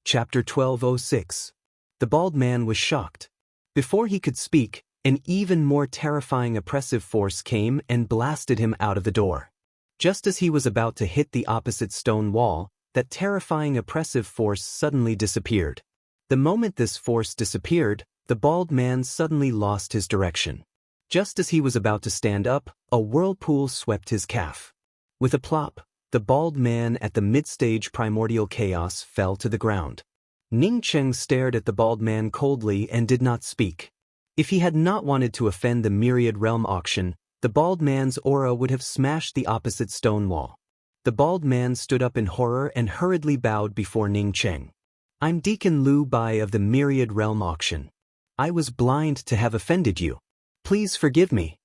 Chapter 1206. The bald man was shocked. Before he could speak, an even more terrifying oppressive force came and blasted him out of the door. Just as he was about to hit the opposite stone wall, that terrifying oppressive force suddenly disappeared. The moment this force disappeared, the bald man suddenly lost his direction. Just as he was about to stand up, a whirlpool swept his calf. With a plop, the bald man at the mid-stage primordial chaos fell to the ground. Ning Cheng stared at the bald man coldly and did not speak. If he had not wanted to offend the Myriad Realm auction, the bald man's aura would have smashed the opposite stone wall. The bald man stood up in horror and hurriedly bowed before Ning Cheng. "I'm Deacon Lu Bai of the Myriad Realm auction. I was blind to have offended you. Please forgive me."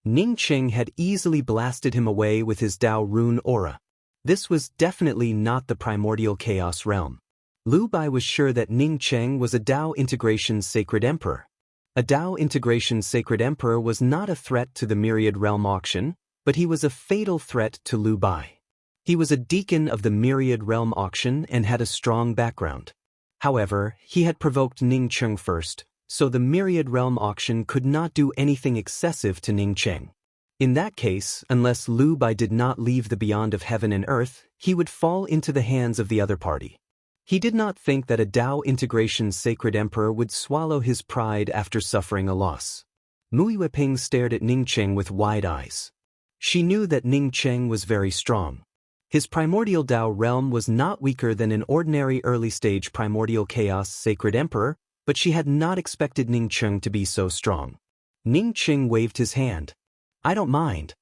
Ning Cheng had easily blasted him away with his Dao Rune aura. This was definitely not the primordial chaos realm. Lu Bai was sure that Ning Cheng was a Dao integration sacred emperor. A Dao integration sacred emperor was not a threat to the Myriad Realm auction, but he was a fatal threat to Lu Bai. He was a deacon of the Myriad Realm auction and had a strong background. However, he had provoked Ning Cheng first, so the Myriad Realm auction could not do anything excessive to Ning Cheng. In that case, unless Lu Bai did not leave the beyond of heaven and earth, he would fall into the hands of the other party. He did not think that a Dao integration sacred emperor would swallow his pride after suffering a loss. Mu Yueping stared at Ning Cheng with wide eyes. She knew that Ning Cheng was very strong. His primordial Dao realm was not weaker than an ordinary early-stage primordial chaos sacred emperor, but she had not expected Ning Cheng to be so strong. Ning Cheng waved his hand. "I don't mind.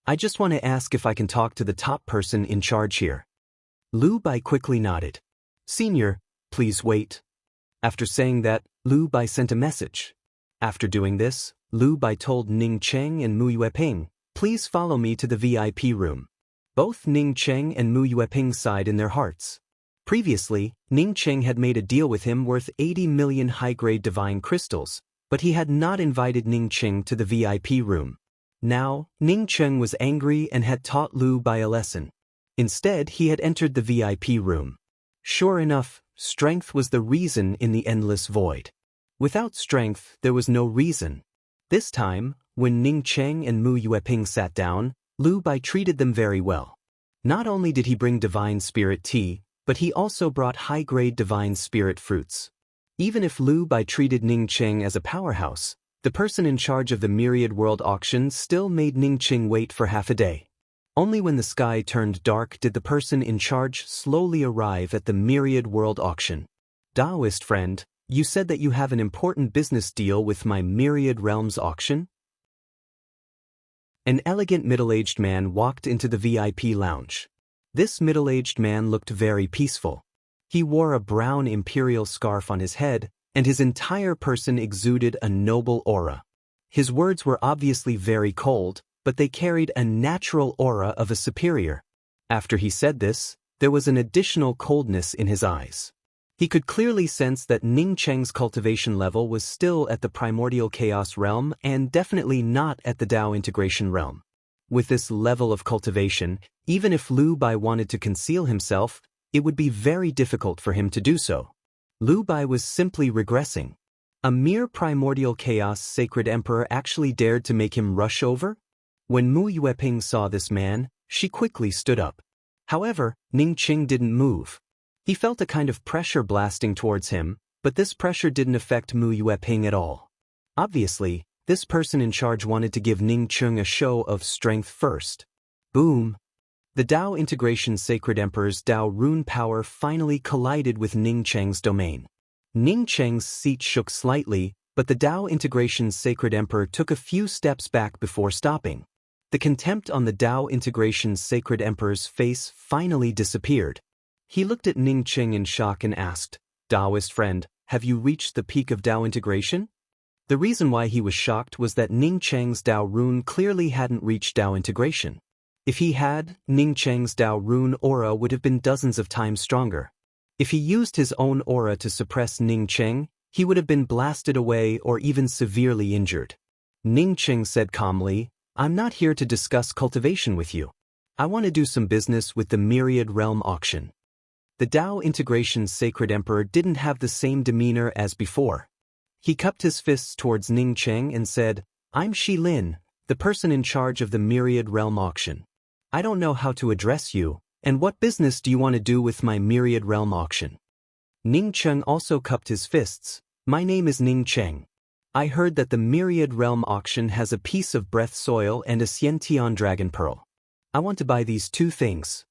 I just want to ask if I can talk to the top person in charge here." Lu Bai quickly nodded. "Senior, please wait." After saying that, Lu Bai sent a message. After doing this, Lu Bai told Ning Cheng and Mu Yueping, "Please follow me to the VIP room." Both Ning Cheng and Mu Yueping sighed in their hearts. Previously, Ning Cheng had made a deal with him worth 80 million high-grade divine crystals, but he had not invited Ning Cheng to the VIP room. Now, Ning Cheng was angry and had taught Lu Bai a lesson. Instead, he had entered the VIP room. Sure enough, strength was the reason in the endless void. Without strength, there was no reason. This time, when Ning Cheng and Mu Yueping sat down, Lu Bai treated them very well. Not only did he bring divine spirit tea, but he also brought high-grade divine spirit fruits. Even if Lu Bai treated Ning Cheng as a powerhouse, the person in charge of the Myriad World auction still made Ning Cheng wait for half a day. Only when the sky turned dark did the person in charge slowly arrive at the Myriad World auction. "Daoist friend, you said that you have an important business deal with my Myriad Realms auction?" An elegant middle-aged man walked into the VIP lounge. This middle-aged man looked very peaceful. He wore a brown imperial scarf on his head, and his entire person exuded a noble aura. His words were obviously very cold, but they carried a natural aura of a superior. After he said this, there was an additional coldness in his eyes. He could clearly sense that Ning Cheng's cultivation level was still at the primordial chaos realm and definitely not at the Dao integration realm. With this level of cultivation, even if Lu Bai wanted to conceal himself, it would be very difficult for him to do so. Lu Bai was simply regressing. A mere primordial chaos sacred emperor actually dared to make him rush over? When Mu Yueping saw this man, she quickly stood up. However, Ning Cheng didn't move. He felt a kind of pressure blasting towards him, but this pressure didn't affect Mu Yueping at all. Obviously, this person in charge wanted to give Ning Cheng a show of strength first. Boom! The Dao integration sacred emperor's Dao rune power finally collided with Ning Cheng's domain. Ning Cheng's seat shook slightly, but the Dao integration sacred emperor took a few steps back before stopping. The contempt on the Dao integration sacred emperor's face finally disappeared. He looked at Ning Cheng in shock and asked, "Daoist friend, have you reached the peak of Dao integration?" The reason why he was shocked was that Ning Cheng's Dao rune clearly hadn't reached Dao integration. If he had, Ning Cheng's Dao rune aura would have been dozens of times stronger. If he used his own aura to suppress Ning Cheng, he would have been blasted away or even severely injured. Ning Cheng said calmly, "I'm not here to discuss cultivation with you. I want to do some business with the Myriad Realm auction." The Tao Integration's Sacred Emperor didn't have the same demeanor as before. He cupped his fists towards Ning Cheng and said, "I'm Shi Lin, the person in charge of the Myriad Realm auction. I don't know how to address you, and what business do you want to do with my Myriad Realm auction?" Ning Cheng also cupped his fists. "My name is Ning Cheng. I heard that the Myriad Realm auction has a piece of breath soil and a Xiantian dragon pearl. I want to buy these two things."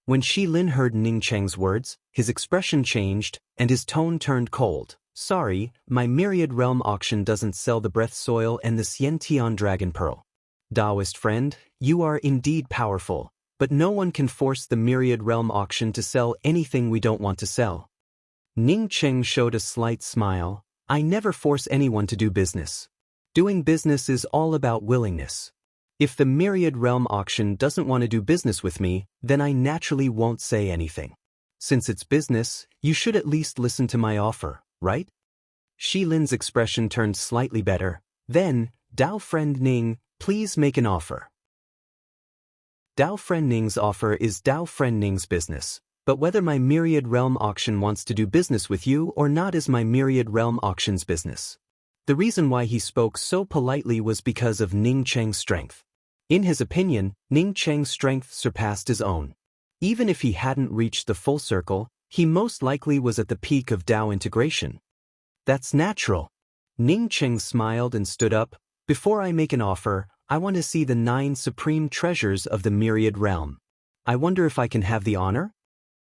When Shi Lin heard Ning Cheng's words, his expression changed, and his tone turned cold. "Sorry, my Myriad Realm auction doesn't sell the breath soil and the Xiantian dragon pearl. Taoist friend, you are indeed powerful, but no one can force the Myriad Realm auction to sell anything we don't want to sell." Ning Cheng showed a slight smile. "I never force anyone to do business. Doing business is all about willingness. If the Myriad Realm auction doesn't want to do business with me, then I naturally won't say anything. Since it's business, you should at least listen to my offer, right?" Shi Lin's expression turned slightly better. "Then, Dao friend Ning, please make an offer." Dao friend Ning's offer is Dao friend Ning's business, but whether my Myriad Realm auction wants to do business with you or not is my Myriad Realm auction's business. The reason why he spoke so politely was because of Ning Cheng's strength. In his opinion, Ning Cheng's strength surpassed his own. Even if he hadn't reached the full circle, he most likely was at the peak of Tao integration. "That's natural." Ning Cheng smiled and stood up. "Before I make an offer, I want to see the 9 supreme treasures of the Myriad Realm. I wonder if I can have the honor?"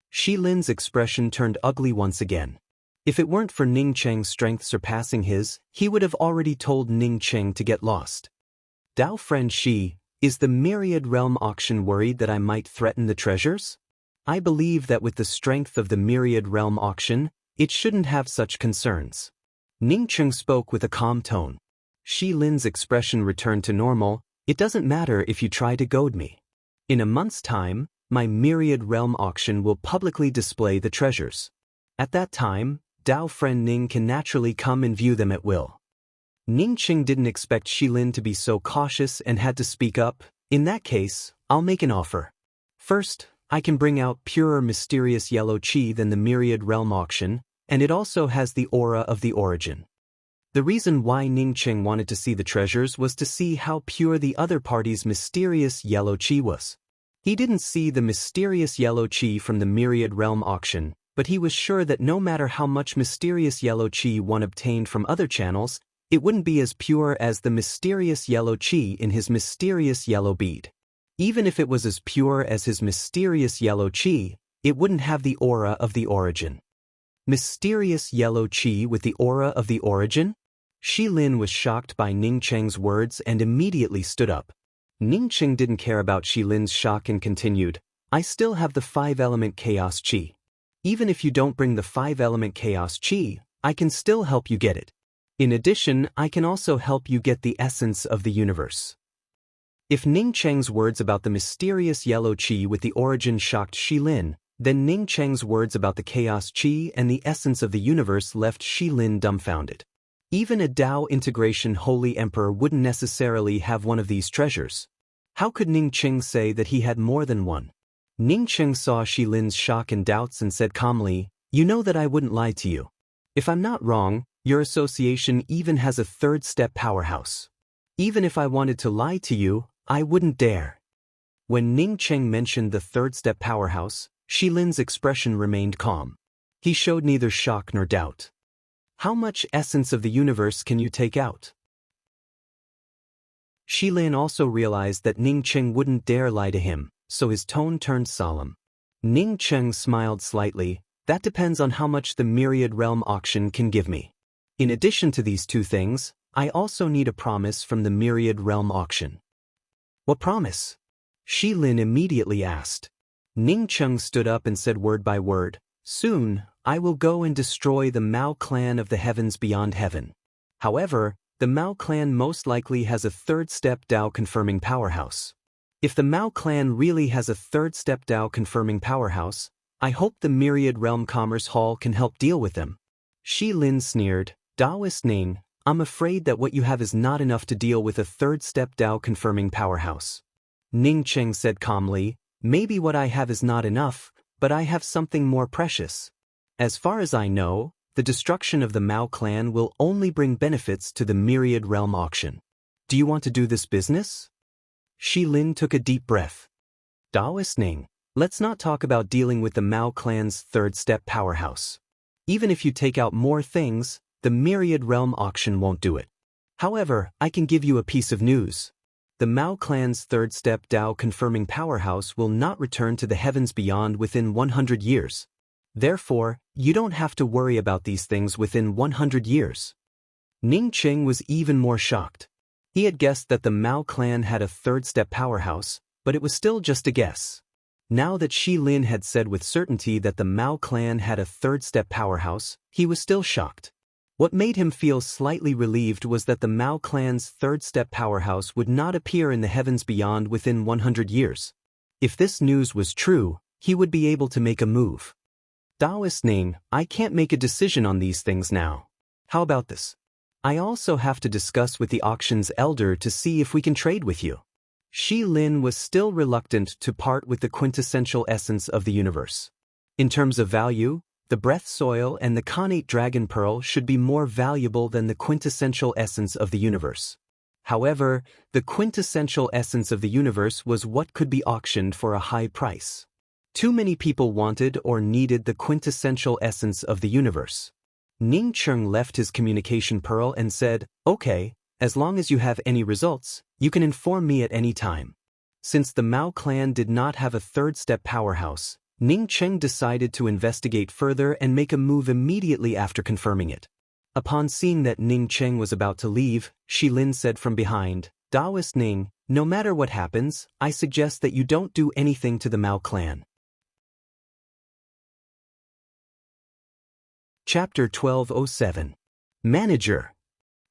Shi Lin's expression turned ugly once again. If it weren't for Ning Cheng's strength surpassing his, he would have already told Ning Cheng to get lost. "Dao friend Shi, is the Myriad Realm auction worried that I might threaten the treasures? I believe that with the strength of the Myriad Realm auction, it shouldn't have such concerns." Ning Cheng spoke with a calm tone. Shi Lin's expression returned to normal. "It doesn't matter if you try to goad me. In a month's time, my Myriad Realm auction will publicly display the treasures. At that time, Dao friend Ning can naturally come and view them at will." Ning Cheng didn't expect Shi Lin to be so cautious and had to speak up. "In that case, I'll make an offer. First, I can bring out purer mysterious yellow qi than the Myriad Realm auction, and it also has the aura of the origin." The reason why Ning Cheng wanted to see the treasures was to see how pure the other party's mysterious yellow qi was. He didn't see the mysterious yellow qi from the Myriad Realm auction, but he was sure that no matter how much mysterious yellow qi one obtained from other channels, it wouldn't be as pure as the mysterious yellow qi in his mysterious yellow bead. Even if it was as pure as his mysterious yellow qi, it wouldn't have the aura of the origin. Mysterious yellow qi with the aura of the origin? Shi Lin was shocked by Ning Cheng's words and immediately stood up. Ning Cheng didn't care about Shi Lin's shock and continued, "I still have the 5-element chaos qi. Even if you don't bring the 5-element chaos qi, I can still help you get it. In addition, I can also help you get the essence of the universe." If Ning Cheng's words about the mysterious yellow qi with the origin shocked Shi Lin, then Ning Cheng's words about the chaos qi and the essence of the universe left Shi Lin dumbfounded. Even a Tao integration holy emperor wouldn't necessarily have one of these treasures. How could Ning Cheng say that he had more than one? Ning Cheng saw Shi Lin's shock and doubts and said calmly, "You know that I wouldn't lie to you. If I'm not wrong, your association even has a 3rd-step powerhouse. Even if I wanted to lie to you, I wouldn't dare." When Ning Cheng mentioned the 3rd-step powerhouse, Shi Lin's expression remained calm. He showed neither shock nor doubt. "How much essence of the universe can you take out?" Shi Lin also realized that Ning Cheng wouldn't dare lie to him, so his tone turned solemn. Ning Cheng smiled slightly. "That depends on how much the Myriad Realm auction can give me. In addition to these two things, I also need a promise from the Myriad Realm auction." "What promise?" Shi Lin immediately asked. Ning Cheng stood up and said word by word, "Soon, I will go and destroy the Mao clan of the heavens beyond heaven. However, the Mao clan most likely has a 3rd-step Tao confirming powerhouse. If the Mao clan really has a 3rd-step Tao confirming powerhouse, I hope the Myriad Realm Commerce Hall can help deal with them." Shi Lin sneered, "Taoist Ning, I'm afraid that what you have is not enough to deal with a 3rd-step Tao confirming powerhouse." Ning Cheng said calmly, "Maybe what I have is not enough, but I have something more precious. As far as I know, the destruction of the Mao clan will only bring benefits to the Myriad Realm auction. Do you want to do this business? Shi Lin took a deep breath. Daoist Ning, let's not talk about dealing with the Mao clan's third-step powerhouse. Even if you take out more things, the Myriad Realm auction won't do it. However, I can give you a piece of news. The Mao clan's third-step Dao confirming powerhouse will not return to the heavens beyond within 100 years. Therefore, you don't have to worry about these things within 100 years. Ning Qing was even more shocked. He had guessed that the Mao clan had a third-step powerhouse, but it was still just a guess. Now that Shi Lin had said with certainty that the Mao clan had a third-step powerhouse, he was still shocked. What made him feel slightly relieved was that the Mao clan's third-step powerhouse would not appear in the heavens beyond within 100 years. If this news was true, he would be able to make a move. Daoist Ning, I can't make a decision on these things now. How about this? I also have to discuss with the auction's elder to see if we can trade with you. Shi Lin was still reluctant to part with the quintessential essence of the universe. In terms of value, the breath soil and the connate dragon pearl should be more valuable than the quintessential essence of the universe. However, the quintessential essence of the universe was what could be auctioned for a high price. Too many people wanted or needed the quintessential essence of the universe. Ning Qing left his communication pearl and said, "Okay, as long as you have any results, you can inform me at any time." Since the Mao clan did not have a third-step powerhouse, Ning Qing decided to investigate further and make a move immediately after confirming it. Upon seeing that Ning Qing was about to leave, Shi Lin said from behind, "Daoist Ning, no matter what happens, I suggest that you don't do anything to the Mao clan." Chapter 1207. Manager.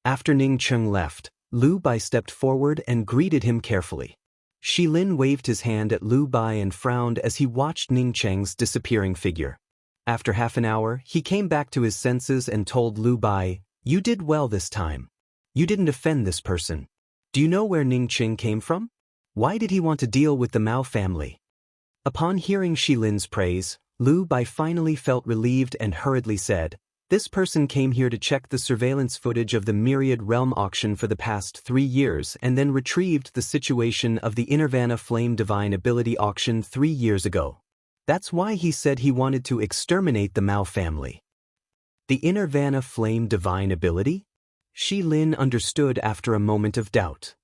After Ning Qing left, Lu Bai stepped forward and greeted him carefully. Shi Lin waved his hand at Lu Bai and frowned as he watched Ning Qing's disappearing figure. After half an hour, he came back to his senses and told Lu Bai, "You did well this time. You didn't offend this person. Do you know where Ning Qing came from? Why did he want to deal with the Mao family?" Upon hearing Shi Lin's praise, Lu Bai finally felt relieved and hurriedly said, "This person came here to check the surveillance footage of the Myriad Realm auction for the past 3 years and then retrieved the situation of the Nirvana Flame Divine Ability auction 3 years ago. That's why he said he wanted to exterminate the Mao family." The Nirvana Flame Divine Ability? Shi Lin understood after a moment of doubt.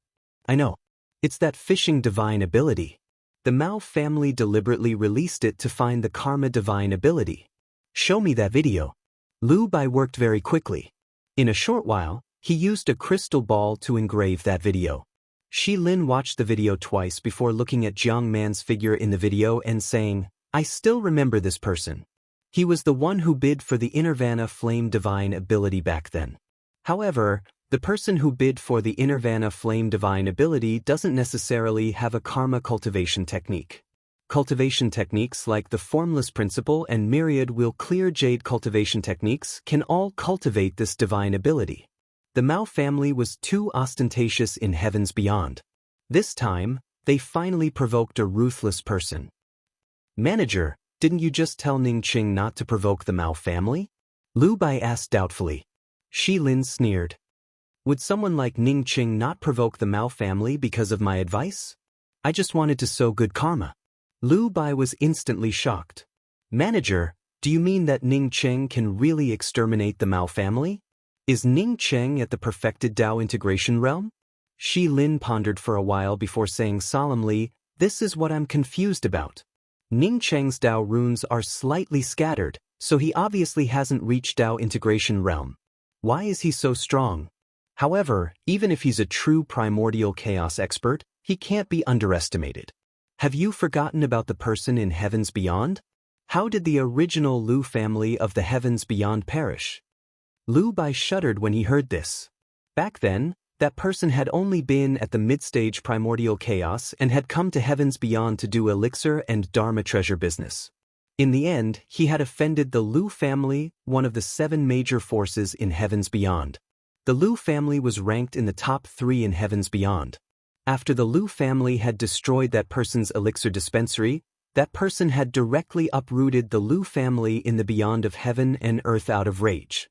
"I know. It's that fishing divine ability. The Mao family deliberately released it to find the Karma Divine Ability. Show me that video." Lu Bai worked very quickly. In a short while, he used a crystal ball to engrave that video. Shi Lin watched the video twice before looking at Jiang Man's figure in the video and saying, "I still remember this person. He was the one who bid for the Nirvana Flame Divine Ability back then." However, the person who bid for the Nirvana Flame Divine Ability doesn't necessarily have a karma cultivation technique. Cultivation techniques like the Formless Principle and Myriad Will Clear Jade cultivation techniques can all cultivate this divine ability. The Mao family was too ostentatious in heavens beyond. This time, they finally provoked a ruthless person. "Manager, didn't you just tell Ning Qing not to provoke the Mao family?" Lu Bai asked doubtfully. Shi Lin sneered. "Would someone like Ning Qing not provoke the Mao family because of my advice? I just wanted to sow good karma." Lu Bai was instantly shocked. "Manager, do you mean that Ning Qing can really exterminate the Mao family? Is Ning Qing at the perfected Dao integration realm?" Shi Lin pondered for a while before saying solemnly, "This is what I'm confused about. Ning Qing's Dao runes are slightly scattered, so he obviously hasn't reached Dao integration realm. Why is he so strong? However, even if he's a true primordial chaos expert, he can't be underestimated. Have you forgotten about the person in Heavens Beyond? How did the original Lu family of the Heavens Beyond perish?" Lu Bai shuddered when he heard this. Back then, that person had only been at the mid-stage primordial chaos and had come to Heavens Beyond to do elixir and Dharma treasure business. In the end, he had offended the Lu family, one of the 7 major forces in Heavens Beyond. The Lu family was ranked in the top 3 in Heavens Beyond. After the Lu family had destroyed that person's elixir dispensary, that person had directly uprooted the Lu family in the beyond of heaven and earth out of rage.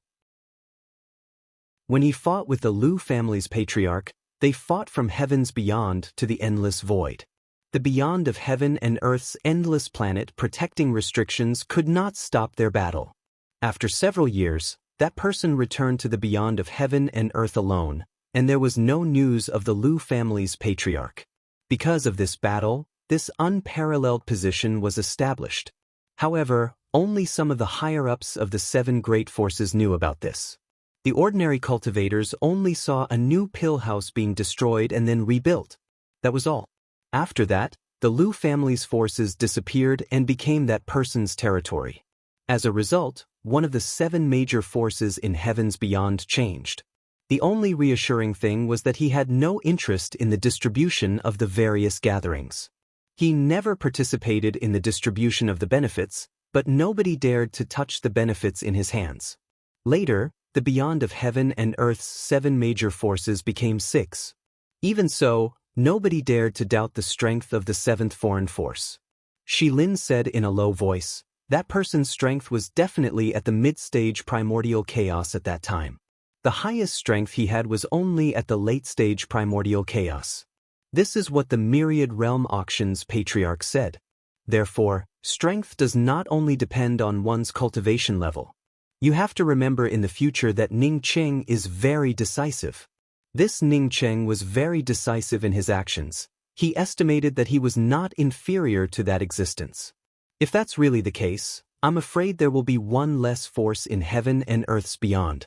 When he fought with the Lu family's patriarch, they fought from heaven's beyond to the endless void. The beyond of heaven and earth's endless planet protecting restrictions could not stop their battle. After several years, that person returned to the beyond of heaven and earth alone, and there was no news of the Lu family's patriarch. Because of this battle, this unparalleled position was established. However, only some of the higher-ups of the 7 great forces knew about this. The ordinary cultivators only saw a new pill house being destroyed and then rebuilt. That was all. After that, the Lu family's forces disappeared and became that person's territory. As a result, one of the 7 major forces in heaven's beyond changed. The only reassuring thing was that he had no interest in the distribution of the various gatherings. He never participated in the distribution of the benefits, but nobody dared to touch the benefits in his hands. Later, the beyond of heaven and earth's 7 major forces became 6. Even so, nobody dared to doubt the strength of the 7th foreign force. Shi Lin said in a low voice, that person's strength was definitely at the mid-stage primordial chaos at that time. The highest strength he had was only at the late-stage primordial chaos. This is what the Myriad Realm Auction's patriarch said. Therefore, strength does not only depend on one's cultivation level. You have to remember in the future that Ning Cheng is very decisive. This Ning Cheng was very decisive in his actions. He estimated that he was not inferior to that existence. If that's really the case, I'm afraid there will be one less force in heaven and earth's beyond.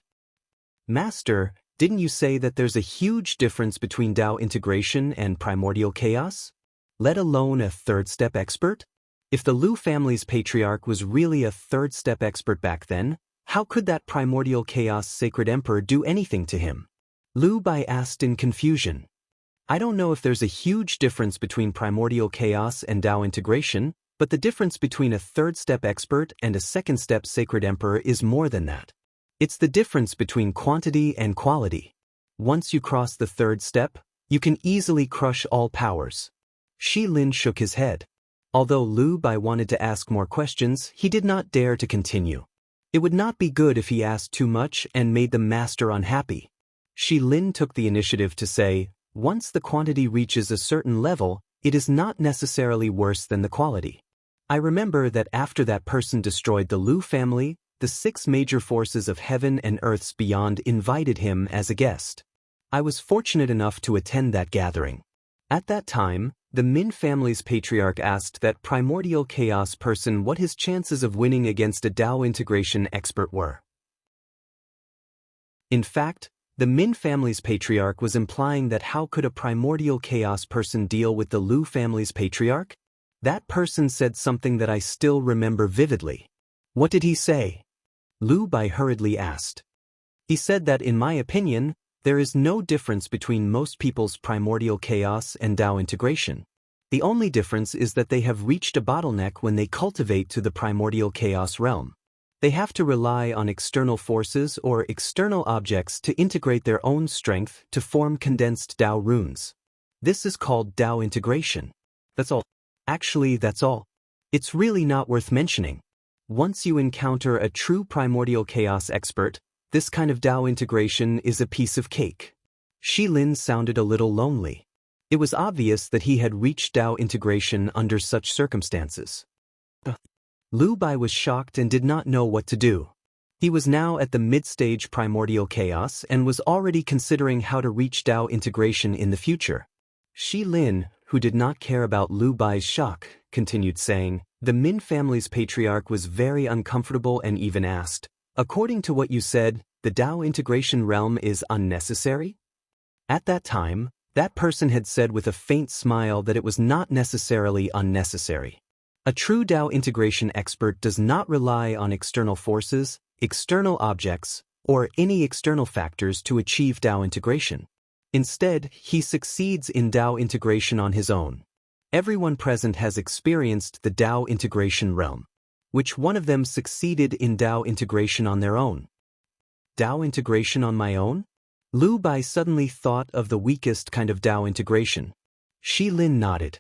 Master, didn't you say that there's a huge difference between Tao integration and primordial chaos? Let alone a third-step expert? If the Lu family's patriarch was really a third-step expert back then, how could that primordial chaos sacred emperor do anything to him? Lu Bai asked in confusion. I don't know if there's a huge difference between primordial chaos and Tao integration, but the difference between a third-step expert and a second-step sacred emperor is more than that. It's the difference between quantity and quality. Once you cross the third step, you can easily crush all powers. Shi Lin shook his head. Although Lu Bai wanted to ask more questions, he did not dare to continue. It would not be good if he asked too much and made the master unhappy. Shi Lin took the initiative to say, once the quantity reaches a certain level, it is not necessarily worse than the quality. I remember that after that person destroyed the Lu family, the 6 major forces of heaven and earth's beyond invited him as a guest. I was fortunate enough to attend that gathering. At that time, the Min family's patriarch asked that primordial chaos person what his chances of winning against a Tao integration expert were. In fact, the Min family's patriarch was implying that how could a primordial chaos person deal with the Lu family's patriarch? That person said something that I still remember vividly. What did he say? Lu Bai hurriedly asked. He said that in my opinion, there is no difference between most people's primordial chaos and Tao integration. The only difference is that they have reached a bottleneck when they cultivate to the primordial chaos realm. They have to rely on external forces or external objects to integrate their own strength to form condensed Tao runes. This is called Tao integration. That's all. Actually, that's all. It's really not worth mentioning. Once you encounter a true primordial chaos expert, this kind of Tao integration is a piece of cake. Shi Lin sounded a little lonely. It was obvious that he had reached Tao integration under such circumstances. Lu Bai was shocked and did not know what to do. He was now at the mid-stage primordial chaos and was already considering how to reach Tao integration in the future. Shi Lin, who did not care about Lu Bai's shock, continued saying, the Min family's patriarch was very uncomfortable and even asked, according to what you said, the Tao integration realm is unnecessary? At that time, that person had said with a faint smile that it was not necessarily unnecessary. A true Tao integration expert does not rely on external forces, external objects, or any external factors to achieve Tao integration. Instead, he succeeds in Tao integration on his own. Everyone present has experienced the Tao integration realm. Which one of them succeeded in Tao integration on their own? Tao integration on my own? Lu Bai suddenly thought of the weakest kind of Tao integration. Shi Lin nodded.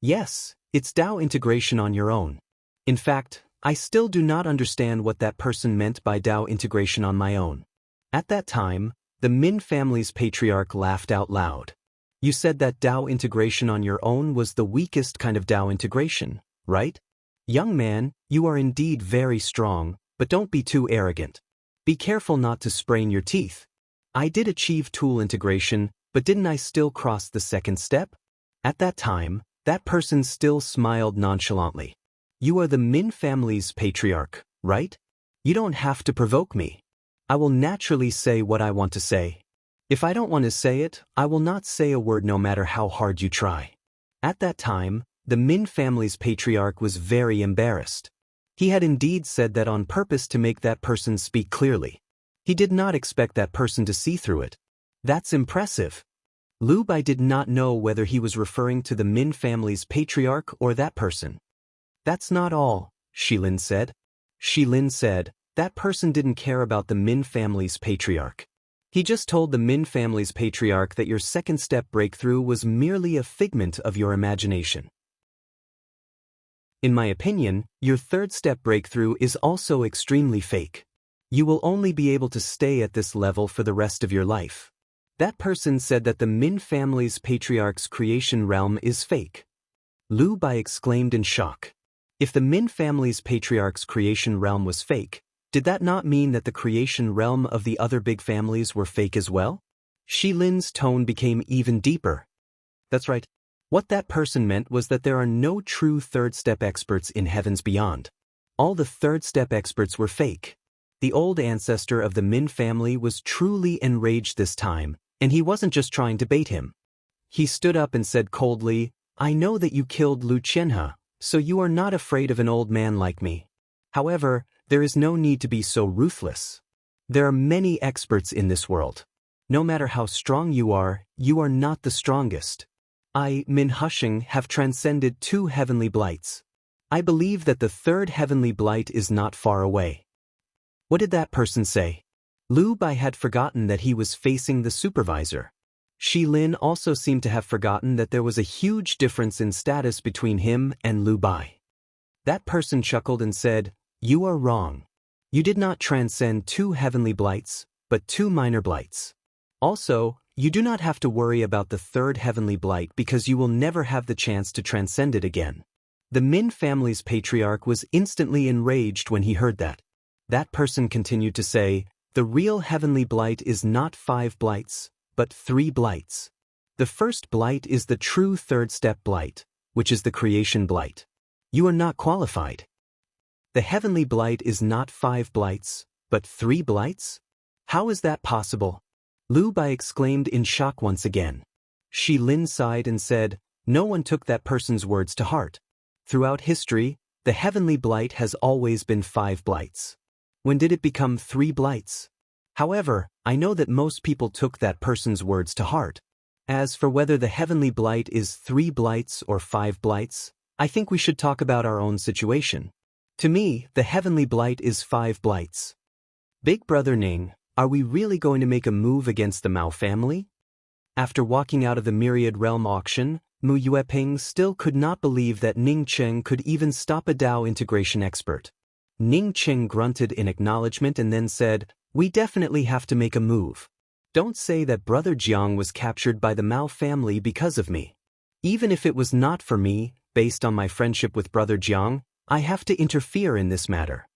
Yes, It's Tao integration on your own. In fact, I still do not understand what that person meant by Tao integration on my own. At that time, the Min family's patriarch laughed out loud. You said that Tao integration on your own was the weakest kind of Tao integration, right? Young man, you are indeed very strong, but don't be too arrogant. Be careful not to sprain your teeth. I did achieve tool integration, but didn't I still cross the second step? At that time, that person still smiled nonchalantly. You are the Min family's patriarch, right? You don't have to provoke me. I will naturally say what I want to say. If I don't want to say it, I will not say a word no matter how hard you try. At that time, the Min family's patriarch was very embarrassed. He had indeed said that on purpose to make that person speak clearly. He did not expect that person to see through it. That's impressive. Lu Bai did not know whether he was referring to the Min family's patriarch or that person. That's not all, Shilin said. Shilin said, that person didn't care about the Min family's patriarch. He just told the Min family's patriarch that your second step breakthrough was merely a figment of your imagination. In my opinion, your third step breakthrough is also extremely fake. You will only be able to stay at this level for the rest of your life. That person said that the Min family's patriarch's creation realm is fake. Lu Bai exclaimed in shock. If the Min family's patriarch's creation realm was fake, did that not mean that the creation realm of the other big families were fake as well? Shilin's tone became even deeper. That's right. What that person meant was that there are no true third-step experts in heavens beyond. All the third-step experts were fake. The old ancestor of the Min family was truly enraged this time, and he wasn't just trying to bait him. He stood up and said coldly, I know that you killed Lu Chenhe, so you are not afraid of an old man like me. However, there is no need to be so ruthless. There are many experts in this world. No matter how strong you are not the strongest. I, Min Husheng, have transcended 2 heavenly blights. I believe that the 3rd heavenly blight is not far away. What did that person say? Lu Bai had forgotten that he was facing the supervisor. Shilin also seemed to have forgotten that there was a huge difference in status between him and Lu Bai. That person chuckled and said, You are wrong. You did not transcend 2 heavenly blights, but 2 minor blights. Also, you do not have to worry about the 3rd heavenly blight because you will never have the chance to transcend it again. The Min family's patriarch was instantly enraged when he heard that. That person continued to say, The real heavenly blight is not 5 blights, but 3 blights. The first blight is the true 3rd step blight, which is the creation blight. You are not qualified. The heavenly blight is not 5 blights, but 3 blights? How is that possible? Lu Bai exclaimed in shock once again. Shilin sighed and said, No one took that person's words to heart. Throughout history, the heavenly blight has always been 5 blights. When did it become 3 blights? However, I know that most people took that person's words to heart. As for whether the heavenly blight is 3 blights or 5 blights, I think we should talk about our own situation. To me, the heavenly blight is 5 blights. Big Brother Ning, are we really going to make a move against the Mao family? After walking out of the Myriad Realm auction, Mu Yueping still could not believe that Ning Cheng could even stop a Dao integration expert. Ning Cheng grunted in acknowledgement and then said, We definitely have to make a move. Don't say that Brother Jiang was captured by the Mao family because of me. Even if it was not for me, based on my friendship with Brother Jiang, I have to interfere in this matter.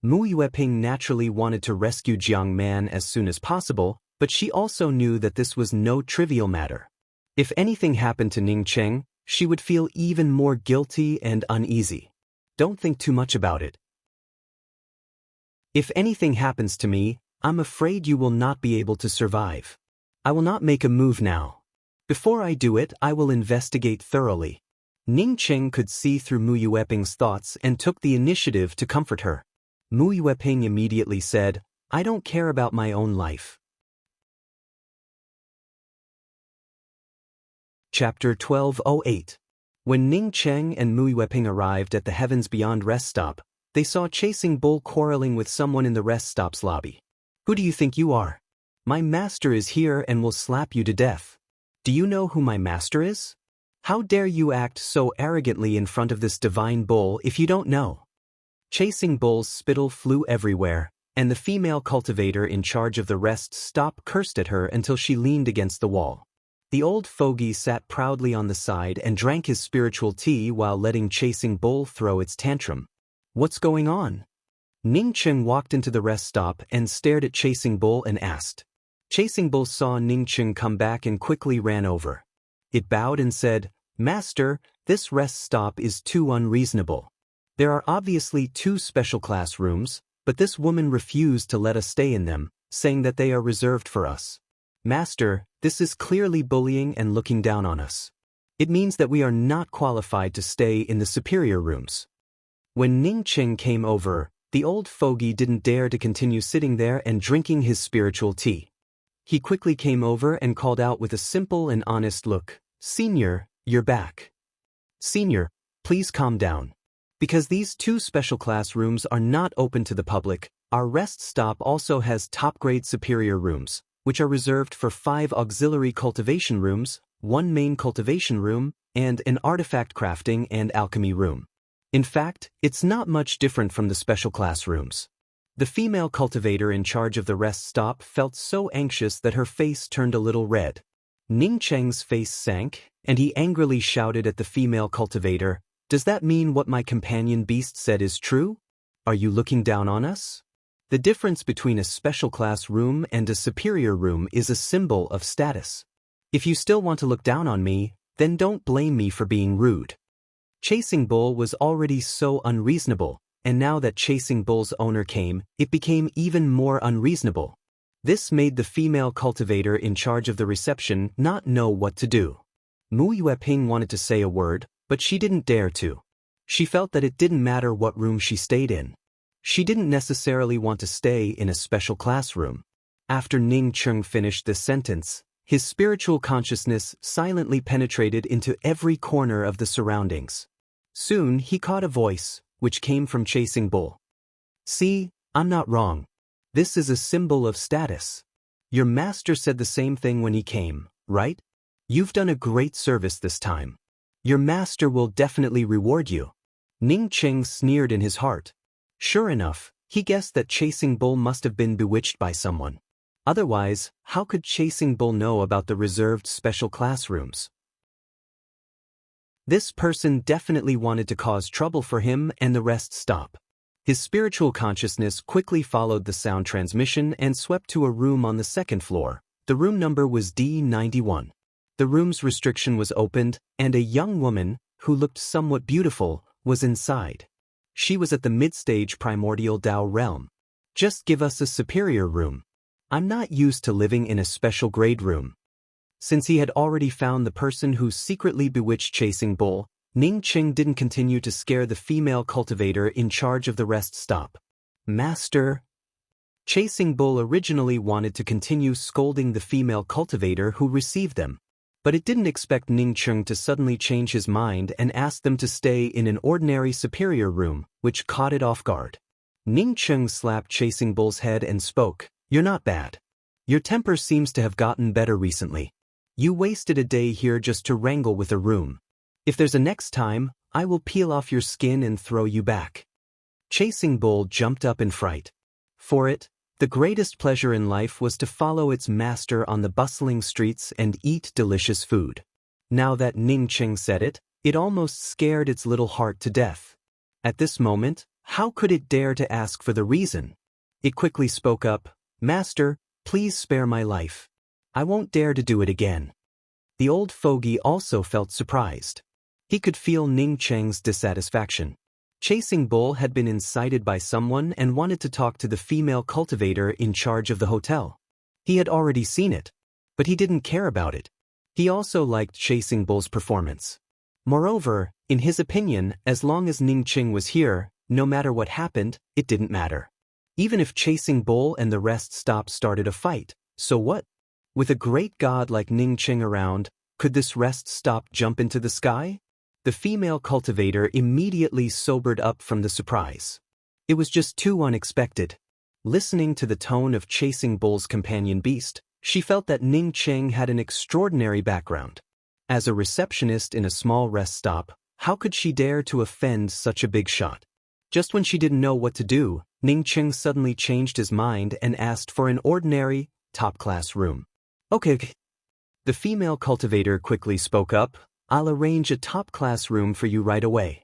Mu Yueping naturally wanted to rescue Jiang Man as soon as possible, but she also knew that this was no trivial matter. If anything happened to Ning Cheng, she would feel even more guilty and uneasy. Don't think too much about it. If anything happens to me, I'm afraid you will not be able to survive. I will not make a move now. Before I do it, I will investigate thoroughly. Ning Cheng could see through Mu Yueping's thoughts and took the initiative to comfort her. Mu Yueping immediately said, I don't care about my own life. Chapter 1208. When Ning Cheng and Mu Yueping arrived at the Heavens Beyond rest stop, they saw Chasing Bull quarreling with someone in the rest stop's lobby. Who do you think you are? My master is here and will slap you to death. Do you know who my master is? How dare you act so arrogantly in front of this divine bull if you don't know? Chasing Bull's spittle flew everywhere, and the female cultivator in charge of the rest stop cursed at her until she leaned against the wall. The old fogey sat proudly on the side and drank his spiritual tea while letting Chasing Bull throw its tantrum. What's going on? Ning Cheng walked into the rest stop and stared at Chasing Bull and asked. Chasing Bull saw Ning Cheng come back and quickly ran over. It bowed and said, "Master, this rest stop is too unreasonable. There are obviously 2 special class rooms, but this woman refused to let us stay in them, saying that they are reserved for us. Master, this is clearly bullying and looking down on us. It means that we are not qualified to stay in the superior rooms." When Ning Cheng came over, the old fogey didn't dare to continue sitting there and drinking his spiritual tea. He quickly came over and called out with a simple and honest look, "Senior, you're back. Senior, please calm down. Because these 2 special class rooms are not open to the public, our rest stop also has top-grade superior rooms, which are reserved for 5 auxiliary cultivation rooms, 1 main cultivation room, and an artifact crafting and alchemy room. In fact, it's not much different from the special class rooms." The female cultivator in charge of the rest stop felt so anxious that her face turned a little red. Ning Cheng's face sank, and he angrily shouted at the female cultivator, "Does that mean what my companion beast said is true? Are you looking down on us? The difference between a special class room and a superior room is a symbol of status. If you still want to look down on me, then don't blame me for being rude." Chasing Bull was already so unreasonable, and now that Chasing Bull's owner came, it became even more unreasonable. This made the female cultivator in charge of the reception not know what to do. Mu Yueping wanted to say a word, but she didn't dare to. She felt that it didn't matter what room she stayed in. She didn't necessarily want to stay in a special classroom. After Ning Cheng finished this sentence, his spiritual consciousness silently penetrated into every corner of the surroundings. Soon he caught a voice, which came from Chasing Bull. "See, I'm not wrong. This is a symbol of status. Your master said the same thing when he came, right? You've done a great service this time. Your master will definitely reward you." Ning Cheng sneered in his heart. Sure enough, he guessed that Chasing Bull must have been bewitched by someone. Otherwise, how could Chasing Bull know about the reserved special classrooms? This person definitely wanted to cause trouble for him and the rest stop. His spiritual consciousness quickly followed the sound transmission and swept to a room on the 2nd floor. The room number was D91. The room's restriction was opened, and a young woman, who looked somewhat beautiful, was inside. She was at the mid-stage primordial Dao realm. "Just give us a superior room. I'm not used to living in a special grade room." Since he had already found the person who secretly bewitched Chasing Bull, Ning Cheng didn't continue to scare the female cultivator in charge of the rest stop. "Master." Chasing Bull originally wanted to continue scolding the female cultivator who received them, but it didn't expect Ning Cheng to suddenly change his mind and ask them to stay in an ordinary superior room, which caught it off guard. Ning Cheng slapped Chasing Bull's head and spoke, "You're not bad. Your temper seems to have gotten better recently. You wasted a day here just to wrangle with a room. If there's a next time, I will peel off your skin and throw you back." Chasing Bull jumped up in fright. For it, the greatest pleasure in life was to follow its master on the bustling streets and eat delicious food. Now that Ning Cheng said it, it almost scared its little heart to death. At this moment, how could it dare to ask for the reason? It quickly spoke up, "Master, please spare my life. I won't dare to do it again." The old fogey also felt surprised. He could feel Ning Cheng's dissatisfaction. Chasing Bull had been incited by someone and wanted to talk to the female cultivator in charge of the hotel. He had already seen it, but he didn't care about it. He also liked Chasing Bull's performance. Moreover, in his opinion, as long as Ning Cheng was here, no matter what happened, it didn't matter. Even if Chasing Bull and the rest stop started a fight, so what? With a great god like Ning Cheng around, could this rest stop jump into the sky? The female cultivator immediately sobered up from the surprise. It was just too unexpected. Listening to the tone of Chasing Bull's companion beast, she felt that Ning Cheng had an extraordinary background. As a receptionist in a small rest stop, how could she dare to offend such a big shot? Just when she didn't know what to do, Ning Cheng suddenly changed his mind and asked for an ordinary, top-class room. Okay. The female cultivator quickly spoke up, I'll arrange a top-class room for you right away.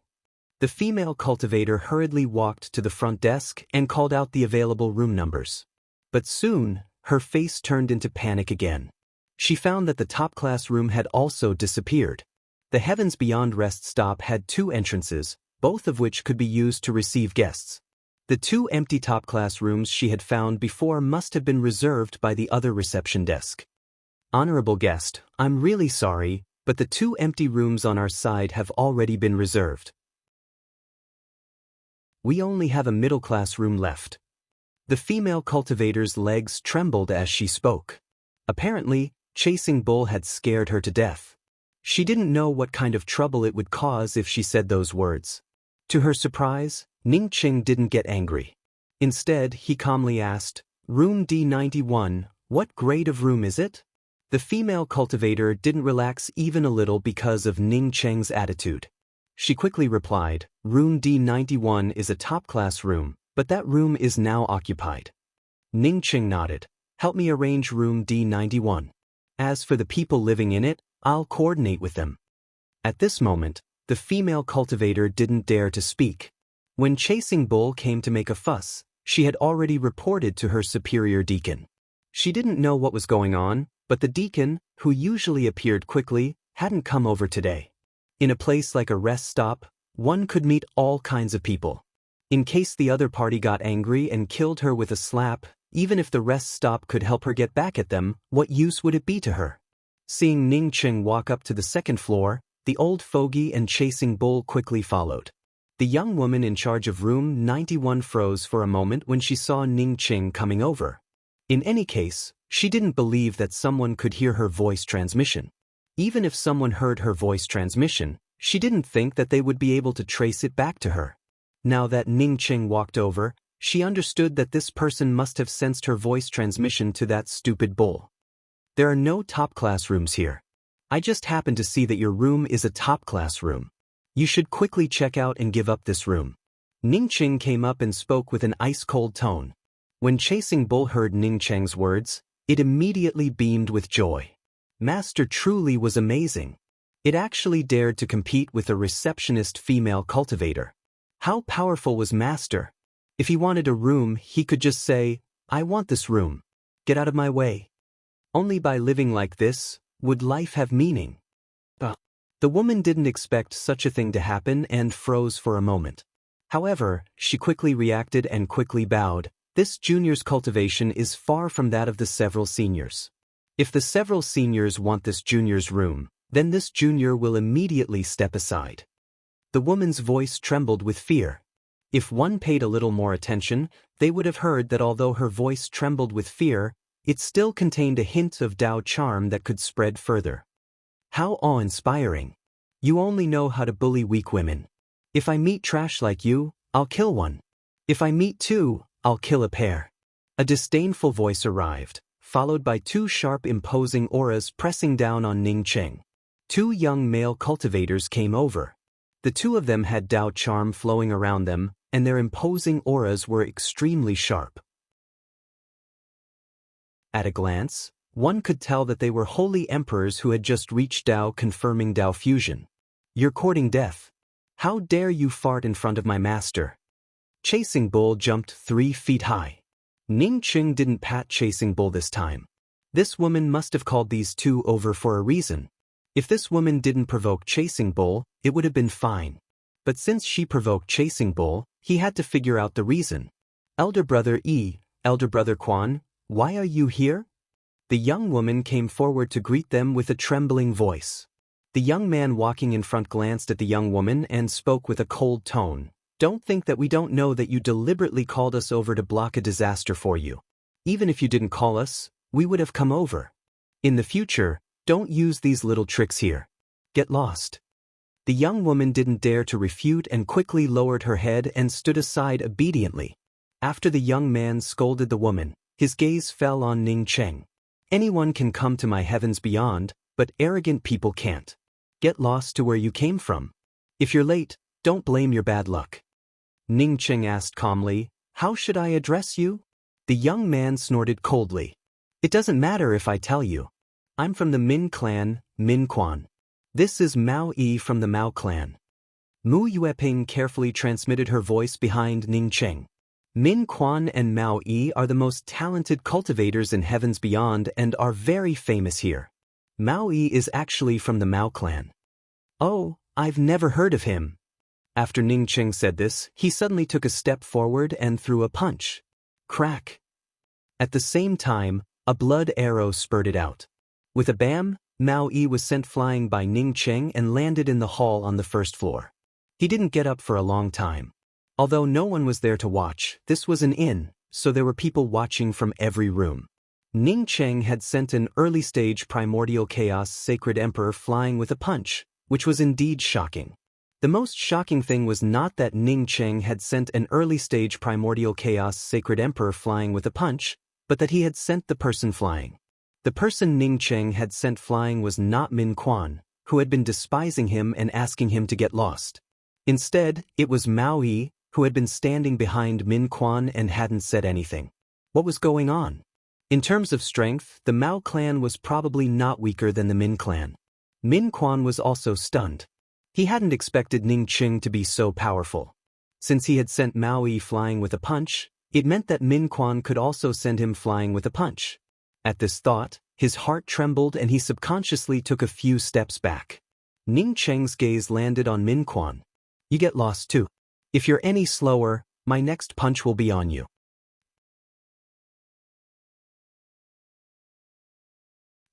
The female cultivator hurriedly walked to the front desk and called out the available room numbers. But soon, her face turned into panic again. She found that the top-class room had also disappeared. The Heavens Beyond rest stop had 2 entrances, both of which could be used to receive guests. The 2 empty top-class rooms she had found before must have been reserved by the other reception desk. Honorable guest, I'm really sorry, but the 2 empty rooms on our side have already been reserved. We only have a middle-class room left. The female cultivator's legs trembled as she spoke. Apparently, chasing Bull had scared her to death. She didn't know what kind of trouble it would cause if she said those words. To her surprise, Ning Cheng didn't get angry. Instead, he calmly asked, Room D91, what grade of room is it? The female cultivator didn't relax even a little because of Ning Cheng's attitude. She quickly replied, Room D91 is a top-class room, but that room is now occupied. Ning Cheng nodded. Help me arrange room D91. As for the people living in it, I'll coordinate with them. At this moment, the female cultivator didn't dare to speak. When Chasing Bull came to make a fuss, she had already reported to her superior deacon. She didn't know what was going on, but the deacon, who usually appeared quickly, hadn't come over today. In a place like a rest stop, one could meet all kinds of people. In case the other party got angry and killed her with a slap, even if the rest stop could help her get back at them, what use would it be to her? Seeing Ning Cheng walk up to the second floor, the old fogey and Chasing Bull quickly followed. The young woman in charge of room 91 froze for a moment when she saw Ning Cheng coming over. In any case, she didn't believe that someone could hear her voice transmission. Even if someone heard her voice transmission, she didn't think that they would be able to trace it back to her. Now that Ning Cheng walked over, she understood that this person must have sensed her voice transmission to that stupid bull. There are no top-class rooms here. I just happened to see that your room is a top-class room. You should quickly check out and give up this room. Ning Cheng came up and spoke with an ice-cold tone. When Chasing Bull heard Ning Cheng's words, it immediately beamed with joy. Master truly was amazing. It actually dared to compete with a receptionist female cultivator. How powerful was Master? If he wanted a room, he could just say, I want this room. Get out of my way. Only by living like this would life have meaning. The woman didn't expect such a thing to happen and froze for a moment. However, she quickly reacted and quickly bowed. This junior's cultivation is far from that of the several seniors. If the several seniors want this junior's room, then this junior will immediately step aside. The woman's voice trembled with fear. If one paid a little more attention, they would have heard that although her voice trembled with fear, it still contained a hint of Dao charm that could spread further. How awe-inspiring. You only know how to bully weak women. If I meet trash like you, I'll kill one. If I meet 2, I'll kill a pair. A disdainful voice arrived, followed by 2 sharp imposing auras pressing down on Ning Cheng. 2 young male cultivators came over. The 2 of them had Dao charm flowing around them, and their imposing auras were extremely sharp. At a glance, one could tell that they were holy emperors who had just reached Dao confirming Dao fusion. You're courting death. How dare you fart in front of my master? Chasing Bull jumped 3 feet high. Ning Cheng didn't pat Chasing Bull this time. This woman must have called these 2 over for a reason. If this woman didn't provoke Chasing Bull, it would have been fine. But since she provoked Chasing Bull, he had to figure out the reason. Elder Brother Elder Brother Quan, why are you here? The young woman came forward to greet them with a trembling voice. The young man walking in front glanced at the young woman and spoke with a cold tone. Don't think that we don't know that you deliberately called us over to block a disaster for you. Even if you didn't call us, we would have come over. In the future, don't use these little tricks here. Get lost. The young woman didn't dare to refute and quickly lowered her head and stood aside obediently. After the young man scolded the woman, his gaze fell on Ning Cheng. Anyone can come to my heavens beyond, but arrogant people can't. Get lost to where you came from. If you're late, don't blame your bad luck. Ning Cheng asked calmly, "How should I address you?" The young man snorted coldly. "It doesn't matter if I tell you. I'm from the Min clan, Min Quan. This is Mao Yi from the Mao clan." Mu Yueping carefully transmitted her voice behind Ning Cheng. Min Quan and Mao Yi are the most talented cultivators in heavens beyond and are very famous here. Mao Yi is actually from the Mao clan. "Oh, I've never heard of him." After Ning Cheng said this, he suddenly took a step forward and threw a punch. Crack. At the same time, a blood arrow spurted out. With a bam, Mao Yi was sent flying by Ning Cheng and landed in the hall on the first floor. He didn't get up for a long time. Although no one was there to watch, this was an inn, so there were people watching from every room. Ning Cheng had sent an early-stage primordial chaos sacred emperor flying with a punch, which was indeed shocking. The most shocking thing was not that Ning Cheng had sent an early-stage primordial chaos sacred emperor flying with a punch, but that he had sent the person flying. The person Ning Cheng had sent flying was not Min Quan, who had been despising him and asking him to get lost. Instead, it was Mao Yi, who had been standing behind Min Quan and hadn't said anything. What was going on? In terms of strength, the Mao clan was probably not weaker than the Min clan. Min Quan was also stunned. He hadn't expected Ning Cheng to be so powerful. Since he had sent Mao Yi flying with a punch, it meant that Min Quan could also send him flying with a punch. At this thought, his heart trembled and he subconsciously took a few steps back. Ning Cheng's gaze landed on Min Quan. "You get lost too. If you're any slower, my next punch will be on you."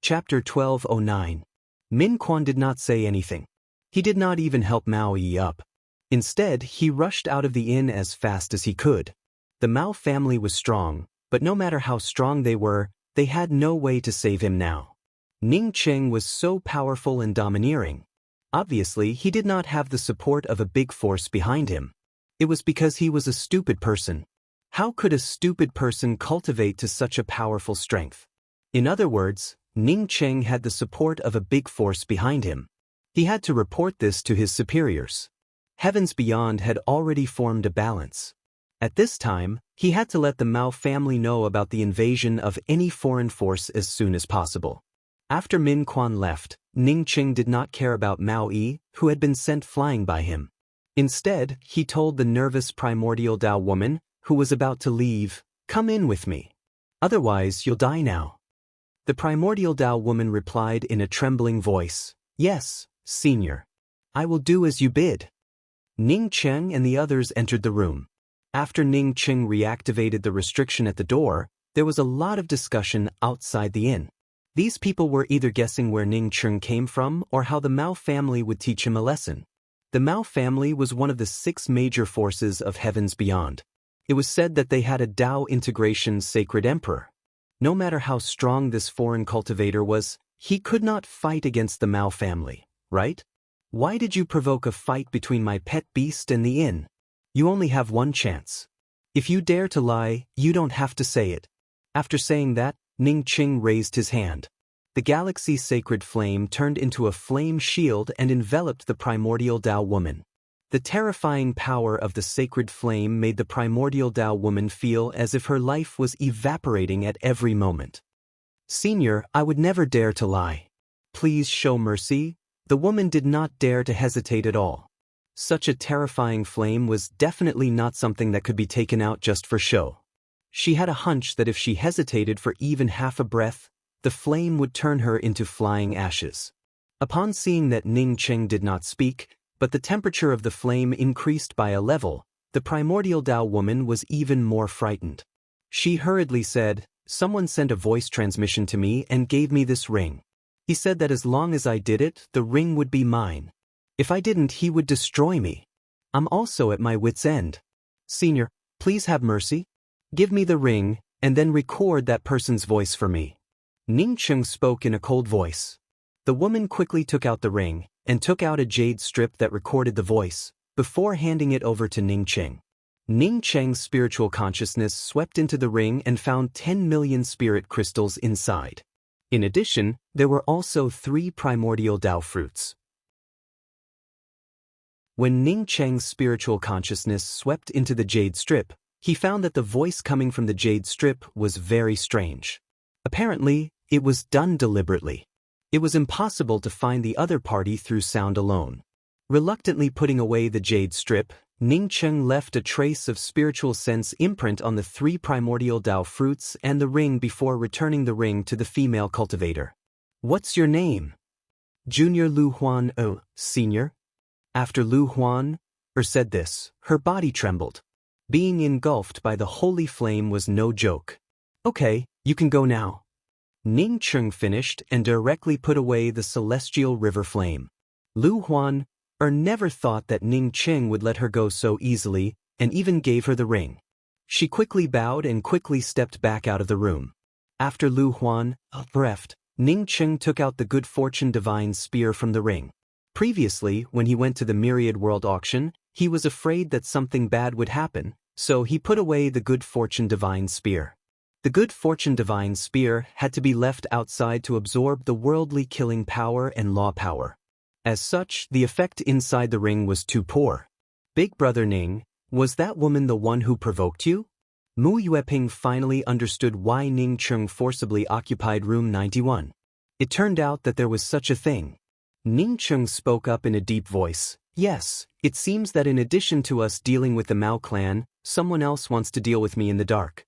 Chapter 1209. Min Quan did not say anything. He did not even help Mao Yi up. Instead, he rushed out of the inn as fast as he could. The Mao family was strong, but no matter how strong they were, they had no way to save him now. Ning Cheng was so powerful and domineering. Obviously, he did not have the support of a big force behind him. It was because he was a stupid person. How could a stupid person cultivate to such a powerful strength? In other words, Ning Cheng had the support of a big force behind him. He had to report this to his superiors. Heavens Beyond had already formed a balance. At this time, he had to let the Mao family know about the invasion of any foreign force as soon as possible. After Min Quan left, Ning Cheng did not care about Mao Yi, who had been sent flying by him. Instead, he told the nervous primordial Dao woman, who was about to leave, "Come in with me. Otherwise you'll die now." The primordial Dao woman replied in a trembling voice, "Yes, Senior. I will do as you bid." Ning Cheng and the others entered the room. After Ning Cheng reactivated the restriction at the door, there was a lot of discussion outside the inn. These people were either guessing where Ning Cheng came from or how the Mao family would teach him a lesson. The Mao family was one of the 6 major forces of Heavens Beyond. It was said that they had a Dao integration sacred emperor. No matter how strong this foreign cultivator was, he could not fight against the Mao family. Right? "Why did you provoke a fight between my pet beast and the inn? You only have one chance. If you dare to lie, you don't have to say it." After saying that, Ning Cheng raised his hand. The galaxy sacred flame turned into a flame shield and enveloped the primordial Dao woman. The terrifying power of the sacred flame made the primordial Dao woman feel as if her life was evaporating at every moment. "Senior, I would never dare to lie. Please show mercy." The woman did not dare to hesitate at all. Such a terrifying flame was definitely not something that could be taken out just for show. She had a hunch that if she hesitated for even half a breath, the flame would turn her into flying ashes. Upon seeing that Ning Cheng did not speak, but the temperature of the flame increased by a level, the primordial Dao woman was even more frightened. She hurriedly said, "Someone sent a voice transmission to me and gave me this ring. He said that as long as I did it, the ring would be mine. If I didn't, he would destroy me. I'm also at my wit's end. Senior, please have mercy. Give me the ring, and then record that person's voice for me." Ning Cheng spoke in a cold voice. The woman quickly took out the ring, and took out a jade strip that recorded the voice, before handing it over to Ning Cheng. Ning Cheng's spiritual consciousness swept into the ring and found 10 million spirit crystals inside. In addition, there were also 3 primordial Tao fruits. When Ning Cheng's spiritual consciousness swept into the jade strip, he found that the voice coming from the jade strip was very strange. Apparently, it was done deliberately. It was impossible to find the other party through sound alone. Reluctantly putting away the jade strip, Ning Cheng left a trace of spiritual sense imprint on the 3 primordial Tao fruits and the ring before returning the ring to the female cultivator. "What's your name?" "Junior Lu Huan." "Oh, senior?" After Lu Huan said this, her body trembled. Being engulfed by the holy flame was no joke. "Okay, you can go now." Ning Cheng finished and directly put away the celestial river flame. Lu Huan never thought that Ning Cheng would let her go so easily, and even gave her the ring. She quickly bowed and quickly stepped back out of the room. After Lu Huan left, Ning Cheng took out the good fortune divine spear from the ring. Previously, when he went to the Myriad World auction, he was afraid that something bad would happen, so he put away the good fortune divine spear. The good fortune divine spear had to be left outside to absorb the worldly killing power and law power. As such, the effect inside the ring was too poor. "Big brother Ning, was that woman the one who provoked you?" Mu Yueping finally understood why Ning Cheng forcibly occupied room 91. It turned out that there was such a thing. Ning Cheng spoke up in a deep voice. "Yes, it seems that in addition to us dealing with the Mao clan, someone else wants to deal with me in the dark."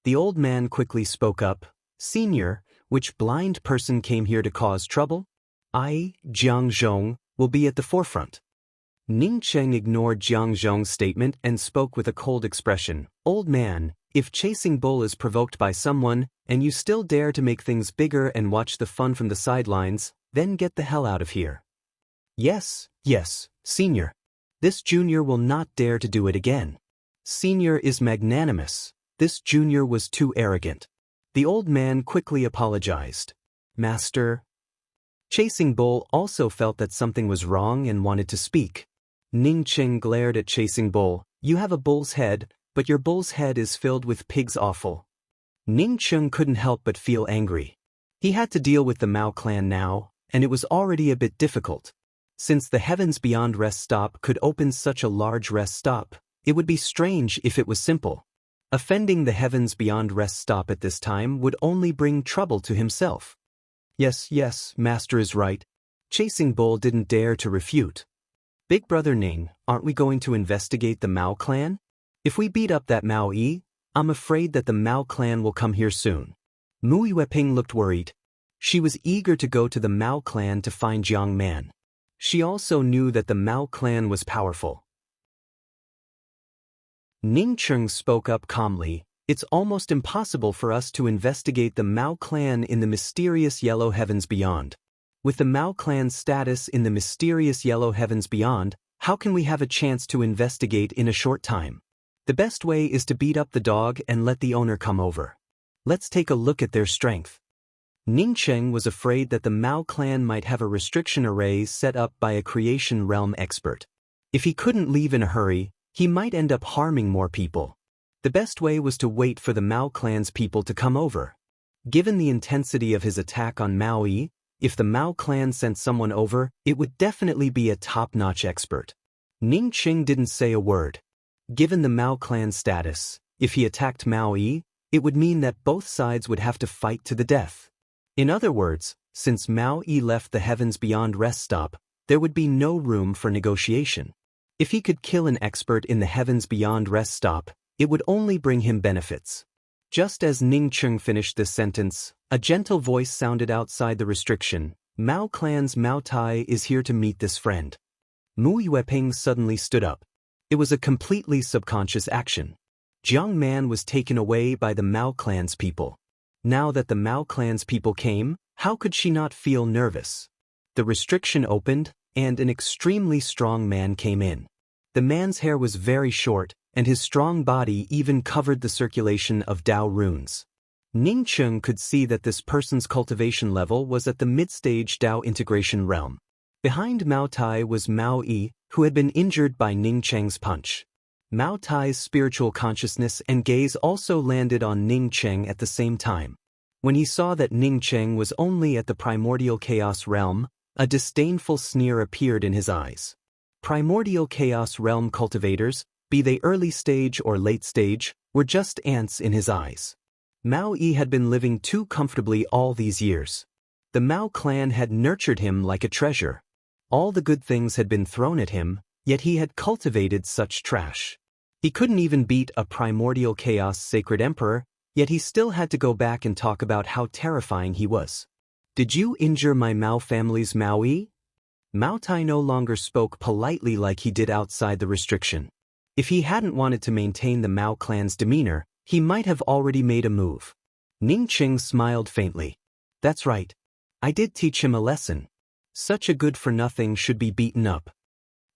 The old man quickly spoke up. "Senior, which blind person came here to cause trouble?" "I, Jiang Zhong, will be at the forefront." Ning Cheng ignored Jiang Zhong's statement and spoke with a cold expression. "Old man, if chasing bull is provoked by someone, and you still dare to make things bigger and watch the fun from the sidelines, then get the hell out of here." Yes, senior. This junior will not dare to do it again." "Senior is magnanimous. This junior was too arrogant." The old man quickly apologized. "Master." Chasing Bull also felt that something was wrong and wanted to speak. Ning Cheng glared at Chasing Bull. "You have a bull's head, but your bull's head is filled with pig's offal." Ning Cheng couldn't help but feel angry. He had to deal with the Mao clan now, and it was already a bit difficult. Since the Heavens Beyond rest stop could open such a large rest stop, it would be strange if it was simple. Offending the Heavens Beyond rest stop at this time would only bring trouble to himself. Yes, Master is right." Chasing Bull didn't dare to refute. "Big brother Ning, aren't we going to investigate the Mao clan? If we beat up that Mao Yi, I'm afraid that the Mao clan will come here soon." Mu Yueping looked worried. She was eager to go to the Mao clan to find Jiang Man. She also knew that the Mao clan was powerful. Ning Cheng spoke up calmly. "It's almost impossible for us to investigate the Mao clan in the mysterious Yellow Heavens Beyond. With the Mao clan's status in the mysterious Yellow Heavens Beyond, how can we have a chance to investigate in a short time? The best way is to beat up the dog and let the owner come over. Let's take a look at their strength." Ning Cheng was afraid that the Mao clan might have a restriction array set up by a creation realm expert. If he couldn't leave in a hurry, he might end up harming more people. The best way was to wait for the Mao clan's people to come over. Given the intensity of his attack on Mao Yi, if the Mao clan sent someone over, it would definitely be a top-notch expert. Ning Cheng didn't say a word. Given the Mao clan's status, if he attacked Mao Yi, it would mean that both sides would have to fight to the death. In other words, since Mao Yi left the Heavens Beyond rest stop, there would be no room for negotiation. If he could kill an expert in the Heavens Beyond rest stop, it would only bring him benefits. Just as Ning Cheng finished this sentence, a gentle voice sounded outside the restriction. "Mao clan's Mao Tai is here to meet this friend." Mu Yueping suddenly stood up. It was a completely subconscious action. Jiang Man was taken away by the Mao clan's people. Now that the Mao clan's people came, how could she not feel nervous? The restriction opened, and an extremely strong man came in. The man's hair was very short, and his strong body even covered the circulation of Tao runes. Ning Cheng could see that this person's cultivation level was at the mid-stage Tao integration realm. Behind Mao Tai was Mao Yi, who had been injured by Ning Cheng's punch. Mao Tai's spiritual consciousness and gaze also landed on Ning Cheng at the same time. When he saw that Ning Cheng was only at the primordial chaos realm, a disdainful sneer appeared in his eyes. Primordial chaos realm cultivators, be they early stage or late stage, were just ants in his eyes. Mao Yi had been living too comfortably all these years. The Mao clan had nurtured him like a treasure. All the good things had been thrown at him, yet he had cultivated such trash. He couldn't even beat a primordial chaos sacred emperor, yet he still had to go back and talk about how terrifying he was. Did you injure my Mao family's Mao Yi? Mao Tai no longer spoke politely like he did outside the restriction. If he hadn't wanted to maintain the Mao clan's demeanor, he might have already made a move. Ning Cheng smiled faintly. That's right. I did teach him a lesson. Such a good-for-nothing should be beaten up.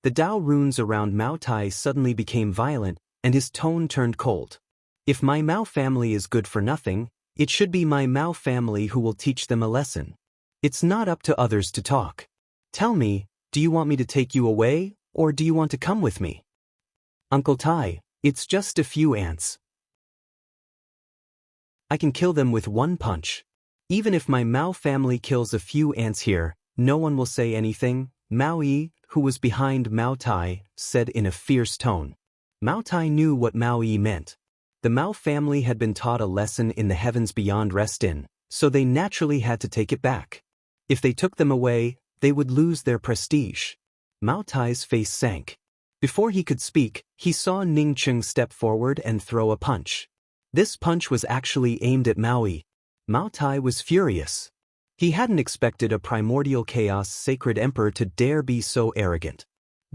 The Dao runes around Mao Tai suddenly became violent, and his tone turned cold. If my Mao family is good for nothing, it should be my Mao family who will teach them a lesson. It's not up to others to talk. Tell me, do you want me to take you away, or do you want to come with me? Uncle Tai, it's just a few ants. I can kill them with one punch. Even if my Mao family kills a few ants here, no one will say anything, Mao Yi, who was behind Mao Tai, said in a fierce tone. Mao Tai knew what Mao Yi meant. The Mao family had been taught a lesson in the heavens beyond rest in, so they naturally had to take it back. If they took them away, they would lose their prestige. Mao Tai's face sank. Before he could speak, he saw Ning Cheng step forward and throw a punch. This punch was actually aimed at Mao Yi. Mao Tai was furious. He hadn't expected a primordial chaos sacred emperor to dare be so arrogant.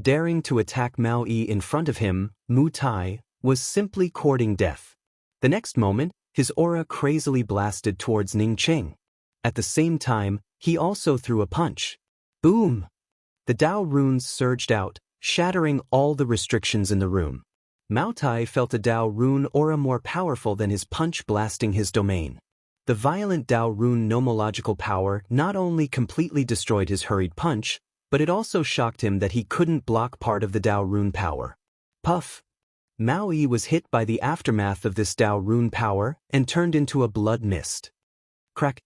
Daring to attack Mao Yi in front of him, Mu Tai, was simply courting death. The next moment, his aura crazily blasted towards Ning Cheng. At the same time, he also threw a punch. Boom! The Dao runes surged out, shattering all the restrictions in the room. Mao Tai felt a Dao rune aura more powerful than his punch blasting his domain. The violent Dao rune nomological power not only completely destroyed his hurried punch, but it also shocked him that he couldn't block part of the Dao rune power. Puff! Mao Yi was hit by the aftermath of this Dao rune power and turned into a blood mist. Crack!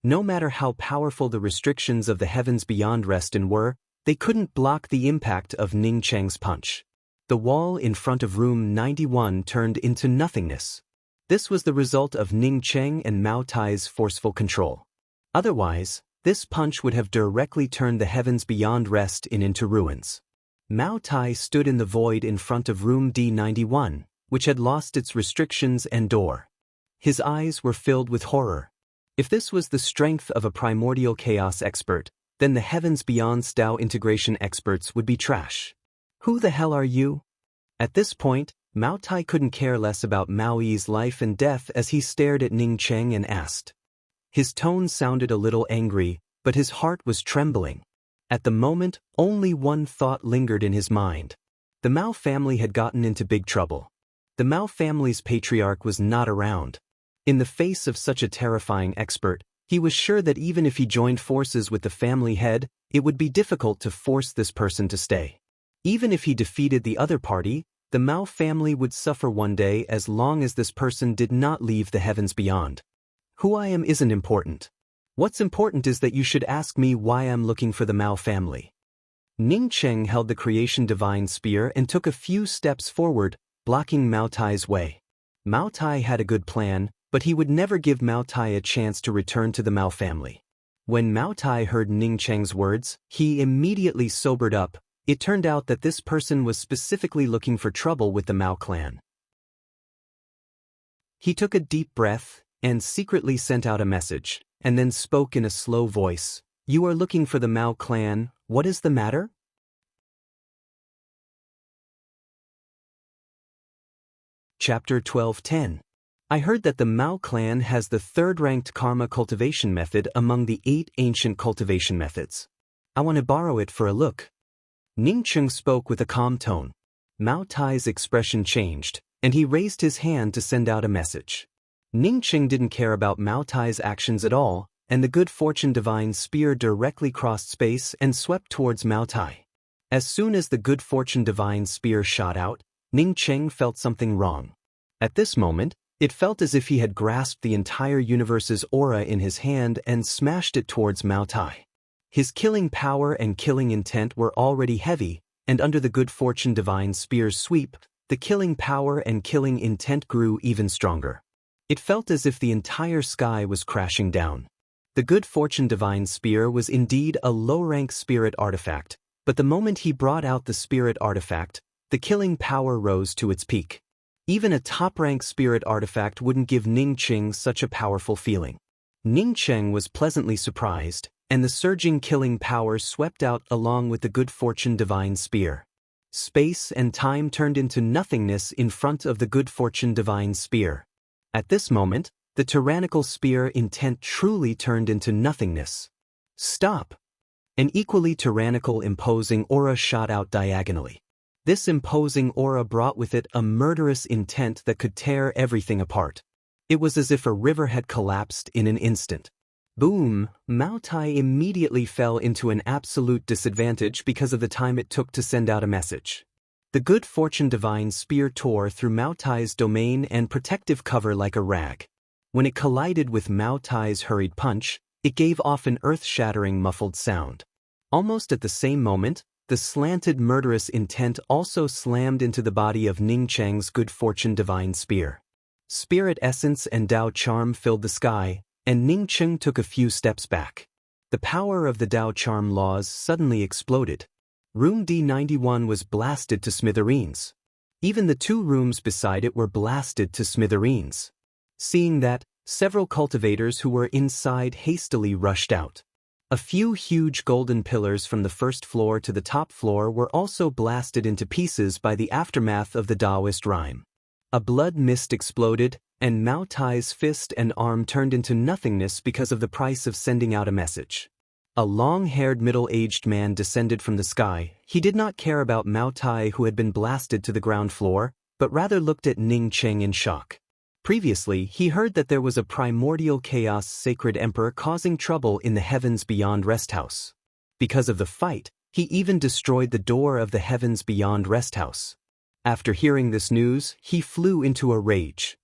No matter how powerful the restrictions of the heavens beyond rest in were, they couldn't block the impact of Ning Cheng's punch. The wall in front of room 91 turned into nothingness. This was the result of Ning Cheng and Mao Tai's forceful control. Otherwise, this punch would have directly turned the heavens beyond rest into ruins. Mao Tai stood in the void in front of room D91, which had lost its restrictions and door. His eyes were filled with horror. If this was the strength of a primordial chaos expert, then the heavens beyond Dao integration experts would be trash. Who the hell are you? At this point, Mao Tai couldn't care less about Mao Yi's life and death as he stared at Ning Cheng and asked. His tone sounded a little angry, but his heart was trembling. At the moment, only one thought lingered in his mind. The Mao family had gotten into big trouble. The Mao family's patriarch was not around. In the face of such a terrifying expert, he was sure that even if he joined forces with the family head, it would be difficult to force this person to stay. Even if he defeated the other party, the Mao family would suffer one day as long as this person did not leave the heavens beyond. Who I am isn't important. What's important is that you should ask me why I'm looking for the Mao family. Ning Cheng held the creation divine spear and took a few steps forward, blocking Mao Tai's way. Mao Tai had a good plan, but he would never give Mao Tai a chance to return to the Mao family. When Mao Tai heard Ning Cheng's words, he immediately sobered up. It turned out that this person was specifically looking for trouble with the Mao clan. He took a deep breath and secretly sent out a message, and then spoke in a slow voice. You are looking for the Mao clan, what is the matter? Chapter 12:10. I heard that the Mao clan has the third-ranked karma cultivation method among the 8 ancient cultivation methods. I want to borrow it for a look. Ning Cheng spoke with a calm tone. Mao Tai's expression changed, and he raised his hand to send out a message. Ning Cheng didn't care about Mao Tai's actions at all, and the good fortune divine spear directly crossed space and swept towards Mao Tai. As soon as the good fortune divine spear shot out, Ning Cheng felt something wrong. At this moment, It felt as if he had grasped the entire universe's aura in his hand and smashed it towards Mao Tai. His killing power and killing intent were already heavy, and under the good fortune divine spear's sweep, the killing power and killing intent grew even stronger. It felt as if the entire sky was crashing down. The good fortune divine spear was indeed a low-rank spirit artifact, but the moment he brought out the spirit artifact, the killing power rose to its peak. Even a top-rank spirit artifact wouldn't give Ning Qing such a powerful feeling. Ning Qing was pleasantly surprised, and the surging killing power swept out along with the good fortune divine spear. Space and time turned into nothingness in front of the good fortune divine spear. At this moment, the tyrannical spear intent truly turned into nothingness. Stop! An equally tyrannical imposing aura shot out diagonally. This imposing aura brought with it a murderous intent that could tear everything apart. It was as if a river had collapsed in an instant. Boom! Mao Tai immediately fell into an absolute disadvantage because of the time it took to send out a message. The good fortune divine spear tore through Mao Tai's domain and protective cover like a rag. When it collided with Mao Tai's hurried punch, it gave off an earth-shattering muffled sound. Almost at the same moment, the slanted murderous intent also slammed into the body of Ning Cheng's good fortune divine spear. Spirit essence and Dao charm filled the sky, and Ning Cheng took a few steps back. The power of the Dao charm laws suddenly exploded. Room D91 was blasted to smithereens. Even the 2 rooms beside it were blasted to smithereens. Seeing that, several cultivators who were inside hastily rushed out. A few huge golden pillars from the first floor to the top floor were also blasted into pieces by the aftermath of the Taoist rhyme. A blood mist exploded, and Mao Tai's fist and arm turned into nothingness because of the price of sending out a message. A long-haired middle-aged man descended from the sky. He did not care about Mao Tai, who had been blasted to the ground floor, but rather looked at Ning Cheng in shock. Previously, he heard that there was a primordial chaos sacred emperor causing trouble in the Heavens Beyond Rest House. Because of the fight, he even destroyed the door of the Heavens Beyond Rest House. After hearing this news, he flew into a rage.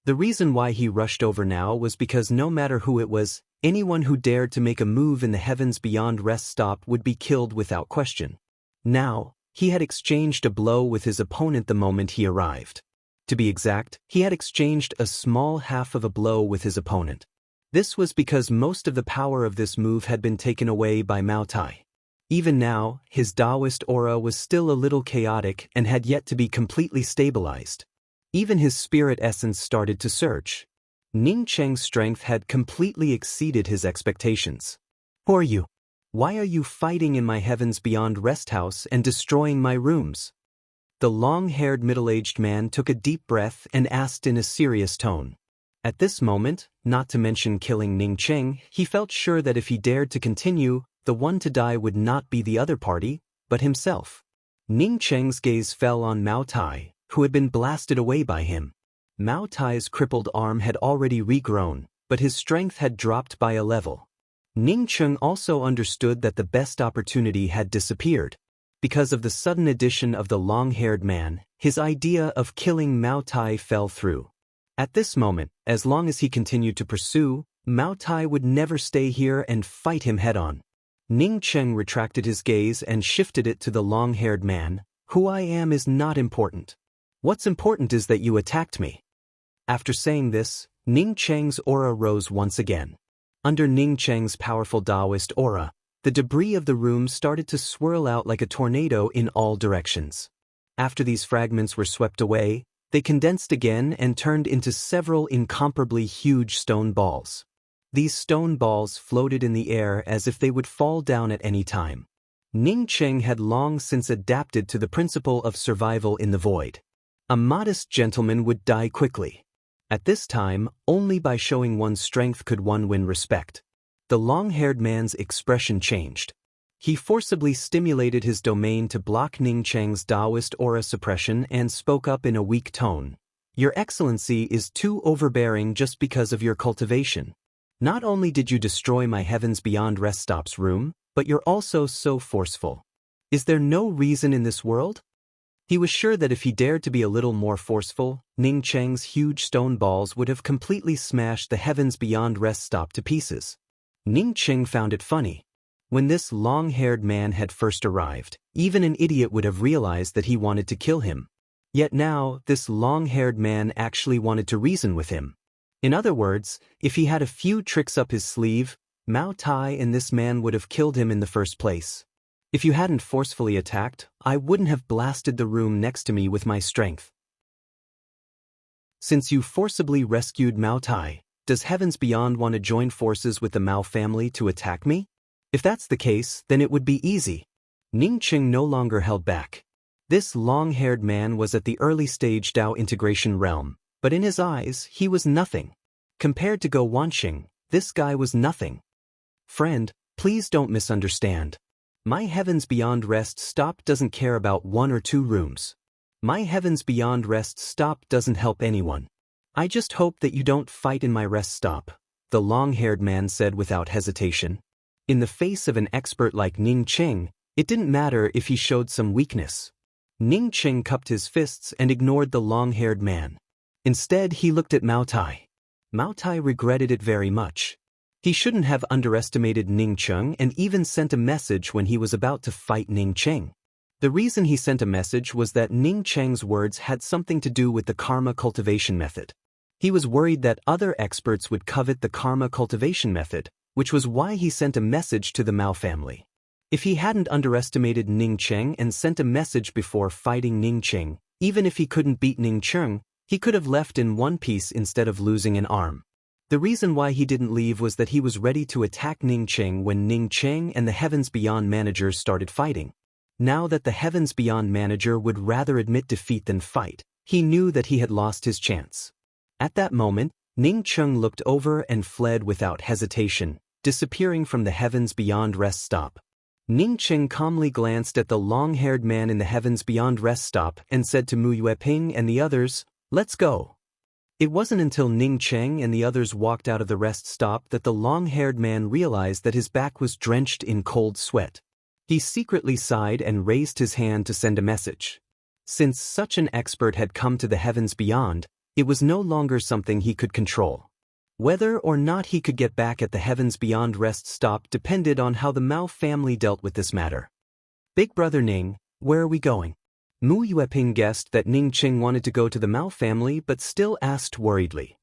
The reason why he rushed over now was because no matter who it was, anyone who dared to make a move in the Heavens Beyond Rest Stop would be killed without question. Now, he had exchanged a blow with his opponent the moment he arrived. To be exact, he had exchanged a small half of a blow with his opponent. This was because most of the power of this move had been taken away by Mao Tai. Even now, his Taoist aura was still a little chaotic and had yet to be completely stabilized. Even his spirit essence started to surge. Ning Cheng's strength had completely exceeded his expectations. Who are you? Why are you fighting in my Heavens Beyond Rest House and destroying my rooms? The long-haired middle-aged man took a deep breath and asked in a serious tone. At this moment, not to mention killing Ning Cheng, he felt sure that if he dared to continue, the one to die would not be the other party, but himself. Ning Cheng's gaze fell on Mao Tai, who had been blasted away by him. Mao Tai's crippled arm had already regrown, but his strength had dropped by a level. Ning Cheng also understood that the best opportunity had disappeared. Because of the sudden addition of the long-haired man, his idea of killing Mao Tai fell through. At this moment, as long as he continued to pursue, Mao Tai would never stay here and fight him head-on. Ning Cheng retracted his gaze and shifted it to the long-haired man. Who I am is not important. What's important is that you attacked me. After saying this, Ning Cheng's aura rose once again. Under Ning Cheng's powerful Taoist aura, the debris of the room started to swirl out like a tornado in all directions. After these fragments were swept away, they condensed again and turned into several incomparably huge stone balls. These stone balls floated in the air as if they would fall down at any time. Ning Cheng had long since adapted to the principle of survival in the void. A modest gentleman would die quickly. At this time, only by showing one's strength could one win respect. The long-haired man's expression changed. He forcibly stimulated his domain to block Ning Cheng's Taoist aura suppression and spoke up in a weak tone. Your Excellency is too overbearing just because of your cultivation. Not only did you destroy my Heavens Beyond Rest Stop's room, but you're also so forceful. Is there no reason in this world? He was sure that if he dared to be a little more forceful, Ning Cheng's huge stone balls would have completely smashed the heavens beyond rest stop to pieces. Ning Cheng found it funny. When this long-haired man had first arrived, even an idiot would have realized that he wanted to kill him. Yet now, this long-haired man actually wanted to reason with him. In other words, if he had a few tricks up his sleeve, Mao Tai and this man would have killed him in the first place. If you hadn't forcefully attacked, I wouldn't have blasted the room next to me with my strength. Since you forcibly rescued Mao Tai, does Heavens Beyond want to join forces with the Mao family to attack me? If that's the case, then it would be easy. Ning Cheng no longer held back. This long-haired man was at the early stage Dao integration realm, but in his eyes, he was nothing. Compared to Go Wanqing, this guy was nothing. Friend, please don't misunderstand. My Heavens Beyond Rest Stop doesn't care about 1 or 2 rooms. My Heavens Beyond Rest Stop doesn't help anyone. I just hope that you don't fight in my rest stop, the long-haired man said without hesitation. In the face of an expert like Ning Cheng, it didn't matter if he showed some weakness. Ning Cheng cupped his fists and ignored the long-haired man. Instead, he looked at Mao Tai. Mao Tai regretted it very much. He shouldn't have underestimated Ning Cheng and even sent a message when he was about to fight Ning Cheng. The reason he sent a message was that Ning Cheng's words had something to do with the karma cultivation method. He was worried that other experts would covet the karma cultivation method, which was why he sent a message to the Mao family. If he hadn't underestimated Ning Cheng and sent a message before fighting Ning Cheng, even if he couldn't beat Ning Cheng, he could have left in one piece instead of losing an arm. The reason why he didn't leave was that he was ready to attack Ning Cheng when Ning Cheng and the Heavens Beyond managers started fighting. Now that the Heavens Beyond manager would rather admit defeat than fight, he knew that he had lost his chance. At that moment, Ning Cheng looked over and fled without hesitation, disappearing from the Heavens Beyond rest stop. Ning Cheng calmly glanced at the long-haired man in the Heavens Beyond rest stop and said to Mu Yueping and the others, "Let's go." It wasn't until Ning Cheng and the others walked out of the rest stop that the long-haired man realized that his back was drenched in cold sweat. He secretly sighed and raised his hand to send a message. Since such an expert had come to the Heavens Beyond, it was no longer something he could control. Whether or not he could get back at the Heavens Beyond rest stop depended on how the Mao family dealt with this matter. "Big brother Ning, where are we going?" Mu Yueping guessed that Ning Cheng wanted to go to the Mao family but still asked worriedly.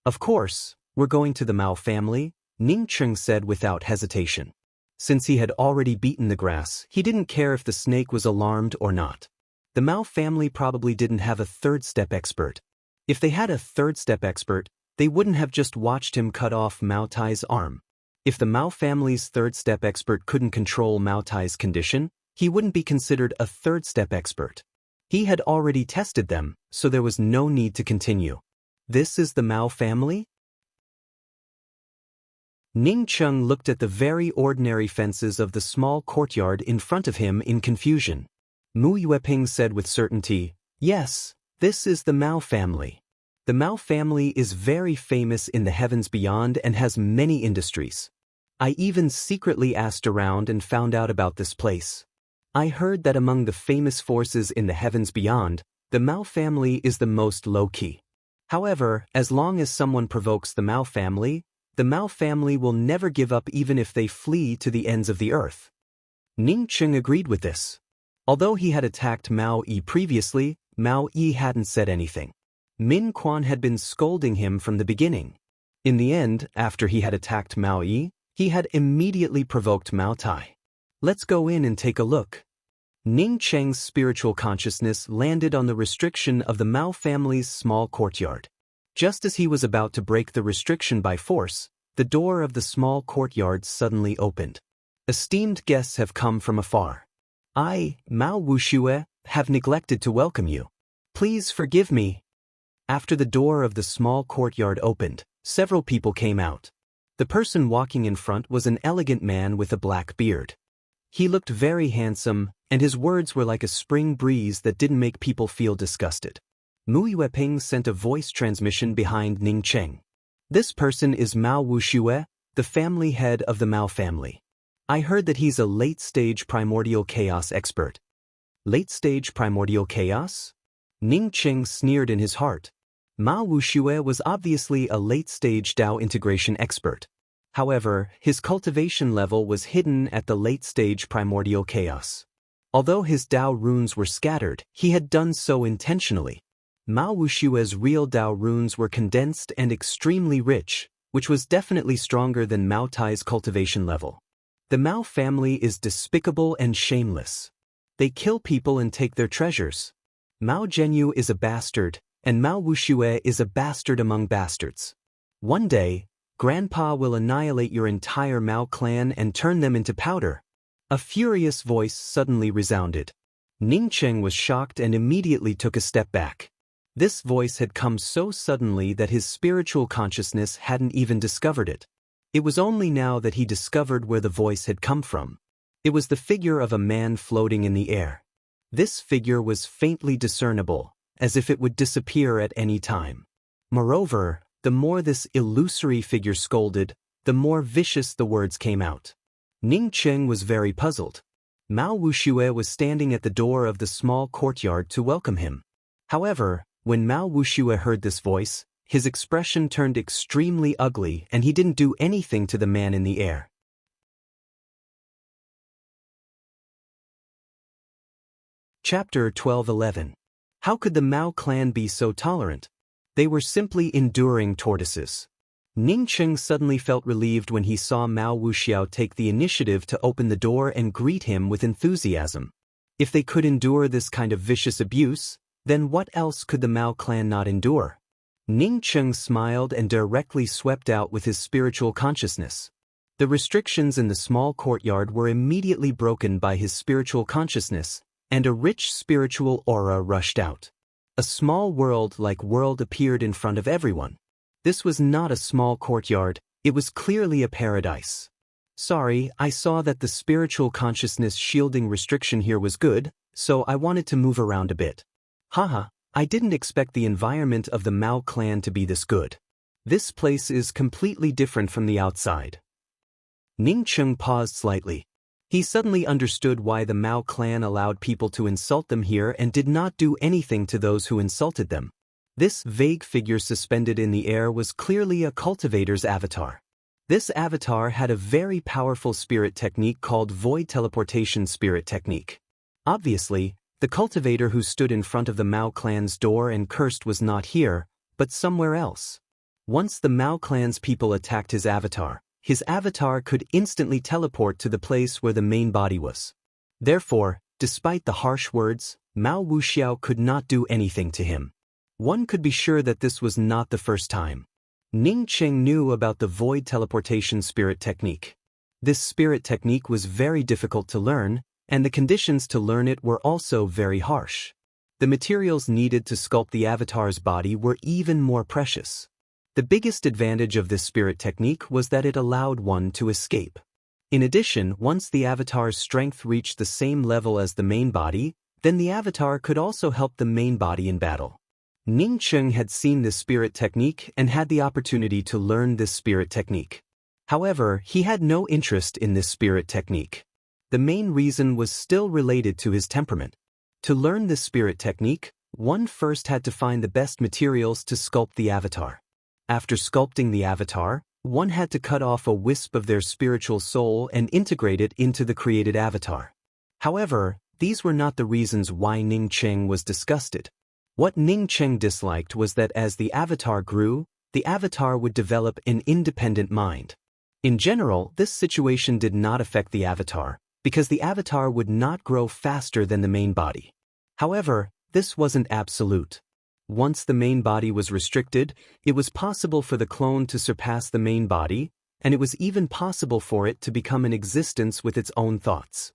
"Of course, we're going to the Mao family," Ning Cheng said without hesitation. Since he had already beaten the grass, he didn't care if the snake was alarmed or not. The Mao family probably didn't have a third-step expert. If they had a third-step expert, they wouldn't have just watched him cut off Mao Tai's arm. If the Mao family's third-step expert couldn't control Mao Tai's condition, he wouldn't be considered a third-step expert. He had already tested them, so there was no need to continue. This is the Mao family? Ning Cheng looked at the very ordinary fences of the small courtyard in front of him in confusion. Mu Yueping said with certainty, "Yes, this is the Mao family. The Mao family is very famous in the Heavens Beyond and has many industries. I even secretly asked around and found out about this place. I heard that among the famous forces in the Heavens Beyond, the Mao family is the most low-key. However, as long as someone provokes the Mao family will never give up even if they flee to the ends of the earth." Ning Cheng agreed with this. Although he had attacked Mao Yi previously, Mao Yi hadn't said anything. Min Quan had been scolding him from the beginning. In the end, after he had attacked Mao Yi, he had immediately provoked Mao Tai. "Let's go in and take a look." Ning Cheng's spiritual consciousness landed on the restriction of the Mao family's small courtyard. Just as he was about to break the restriction by force, the door of the small courtyard suddenly opened. "Esteemed guests have come from afar. I, Mao Wuxue, have neglected to welcome you. Please forgive me." After the door of the small courtyard opened, several people came out. The person walking in front was an elegant man with a black beard. He looked very handsome, and his words were like a spring breeze that didn't make people feel disgusted. Mu Yueping sent a voice transmission behind Ning Cheng. "This person is Mao Wuxue, the family head of the Mao family. I heard that he's a late-stage primordial chaos expert." Late-stage primordial chaos? Ning Qing sneered in his heart. Mao Wuxue was obviously a late-stage Dao integration expert. However, his cultivation level was hidden at the late-stage primordial chaos. Although his Dao runes were scattered, he had done so intentionally. Mao Wushue's real Dao runes were condensed and extremely rich, which was definitely stronger than Mao Tai's cultivation level. The Mao family is despicable and shameless. They kill people and take their treasures. Mao Zhenyu is a bastard, and Mao Wuxue is a bastard among bastards. One day, Grandpa will annihilate your entire Mao clan and turn them into powder. A furious voice suddenly resounded. Ning Cheng was shocked and immediately took a step back. This voice had come so suddenly that his spiritual consciousness hadn't even discovered it. It was only now that he discovered where the voice had come from. It was the figure of a man floating in the air. This figure was faintly discernible, as if it would disappear at any time. Moreover, the more this illusory figure scolded, the more vicious the words came out. Ning Cheng was very puzzled. Mao Wuxue was standing at the door of the small courtyard to welcome him. However, when Mao Wuxue heard this voice, his expression turned extremely ugly and he didn't do anything to the man in the air. Chapter 12:11. How could the Mao clan be so tolerant? They were simply enduring tortoises. Ning Cheng suddenly felt relieved when he saw Mao Wuxiao take the initiative to open the door and greet him with enthusiasm. If they could endure this kind of vicious abuse, then what else could the Mao clan not endure? Ning Cheng smiled and directly swept out with his spiritual consciousness. The restrictions in the small courtyard were immediately broken by his spiritual consciousness, and a rich spiritual aura rushed out. A small world-like world appeared in front of everyone. This was not a small courtyard, it was clearly a paradise. Sorry, I saw that the spiritual consciousness shielding restriction here was good, so I wanted to move around a bit. Haha, I didn't expect the environment of the Mao clan to be this good. This place is completely different from the outside. Ning Cheng paused slightly. He suddenly understood why the Mao clan allowed people to insult them here and did not do anything to those who insulted them. This vague figure suspended in the air was clearly a cultivator's avatar. This avatar had a very powerful spirit technique called void teleportation spirit technique. Obviously, the cultivator who stood in front of the Mao clan's door and cursed was not here, but somewhere else. Once the Mao clan's people attacked his avatar could instantly teleport to the place where the main body was. Therefore, despite the harsh words, Mao Wuxiao could not do anything to him. One could be sure that this was not the first time. Ning Cheng knew about the void teleportation spirit technique. This spirit technique was very difficult to learn, and the conditions to learn it were also very harsh. The materials needed to sculpt the avatar's body were even more precious. The biggest advantage of this spirit technique was that it allowed one to escape. In addition, once the avatar's strength reached the same level as the main body, then the avatar could also help the main body in battle. Ning Cheng had seen this spirit technique and had the opportunity to learn this spirit technique. However, he had no interest in this spirit technique. The main reason was still related to his temperament. To learn this spirit technique, one first had to find the best materials to sculpt the avatar. After sculpting the avatar, one had to cut off a wisp of their spiritual soul and integrate it into the created avatar. However, these were not the reasons why Ning Cheng was disgusted. What Ning Cheng disliked was that as the avatar grew, the avatar would develop an independent mind. In general, this situation did not affect the avatar, because the avatar would not grow faster than the main body. However, this wasn't absolute. Once the main body was restricted, it was possible for the clone to surpass the main body, and it was even possible for it to become an existence with its own thoughts.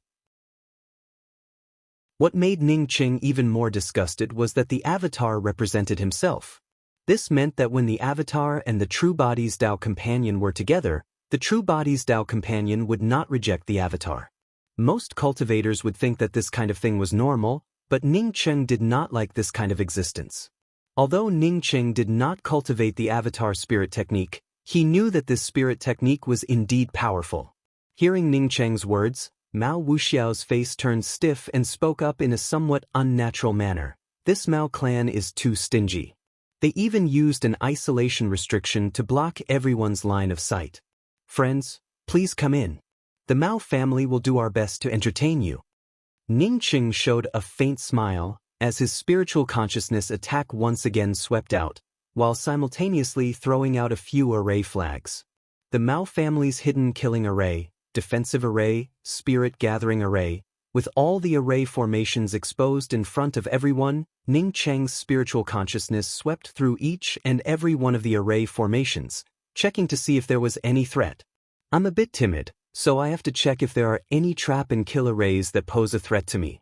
What made Ning Cheng even more disgusted was that the avatar represented himself. This meant that when the avatar and the true body's Dao companion were together, the true body's Dao companion would not reject the avatar. Most cultivators would think that this kind of thing was normal, but Ning Cheng did not like this kind of existence. Although Ning Cheng did not cultivate the avatar spirit technique, he knew that this spirit technique was indeed powerful. Hearing Ning Cheng's words, Mao Wuxiao's face turned stiff and spoke up in a somewhat unnatural manner. This Mao clan is too stingy. They even used an isolation restriction to block everyone's line of sight. Friends, please come in. The Mao family will do our best to entertain you. Ning Qing showed a faint smile as his spiritual consciousness attack once again swept out, while simultaneously throwing out a few array flags. The Mao family's hidden killing array, defensive array, spirit gathering array, with all the array formations exposed in front of everyone, Ning Cheng's spiritual consciousness swept through each and every one of the array formations, checking to see if there was any threat. I'm a bit timid, so I have to check if there are any trap and kill arrays that pose a threat to me.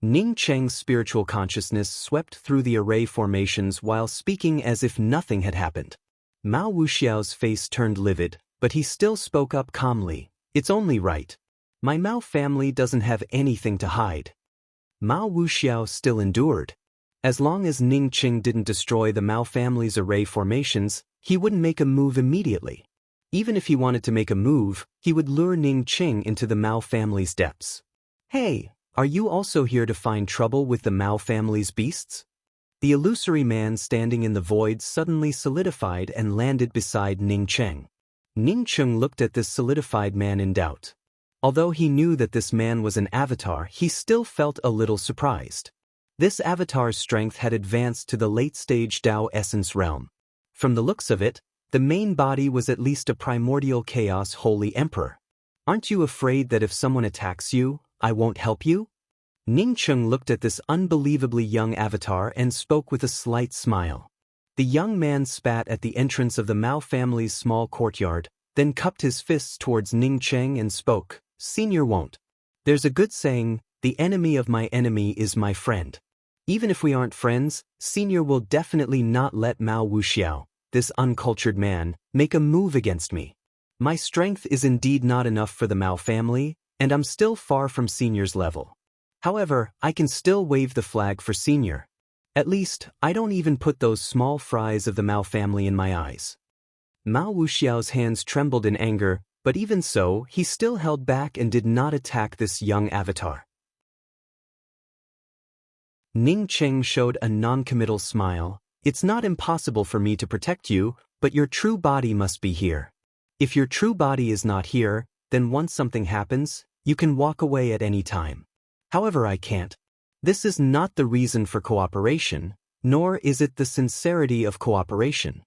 Ning Cheng's spiritual consciousness swept through the array formations while speaking as if nothing had happened. Mao Wuxiao's face turned livid, but he still spoke up calmly. It's only right. My Mao family doesn't have anything to hide. Mao Wuxiao still endured. As long as Ning Qing didn't destroy the Mao family's array formations, he wouldn't make a move immediately. Even if he wanted to make a move, he would lure Ning Qing into the Mao family's depths. Hey, are you also here to find trouble with the Mao family's beasts? The illusory man standing in the void suddenly solidified and landed beside Ning Qing. Ning Qing looked at this solidified man in doubt. Although he knew that this man was an avatar, he still felt a little surprised. This avatar's strength had advanced to the late-stage Tao essence realm. From the looks of it, the main body was at least a primordial chaos holy emperor. Aren't you afraid that if someone attacks you, I won't help you? Ning Qing looked at this unbelievably young avatar and spoke with a slight smile. The young man spat at the entrance of the Mao family's small courtyard, then cupped his fists towards Ning Qing and spoke, "Senior won't. There's a good saying, the enemy of my enemy is my friend. Even if we aren't friends, Senior will definitely not let Mao Wuxiao, this uncultured man, make a move against me. My strength is indeed not enough for the Mao family, and I'm still far from Senior's level. However, I can still wave the flag for Senior. At least, I don't even put those small fries of the Mao family in my eyes." Mao Wuxiao's hands trembled in anger, but even so, he still held back and did not attack this young avatar. Ning Qing showed a non-committal smile. "It's not impossible for me to protect you, but your true body must be here. If your true body is not here, then once something happens, you can walk away at any time. However, I can't. This is not the reason for cooperation, nor is it the sincerity of cooperation."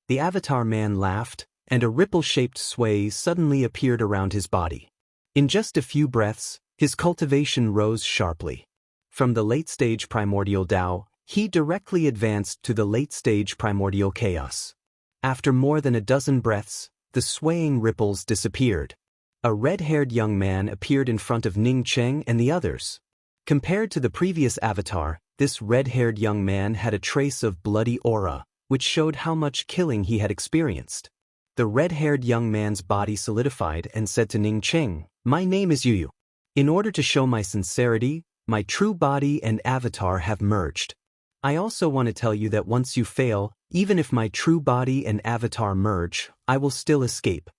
The avatar man laughed, and a ripple-shaped sway suddenly appeared around his body. In just a few breaths, his cultivation rose sharply. From the late-stage primordial Tao, he directly advanced to the late-stage primordial chaos. After more than a dozen breaths, the swaying ripples disappeared. A red-haired young man appeared in front of Ning Qing and the others. Compared to the previous avatar, this red-haired young man had a trace of bloody aura, which showed how much killing he had experienced. The red-haired young man's body solidified and said to Ning Qing, "My name is Yu. In order to show my sincerity, my true body and avatar have merged. I also want to tell you that once you fail, even if my true body and avatar merge, I will still escape.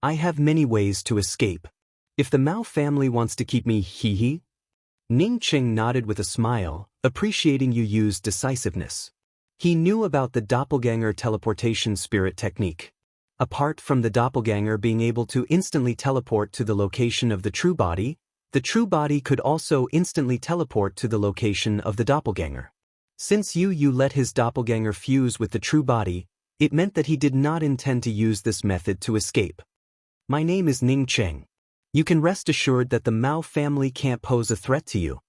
I have many ways to escape. If the Mao family wants to keep me hee-hee." Ning Qing nodded with a smile, appreciating Yu Yu's decisiveness. He knew about the doppelganger teleportation spirit technique. Apart from the doppelganger being able to instantly teleport to the location of the true body could also instantly teleport to the location of the doppelganger. Since Yu Yu let his doppelganger fuse with the true body, it meant that he did not intend to use this method to escape. "My name is Ning Qing. You can rest assured that the Mao family can't pose a threat to you."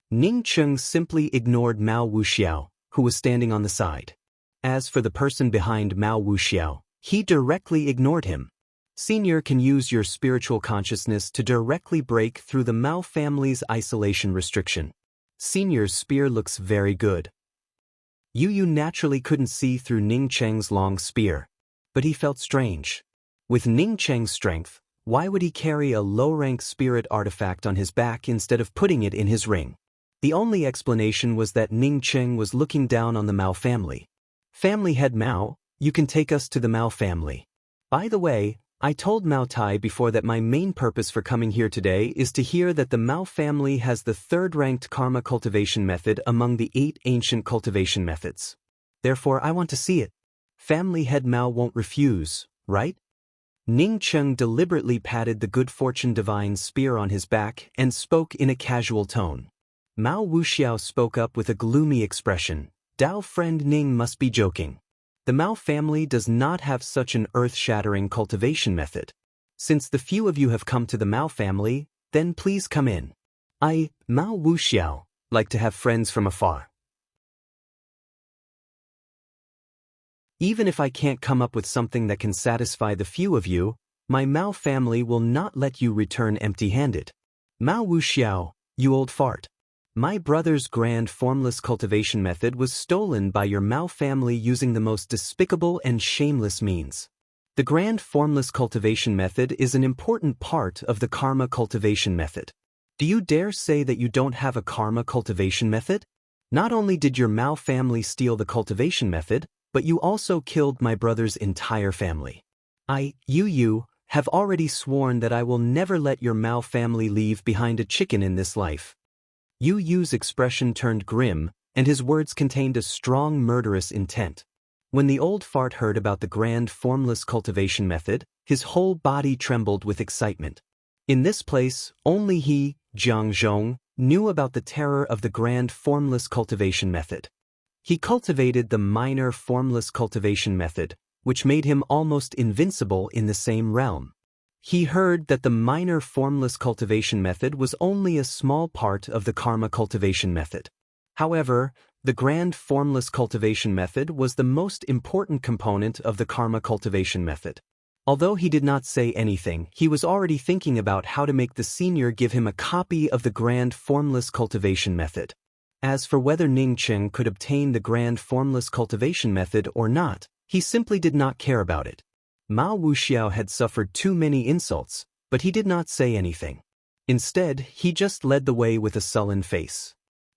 Ning Qing simply ignored Mao Wuxiao, who was standing on the side. As for the person behind Mao Wuxiao, he directly ignored him. "Senior can use your spiritual consciousness to directly break through the Mao family's isolation restriction. Senior's spear looks very good." Yu Yu naturally couldn't see through Ning Cheng's long spear, but he felt strange. With Ning Cheng's strength, why would he carry a low-rank spirit artifact on his back instead of putting it in his ring? The only explanation was that Ning Cheng was looking down on the Mao family. "Family head Mao, you can take us to the Mao family. By the way, I told Mao Tai before that my main purpose for coming here today is to hear that the Mao family has the third-ranked karma cultivation method among the 8 ancient cultivation methods. Therefore, I want to see it. Family head Mao won't refuse, right? Ning Cheng deliberately patted the good fortune divine's spear on his back and spoke in a casual tone. Mao Wuxiao spoke up with a gloomy expression. Dao friend Ning must be joking. The Mao family does not have such an earth-shattering cultivation method. Since the few of you have come to the Mao family, then please come in. I, Mao Wuxiao, like to have friends from afar. Even if I can't come up with something that can satisfy the few of you, my Mao family will not let you return empty-handed. Mao Wuxiao, you old fart. My brother's grand formless cultivation method was stolen by your Mao family using the most despicable and shameless means. The grand formless cultivation method is an important part of the karma cultivation method. Do you dare say that you don't have a karma cultivation method? Not only did your Mao family steal the cultivation method, but you also killed my brother's entire family. You have already sworn that I will never let your Mao family leave behind a chicken in this life. Yu Yu's expression turned grim, and his words contained a strong murderous intent. When the old fart heard about the grand formless cultivation method, his whole body trembled with excitement. In this place, only he, Jiang Zhong, knew about the terror of the grand formless cultivation method. He cultivated the minor formless cultivation method, which made him almost invincible in the same realm. He heard that the minor formless cultivation method was only a small part of the karma cultivation method. However, the grand formless cultivation method was the most important component of the karma cultivation method. Although he did not say anything, he was already thinking about how to make the senior give him a copy of the grand formless cultivation method. As for whether Ning Cheng could obtain the grand formless cultivation method or not, he simply did not care about it. Mao Wuxiao had suffered too many insults, but he did not say anything. Instead, he just led the way with a sullen face.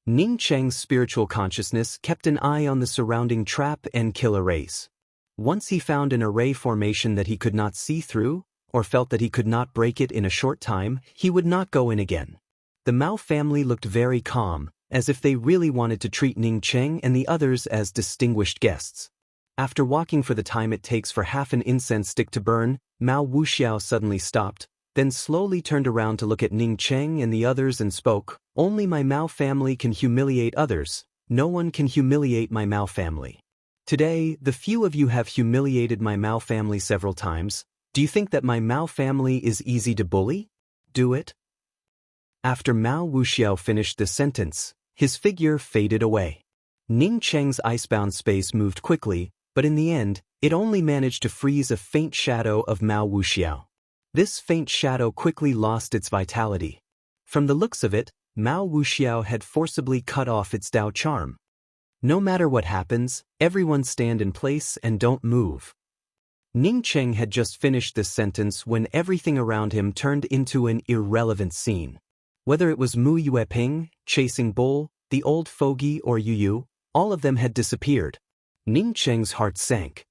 Ning Cheng's spiritual consciousness kept an eye on the surrounding trap and kill arrays. Once he found an array formation that he could not see through, or felt that he could not break it in a short time, he would not go in again. The Mao family looked very calm, as if they really wanted to treat Ning Cheng and the others as distinguished guests. After walking for the time it takes for half an incense stick to burn, Mao Wuxiao suddenly stopped, then slowly turned around to look at Ning Cheng and the others and spoke, "Only my Mao family can humiliate others. No one can humiliate my Mao family. Today, the few of you have humiliated my Mao family several times. Do you think that my Mao family is easy to bully? Do it." After Mao Wuxiao finished this sentence, his figure faded away. Ning Cheng's icebound space moved quickly, but in the end, it only managed to freeze a faint shadow of Mao Wuxiao. This faint shadow quickly lost its vitality. From the looks of it, Mao Wuxiao had forcibly cut off its Dao charm. No matter what happens, everyone stand in place and don't move. Ning Cheng had just finished this sentence when everything around him turned into an irrelevant scene. Whether it was Mu Yueping, Chasing Bull, the old fogey or Yu Yu, all of them had disappeared. Ning Cheng's heart sank.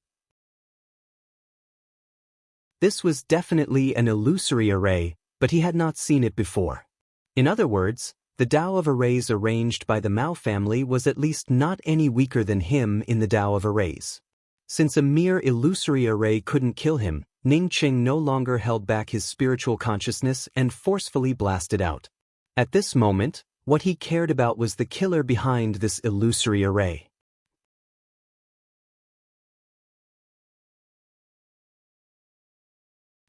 This was definitely an illusory array, but he had not seen it before. In other words, the Tao of arrays arranged by the Mao family was at least not any weaker than him in the Tao of arrays. Since a mere illusory array couldn't kill him, Ning Cheng no longer held back his spiritual consciousness and forcefully blasted out. At this moment, what he cared about was the killer behind this illusory array.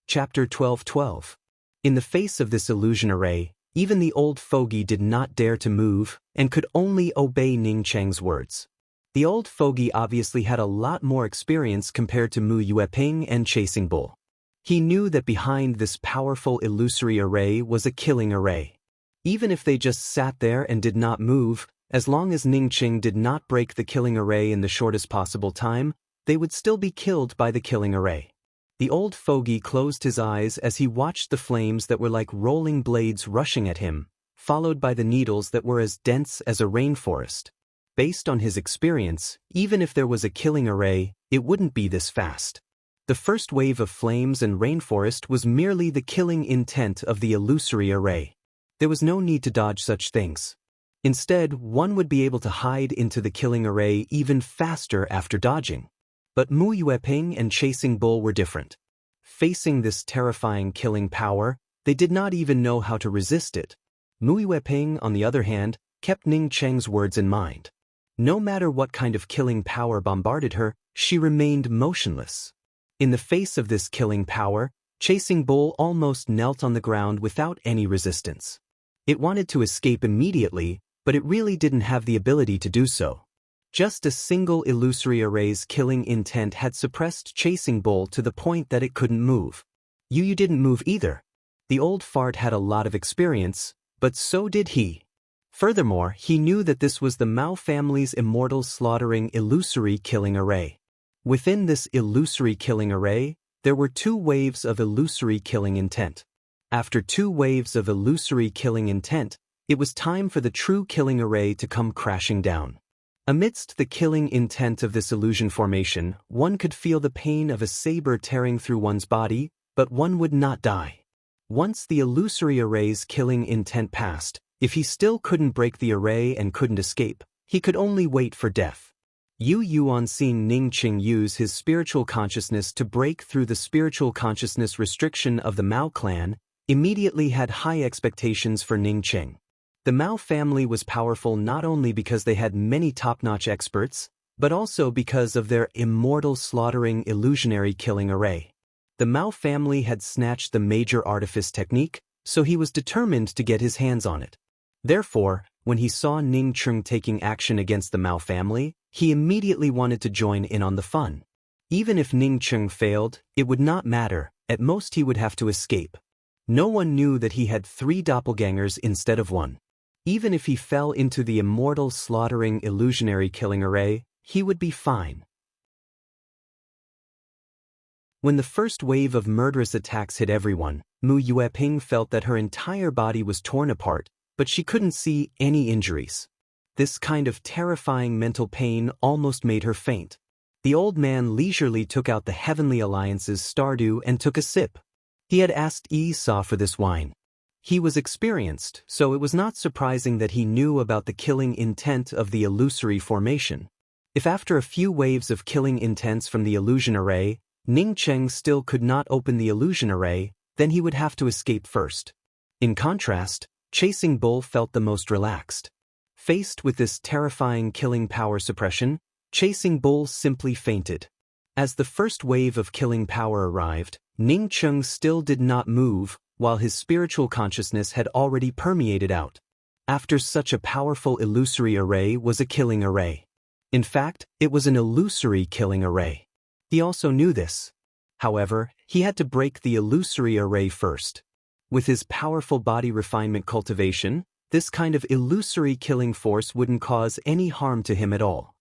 Chapter 12:12. In the face of this illusion array, even the old fogey did not dare to move and could only obey Ning Cheng's words. The old fogey obviously had a lot more experience compared to Mu Yueping and Chasing Bull. He knew that behind this powerful illusory array was a killing array. Even if they just sat there and did not move, as long as Ning Cheng did not break the killing array in the shortest possible time, they would still be killed by the killing array. The old fogey closed his eyes as he watched the flames that were like rolling blades rushing at him, followed by the needles that were as dense as a rainforest. Based on his experience, even if there was a killing array, it wouldn't be this fast. The first wave of flames and rainforest was merely the killing intent of the illusory array. There was no need to dodge such things. Instead, one would be able to hide into the killing array even faster after dodging. But Mu Yueping and Chasing Bull were different. Facing this terrifying killing power, they did not even know how to resist it. Mu Yueping, on the other hand, kept Ning Cheng's words in mind. No matter what kind of killing power bombarded her, she remained motionless. In the face of this killing power, Chasing Bull almost knelt on the ground without any resistance. It wanted to escape immediately, but it really didn't have the ability to do so. Just a single illusory array's killing intent had suppressed Chasing Bull to the point that it couldn't move. Yu didn't move either. The old fart had a lot of experience, but so did he. Furthermore, he knew that this was the Mao family's immortal slaughtering illusory killing array. Within this illusory killing array, there were 2 waves of illusory killing intent. After 2 waves of illusory killing intent, it was time for the true killing array to come crashing down. Amidst the killing intent of this illusion formation, one could feel the pain of a saber tearing through one's body, but one would not die. Once the illusory array's killing intent passed, if he still couldn't break the array and couldn't escape, he could only wait for death. Yu Yuan, seeing Ning Cheng use his spiritual consciousness to break through the spiritual consciousness restriction of the Mao clan, immediately had high expectations for Ning Cheng. The Mao family was powerful not only because they had many top-notch experts, but also because of their immortal slaughtering illusionary killing array. The Mao family had snatched the major artifice technique, so he was determined to get his hands on it. Therefore, when he saw Ning Cheng taking action against the Mao family, he immediately wanted to join in on the fun. Even if Ning Cheng failed, it would not matter, at most he would have to escape. No one knew that he had 3 doppelgangers instead of 1. Even if he fell into the immortal slaughtering illusionary killing array, he would be fine. When the first wave of murderous attacks hit everyone, Mu Yueping felt that her entire body was torn apart, but she couldn't see any injuries. This kind of terrifying mental pain almost made her faint. The old man leisurely took out the Heavenly Alliance's Stardew and took a sip. He had asked Esau for this wine. He was experienced, so it was not surprising that he knew about the killing intent of the illusory formation. If after a few waves of killing intents from the illusion array, Ning Cheng still could not open the illusion array, then he would have to escape first. In contrast, Chasing Bull felt the most relaxed. Faced with this terrifying killing power suppression, Chasing Bull simply fainted. As the first wave of killing power arrived, Ning Cheng still did not move, while his spiritual consciousness had already permeated out. After such a powerful illusory array was a killing array. In fact, it was an illusory killing array. He also knew this. However, he had to break the illusory array first. With his powerful body refinement cultivation, this kind of illusory killing force wouldn't cause any harm to him at all.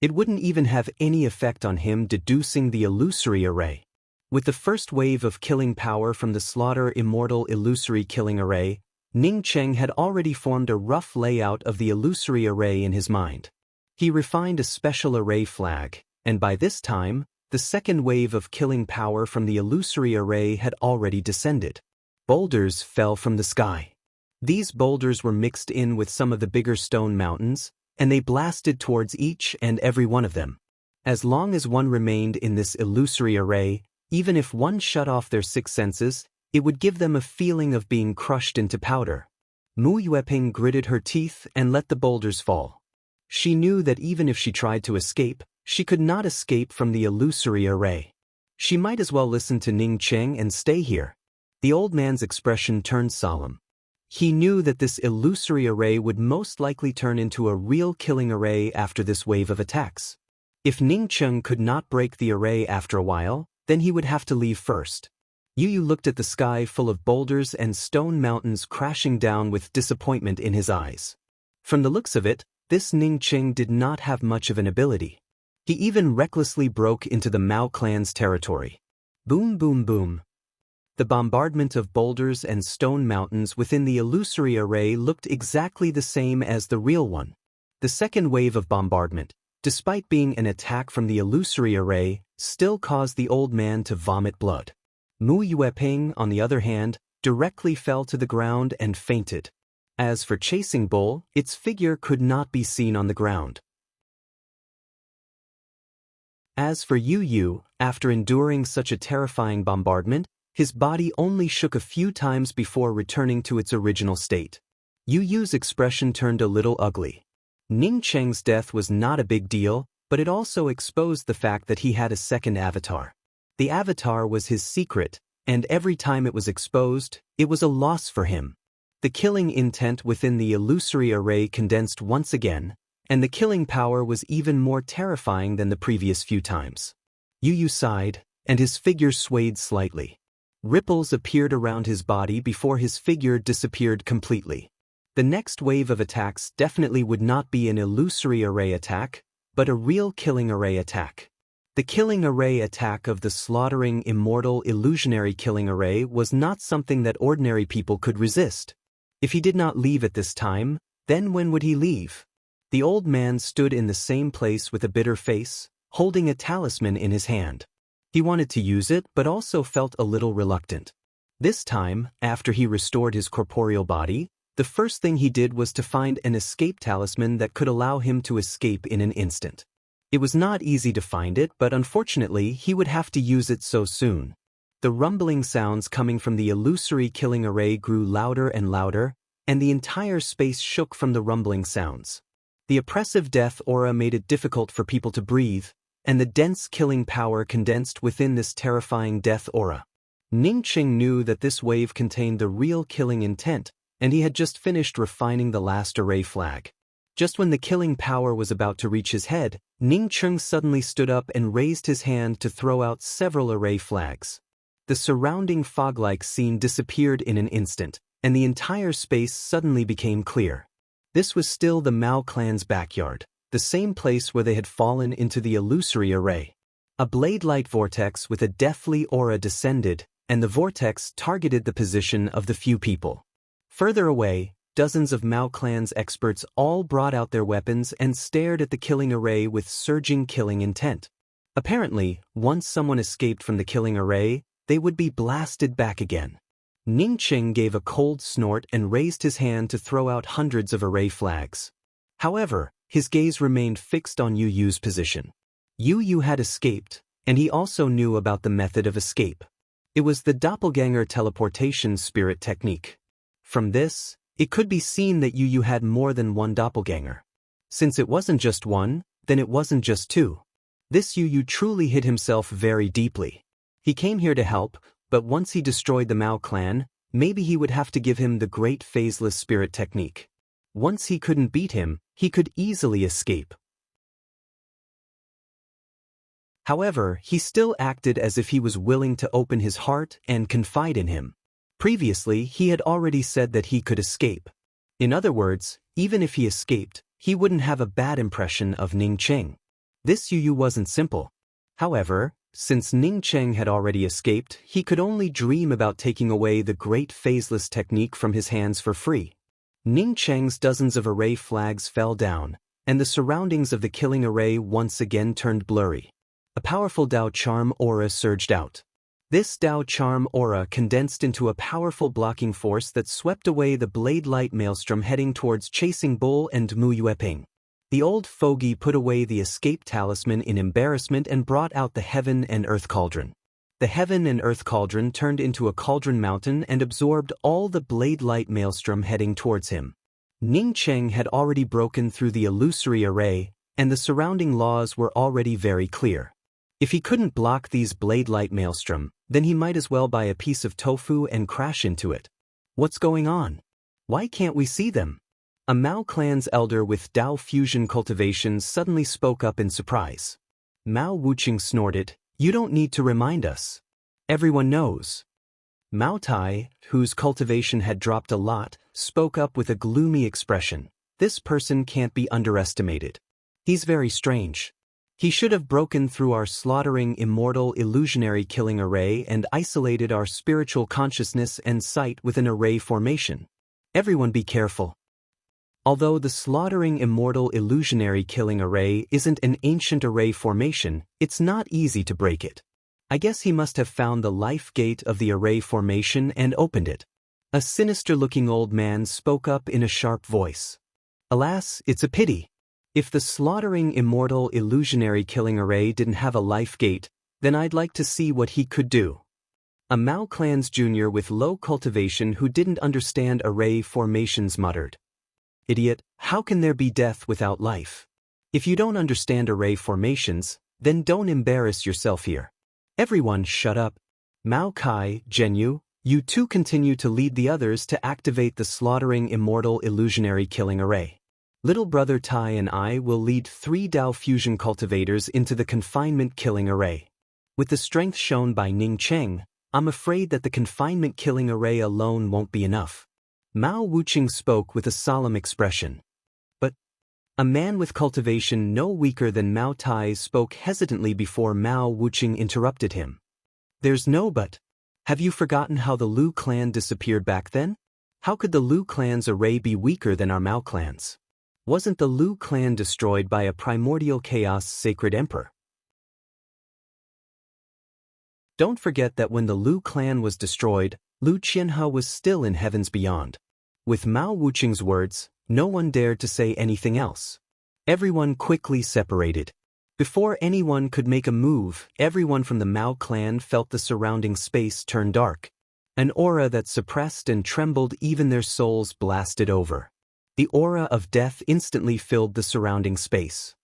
It wouldn't even have any effect on him deducing the illusory array. With the first wave of killing power from the slaughter immortal illusory killing array, Ning Cheng had already formed a rough layout of the illusory array in his mind. He refined a special array flag, and by this time, the second wave of killing power from the illusory array had already descended. Boulders fell from the sky. These boulders were mixed in with some of the bigger stone mountains, and they blasted towards each and every one of them. As long as one remained in this illusory array, even if one shut off their 6 senses, it would give them a feeling of being crushed into powder. Mu Yueping gritted her teeth and let the boulders fall. She knew that even if she tried to escape, she could not escape from the illusory array. She might as well listen to Ning Cheng and stay here. The old man's expression turned solemn. He knew that this illusory array would most likely turn into a real killing array after this wave of attacks. If Ning Cheng could not break the array after a while, then he would have to leave first. Yu looked at the sky full of boulders and stone mountains crashing down with disappointment in his eyes. From the looks of it, this Ning Cheng did not have much of an ability. He even recklessly broke into the Mao clan's territory. Boom, boom, boom. The bombardment of boulders and stone mountains within the illusory array looked exactly the same as the real one. The second wave of bombardment, despite being an attack from the illusory array, still caused the old man to vomit blood. Mu Yueping, on the other hand, directly fell to the ground and fainted. As for Chasing Bull, its figure could not be seen on the ground. As for Yu Yu, after enduring such a terrifying bombardment, his body only shook a few times before returning to its original state. Yu Yu's expression turned a little ugly. Ning Cheng's death was not a big deal, but it also exposed the fact that he had a second avatar. The avatar was his secret, and every time it was exposed, it was a loss for him. The killing intent within the illusory array condensed once again, and the killing power was even more terrifying than the previous few times. Yu Yu sighed, and his figure swayed slightly. Ripples appeared around his body before his figure disappeared completely. The next wave of attacks definitely would not be an illusory array attack, but a real killing array attack. The killing array attack of the slaughtering immortal illusionary killing array was not something that ordinary people could resist. If he did not leave at this time, then when would he leave? The old man stood in the same place with a bitter face, holding a talisman in his hand. He wanted to use it but also felt a little reluctant. This time, after he restored his corporeal body, the first thing he did was to find an escape talisman that could allow him to escape in an instant. It was not easy to find it, but unfortunately he would have to use it so soon. The rumbling sounds coming from the illusory killing array grew louder and louder, and the entire space shook from the rumbling sounds. The oppressive death aura made it difficult for people to breathe, and the dense killing power condensed within this terrifying death aura. Ning Qing knew that this wave contained the real killing intent, and he had just finished refining the last array flag. Just when the killing power was about to reach his head, Ning Qing suddenly stood up and raised his hand to throw out several array flags. The surrounding fog-like scene disappeared in an instant, and the entire space suddenly became clear. This was still the Mao clan's backyard, the same place where they had fallen into the illusory array. A blade-light vortex with a deathly aura descended, and the vortex targeted the position of the few people. Further away, dozens of Mao clan's experts all brought out their weapons and stared at the killing array with surging killing intent. Apparently, once someone escaped from the killing array, they would be blasted back again. Ning Qing gave a cold snort and raised his hand to throw out hundreds of array flags. However, his gaze remained fixed on Yu Yu's position. Yu Yu had escaped, and he also knew about the method of escape. It was the doppelganger teleportation spirit technique. From this, it could be seen that Yu Yu had more than one doppelganger. Since it wasn't just one, then it wasn't just two. This Yu Yu truly hid himself very deeply. He came here to help, but once he destroyed the Mao clan, maybe he would have to give him the great phaseless spirit technique. Once he couldn't beat him, he could easily escape. However, he still acted as if he was willing to open his heart and confide in him. Previously, he had already said that he could escape. In other words, even if he escaped, he wouldn't have a bad impression of Ning Qing. This Yu Yu wasn't simple. However, since Ning Qing had already escaped, he could only dream about taking away the great phaseless technique from his hands for free. Ning Qing's dozens of array flags fell down, and the surroundings of the killing array once again turned blurry. A powerful Dao Charm aura surged out. This Dao Charm aura condensed into a powerful blocking force that swept away the blade-light maelstrom heading towards Chasing Bull and Mu Yueping. The old fogey put away the escape talisman in embarrassment and brought out the Heaven and Earth Cauldron. The Heaven and Earth Cauldron turned into a cauldron mountain and absorbed all the blade-light maelstrom heading towards him. Ning Qing had already broken through the illusory array, and the surrounding laws were already very clear. If he couldn't block these blade-light maelstrom, then he might as well buy a piece of tofu and crash into it. What's going on? Why can't we see them? A Mao clan's elder with Dao fusion cultivation suddenly spoke up in surprise. Mao Wuqing snorted, "You don't need to remind us. Everyone knows." Mao Tai, whose cultivation had dropped a lot, spoke up with a gloomy expression. "This person can't be underestimated. He's very strange. He should have broken through our slaughtering immortal illusionary killing array and isolated our spiritual consciousness and sight with an array formation. Everyone be careful." Although the slaughtering immortal illusionary killing array isn't an ancient array formation, it's not easy to break it. I guess he must have found the life gate of the array formation and opened it. A sinister-looking old man spoke up in a sharp voice. Alas, it's a pity. If the slaughtering immortal illusionary killing array didn't have a life gate, then I'd like to see what he could do. A Mao Clan's junior with low cultivation who didn't understand array formations muttered. Idiot, how can there be death without life? If you don't understand array formations, then don't embarrass yourself here. Everyone shut up. Mao Kai, Zhenyu, you two continue to lead the others to activate the slaughtering immortal illusionary killing array. Little brother Tai and I will lead 3 Dao fusion cultivators into the confinement killing array. With the strength shown by Ning Cheng, I'm afraid that the confinement killing array alone won't be enough. Mao Wuqing spoke with a solemn expression. But a man with cultivation no weaker than Mao Tai spoke hesitantly before Mao Wuqing interrupted him. There's no but. Have you forgotten how the Lu clan disappeared back then? How could the Lu clan's array be weaker than our Mao clan's? Wasn't the Lu clan destroyed by a primordial chaos sacred emperor? Don't forget that when the Lu clan was destroyed, Lu Qianhe was still in heavens beyond. With Mao Wuqing's words, no one dared to say anything else. Everyone quickly separated. Before anyone could make a move, everyone from the Mao clan felt the surrounding space turn dark. An aura that suppressed and trembled even their souls blasted over. The aura of death instantly filled the surrounding space.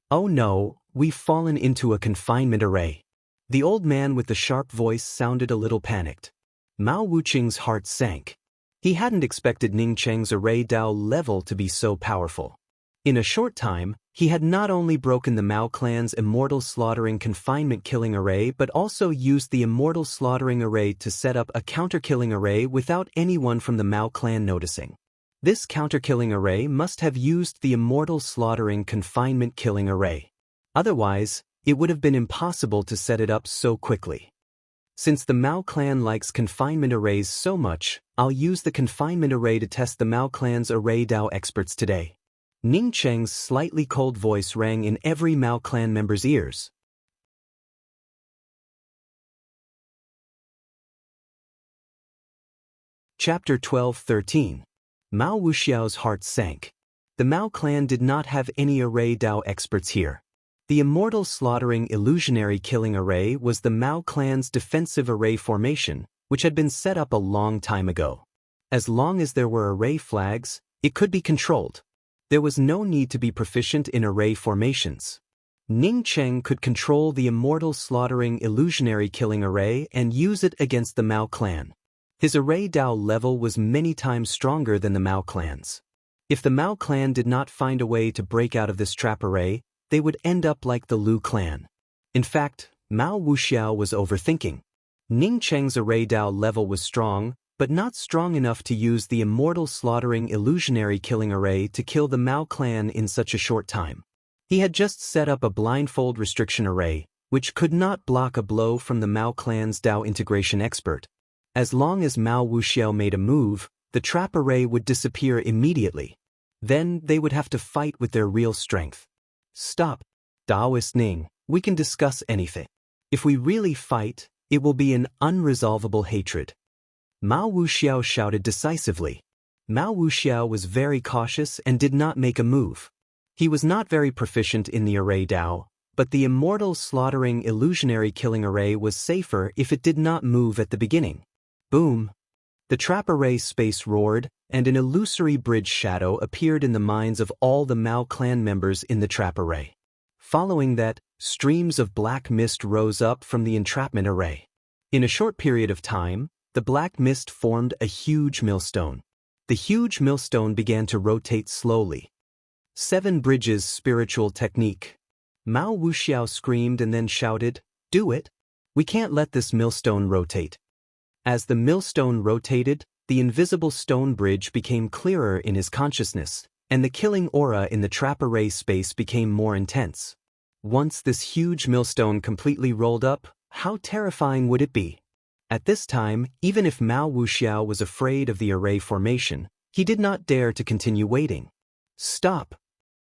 Oh no, we've fallen into a confinement array. The old man with the sharp voice sounded a little panicked. Mao Wuqing's heart sank. He hadn't expected Ning Cheng's array Dao level to be so powerful. In a short time, he had not only broken the Mao clan's immortal slaughtering confinement killing array but also used the immortal slaughtering array to set up a counter-killing array without anyone from the Mao clan noticing. This counter-killing array must have used the immortal slaughtering confinement killing array. Otherwise, it would have been impossible to set it up so quickly. Since the Mao clan likes confinement arrays so much, I'll use the confinement array to test the Mao clan's array Dao experts today. Ning Cheng's slightly cold voice rang in every Mao clan member's ears. Chapter 12-13. Mao Wuxiao's heart sank. The Mao clan did not have any array Dao experts here. The immortal slaughtering illusionary killing array was the Mao clan's defensive array formation, which had been set up a long time ago. As long as there were array flags, it could be controlled. There was no need to be proficient in array formations. Ning Cheng could control the immortal slaughtering illusionary killing array and use it against the Mao clan. His array Dao level was many times stronger than the Mao clan's. If the Mao clan did not find a way to break out of this trap array, they would end up like the Lu clan. In fact, Mao Wuxiao was overthinking. Ning Cheng's array Dao level was strong, but not strong enough to use the immortal slaughtering illusionary killing array to kill the Mao clan in such a short time. He had just set up a blindfold restriction array, which could not block a blow from the Mao clan's Dao integration expert. As long as Mao Wuxiao made a move, the trap array would disappear immediately. Then they would have to fight with their real strength. Stop, Daoist Ning, we can discuss anything. If we really fight, it will be an unresolvable hatred. Mao Wuxiao shouted decisively. Mao Wuxiao was very cautious and did not make a move. He was not very proficient in the array Dao, but the immortal slaughtering illusionary killing array was safer if it did not move at the beginning. Boom! The trap array space roared, and an illusory bridge shadow appeared in the minds of all the Mao clan members in the trap array. Following that, streams of black mist rose up from the entrapment array. In a short period of time, the black mist formed a huge millstone. The huge millstone began to rotate slowly. 7 bridges spiritual technique. Mao Wuxiao screamed and then shouted, "Do it! We can't let this millstone rotate." As the millstone rotated, the invisible stone bridge became clearer in his consciousness, and the killing aura in the trap array space became more intense. Once this huge millstone completely rolled up, how terrifying would it be? At this time, even if Mao Wuxiao was afraid of the array formation, he did not dare to continue waiting. Stop!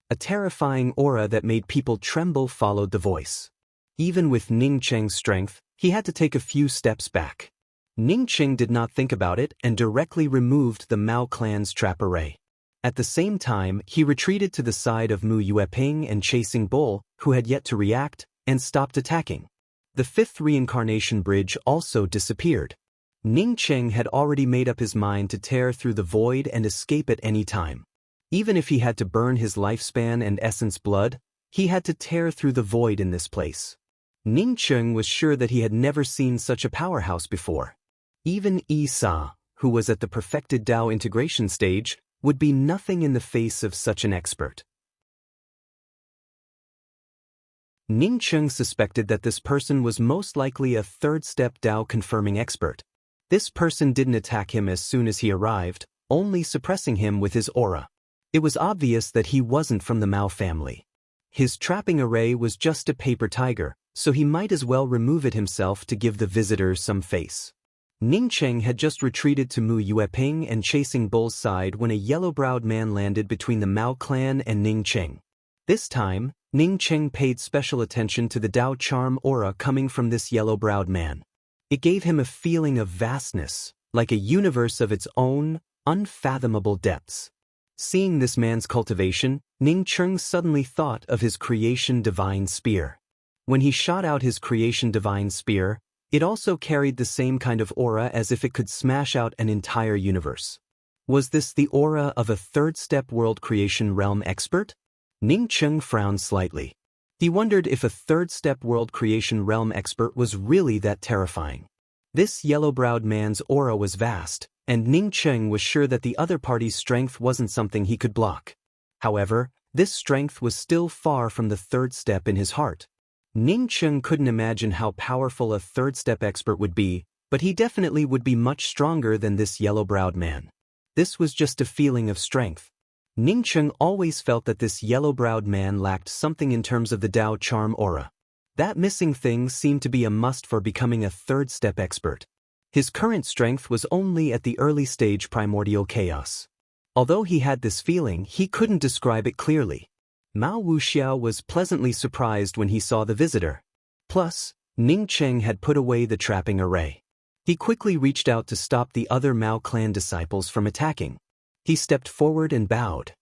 A terrifying aura that made people tremble followed the voice. Even with Ning Cheng's strength, he had to take a few steps back. Ning Cheng did not think about it and directly removed the Mao clan's trap array. At the same time, he retreated to the side of Mu Yueping and Chasing Bull, who had yet to react, and stopped attacking. The fifth reincarnation bridge also disappeared. Ning Cheng had already made up his mind to tear through the void and escape at any time. Even if he had to burn his lifespan and essence blood, he had to tear through the void in this place. Ning Cheng was sure that he had never seen such a powerhouse before. Even Isa, who was at the perfected Dao integration stage, would be nothing in the face of such an expert. Ning Cheng suspected that this person was most likely a third-step Dao confirming expert. This person didn't attack him as soon as he arrived, only suppressing him with his aura. It was obvious that he wasn't from the Mao family. His trapping array was just a paper tiger, so he might as well remove it himself to give the visitors some face. Ning Cheng had just retreated to Mu Yueping and Chasing Bull's side when a yellow-browed man landed between the Mao clan and Ning Cheng. This time, Ning Cheng paid special attention to the Dao charm aura coming from this yellow-browed man. It gave him a feeling of vastness, like a universe of its own, unfathomable depths. Seeing this man's cultivation, Ning Cheng suddenly thought of his creation divine spear. When he shot out his creation divine spear, it also carried the same kind of aura as if it could smash out an entire universe. Was this the aura of a third-step world creation realm expert? Ning Cheng frowned slightly. He wondered if a third-step world creation realm expert was really that terrifying. This yellow-browed man's aura was vast, and Ning Cheng was sure that the other party's strength wasn't something he could block. However, this strength was still far from the third step in his heart. Ning Cheng couldn't imagine how powerful a third-step expert would be, but he definitely would be much stronger than this yellow-browed man. This was just a feeling of strength. Ning Cheng always felt that this yellow-browed man lacked something in terms of the Dao charm aura. That missing thing seemed to be a must for becoming a third-step expert. His current strength was only at the early stage primordial chaos. Although he had this feeling, he couldn't describe it clearly. Mao Wuxiao was pleasantly surprised when he saw the visitor. Plus, Ning Cheng had put away the trapping array. He quickly reached out to stop the other Mao clan disciples from attacking. He stepped forward and bowed.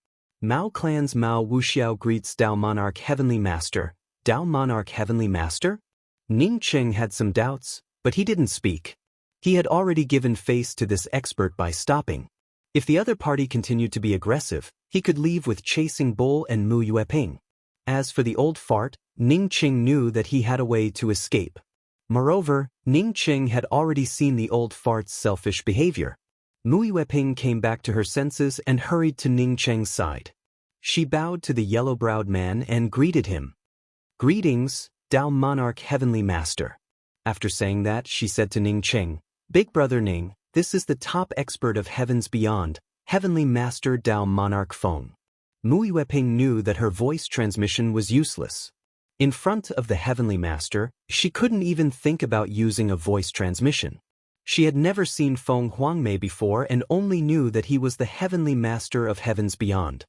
Mao clan's Mao Wuxiao greets Dao Monarch Heavenly Master. Dao Monarch Heavenly Master? Ning Cheng had some doubts, but he didn't speak. He had already given face to this expert by stopping. If the other party continued to be aggressive, he could leave with Chasing Bull and Mu Yueping. As for the old fart, Ning Cheng knew that he had a way to escape. Moreover, Ning Cheng had already seen the old fart's selfish behavior. Mu Yueping came back to her senses and hurried to Ning Cheng's side. She bowed to the yellow-browed man and greeted him. "Greetings, Dao Monarch Heavenly Master." After saying that, she said to Ning Cheng, "Big brother Ning, this is the top expert of Heavens Beyond, Heavenly Master Dao Monarch Feng." Mu Yueping knew that her voice transmission was useless. In front of the Heavenly Master, she couldn't even think about using a voice transmission. She had never seen Feng Huangmei before and only knew that he was the Heavenly Master of Heavens Beyond.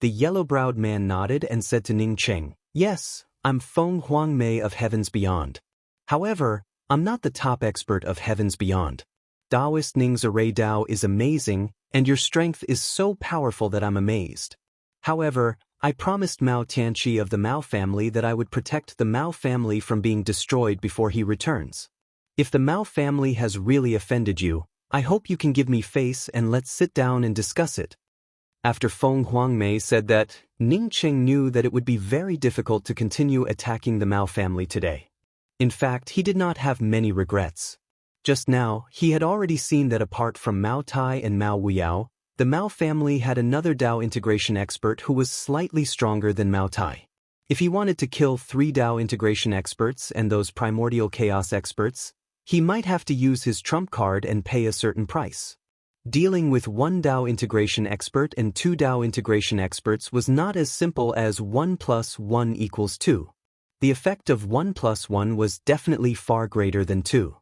The yellow-browed man nodded and said to Ning Cheng, "Yes, I'm Feng Huangmei of Heavens Beyond. However, I'm not the top expert of Heavens Beyond. Daoist Ning's array Dao is amazing, and your strength is so powerful that I'm amazed. However, I promised Mao Tianqi of the Mao family that I would protect the Mao family from being destroyed before he returns. If the Mao family has really offended you, I hope you can give me face and let's sit down and discuss it." After Feng Huangmei said that, Ning Cheng knew that it would be very difficult to continue attacking the Mao family today. In fact, he did not have many regrets. Just now, he had already seen that apart from Mao Tai and Mao Wuyao, the Mao family had another Dao integration expert who was slightly stronger than Mao Tai. If he wanted to kill 3 Dao integration experts and those primordial chaos experts, he might have to use his trump card and pay a certain price. Dealing with 1 Dao integration expert and 2 Dao integration experts was not as simple as 1 + 1 = 2. The effect of 1 + 1 was definitely far greater than 2.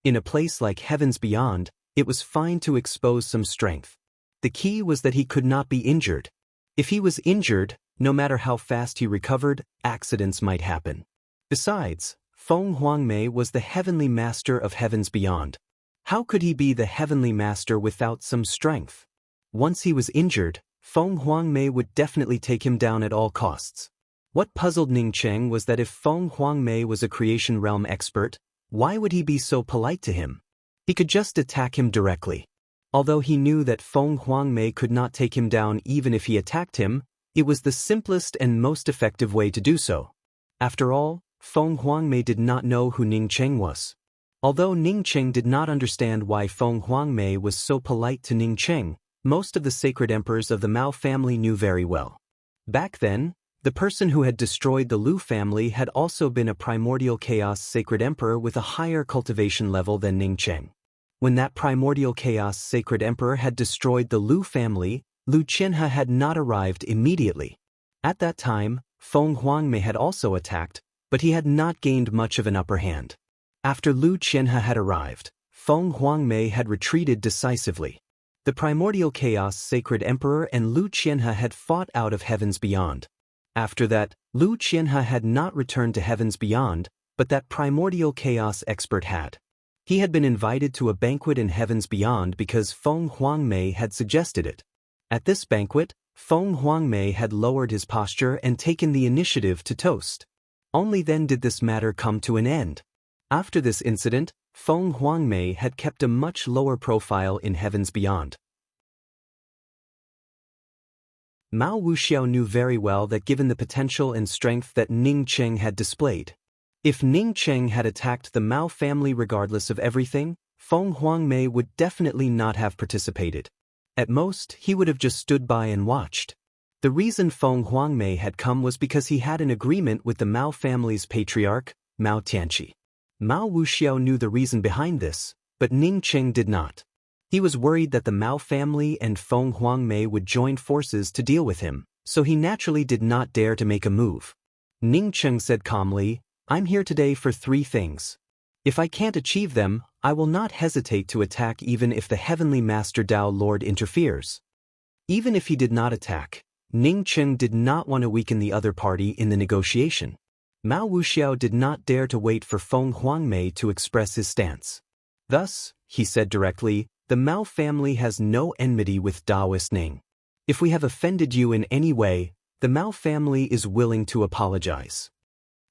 In a place like Heavens Beyond, it was fine to expose some strength. The key was that he could not be injured. If he was injured, no matter how fast he recovered, accidents might happen. Besides, Feng Huangmei was the heavenly master of heavens beyond. How could he be the heavenly master without some strength? Once he was injured, Feng Huangmei would definitely take him down at all costs. What puzzled Ning Cheng was that if Feng Huangmei was a creation realm expert, why would he be so polite to him? He could just attack him directly. Although he knew that Feng Huangmei could not take him down even if he attacked him, it was the simplest and most effective way to do so. After all, Feng Huangmei did not know who Ning Cheng was. Although Ning Cheng did not understand why Feng Huangmei was so polite to Ning Cheng, most of the sacred emperors of the Mao family knew very well. Back then, the person who had destroyed the Lu family had also been a primordial chaos sacred emperor with a higher cultivation level than Ning Cheng. When that primordial chaos sacred emperor had destroyed the Lu family, Lu Qianhe had not arrived immediately. At that time, Feng Huangmei had also attacked, but he had not gained much of an upper hand. After Lu Qianhe had arrived, Feng Huangmei had retreated decisively. The primordial chaos sacred emperor and Lu Qianhe had fought out of heavens beyond. After that, Lu Qianhe had not returned to heavens beyond, but that primordial chaos expert had. He had been invited to a banquet in heavens beyond because Feng Huangmei had suggested it. At this banquet, Feng Huangmei had lowered his posture and taken the initiative to toast. Only then did this matter come to an end. After this incident, Feng Huangmei had kept a much lower profile in heavens beyond. Mao Wuxiao knew very well that given the potential and strength that Ning Cheng had displayed, if Ning Cheng had attacked the Mao family regardless of everything, Feng Huangmei would definitely not have participated. At most, he would have just stood by and watched. The reason Feng Huangmei had come was because he had an agreement with the Mao family's patriarch, Mao Tianqi. Mao Wuxiao knew the reason behind this, but Ning Cheng did not. He was worried that the Mao family and Feng Huangmei would join forces to deal with him, so he naturally did not dare to make a move. Ning Cheng said calmly, "I'm here today for 3 things. If I can't achieve them, I will not hesitate to attack even if the Heavenly Master Tao Lord interferes." Even if he did not attack, Ning Cheng did not want to weaken the other party in the negotiation. Mao Wuxiao did not dare to wait for Feng Huangmei to express his stance. Thus, he said directly, "The Mao family has no enmity with Taoist Ning. If we have offended you in any way, the Mao family is willing to apologize."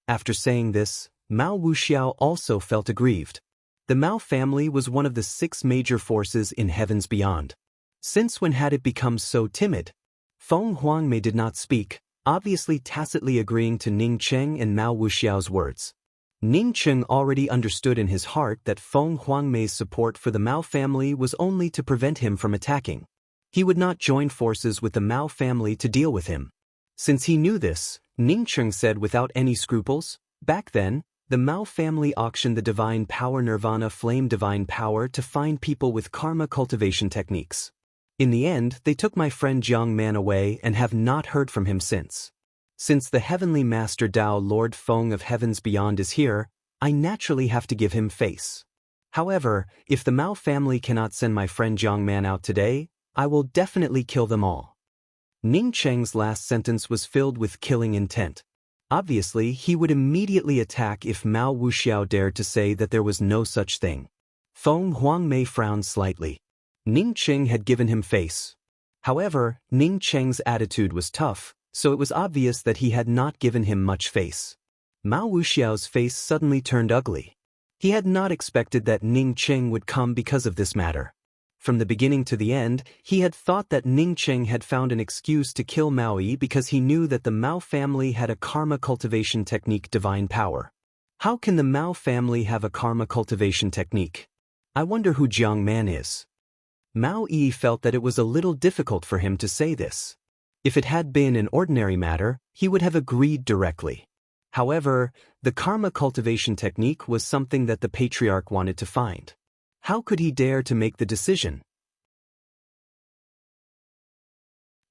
After saying this, Mao Wuxiao also felt aggrieved. The Mao family was one of the 6 major forces in heavens beyond. Since when had it become so timid? Feng Huangmei did not speak, obviously tacitly agreeing to Ning Cheng and Mao Wuxiao's words. Ning Cheng already understood in his heart that Feng Huangmei's support for the Mao family was only to prevent him from attacking. He would not join forces with the Mao family to deal with him. Since he knew this, Ning Cheng said without any scruples, "Back then, the Mao family auctioned the divine power Nirvana flame divine power to find people with karma cultivation techniques. In the end, they took my friend Jiang Man away and have not heard from him since. Since the Heavenly Master Tao Lord Feng of Heavens Beyond is here, I naturally have to give him face. However, if the Mao family cannot send my friend Jiang Man out today, I will definitely kill them all." Ning Cheng's last sentence was filled with killing intent. Obviously, he would immediately attack if Mao Wuxiao dared to say that there was no such thing. Feng Huangmei frowned slightly. Ning Cheng had given him face. However, Ning Cheng's attitude was tough, so it was obvious that he had not given him much face. Mao Wuxiao's face suddenly turned ugly. He had not expected that Ning Cheng would come because of this matter. From the beginning to the end, he had thought that Ning Cheng had found an excuse to kill Mao Yi because he knew that the Mao family had a karma cultivation technique divine power. How can the Mao family have a karma cultivation technique? I wonder who Jiang Man is. Mao Yi felt that it was a little difficult for him to say this. If it had been an ordinary matter, he would have agreed directly. However, the karma cultivation technique was something that the patriarch wanted to find. How could he dare to make the decision?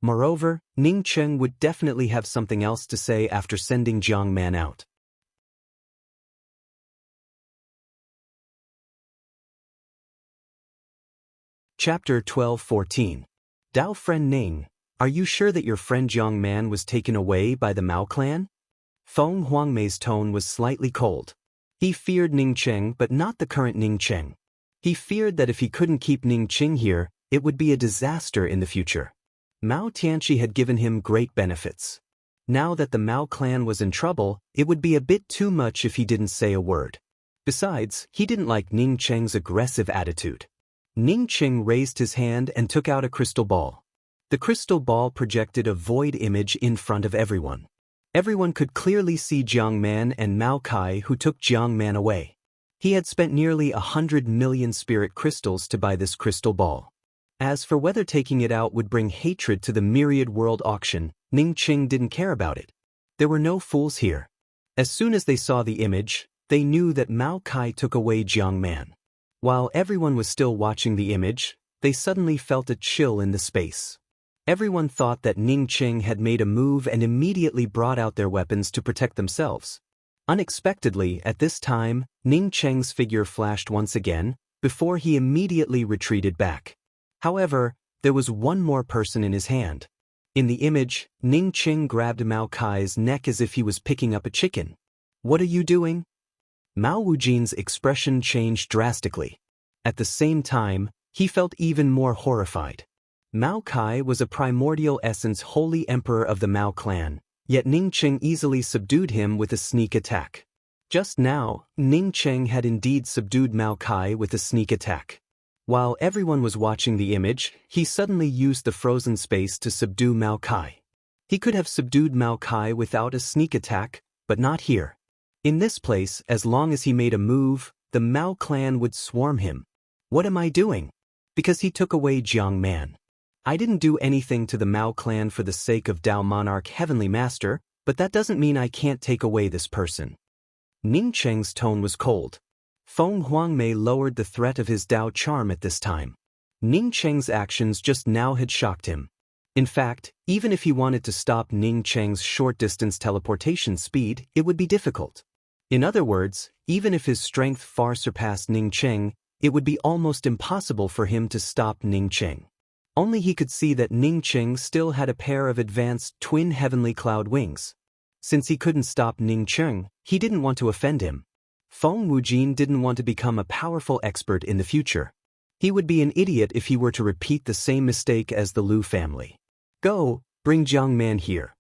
Moreover, Ning Cheng would definitely have something else to say after sending Jiang Man out. Chapter 12-14. Dao friend Ning, are you sure that your friend Jiang Man was taken away by the Mao clan? Feng Huangmei's tone was slightly cold. He feared Ning Cheng but not the current Ning Cheng. He feared that if he couldn't keep Ning Cheng here, it would be a disaster in the future. Mao Tianqi had given him great benefits. Now that the Mao clan was in trouble, it would be a bit too much if he didn't say a word. Besides, he didn't like Ning Cheng's aggressive attitude. Ning Cheng raised his hand and took out a crystal ball. The crystal ball projected a void image in front of everyone. Everyone could clearly see Jiang Man and Mao Kai, who took Jiang Man away. He had spent nearly 100 million spirit crystals to buy this crystal ball. As for whether taking it out would bring hatred to the myriad world auction, Ning Cheng didn't care about it. There were no fools here. As soon as they saw the image, they knew that Mao Kai took away Jiang Man. While everyone was still watching the image, they suddenly felt a chill in the space. Everyone thought that Ning Cheng had made a move and immediately brought out their weapons to protect themselves. Unexpectedly, at this time, Ning Cheng's figure flashed once again, before he immediately retreated back. However, there was one more person in his hand. In the image, Ning Cheng grabbed Mao Kai's neck as if he was picking up a chicken. "What are you doing?" Mao Wujin's expression changed drastically. At the same time, he felt even more horrified. Mao Kai was a primordial essence holy emperor of the Mao clan, yet Ning Cheng easily subdued him with a sneak attack. Just now, Ning Cheng had indeed subdued Mao Kai with a sneak attack. While everyone was watching the image, he suddenly used the frozen space to subdue Mao Kai. He could have subdued Mao Kai without a sneak attack, but not here. In this place, as long as he made a move, the Mao clan would swarm him. What am I doing? Because he took away Jiang Man. I didn't do anything to the Mao clan for the sake of Dao Monarch Heavenly Master, but that doesn't mean I can't take away this person. Ning Cheng's tone was cold. Feng Huangmei lowered the threat of his Dao charm at this time. Ning Cheng's actions just now had shocked him. In fact, even if he wanted to stop Ning Cheng's short-distance teleportation speed, it would be difficult. In other words, even if his strength far surpassed Ning Cheng, it would be almost impossible for him to stop Ning Cheng. Only he could see that Ning Cheng still had a pair of advanced twin heavenly cloud wings. Since he couldn't stop Ning Cheng, he didn't want to offend him. Feng Wujin didn't want to become a powerful expert in the future. He would be an idiot if he were to repeat the same mistake as the Lu family. "Go, bring Jiang Man here."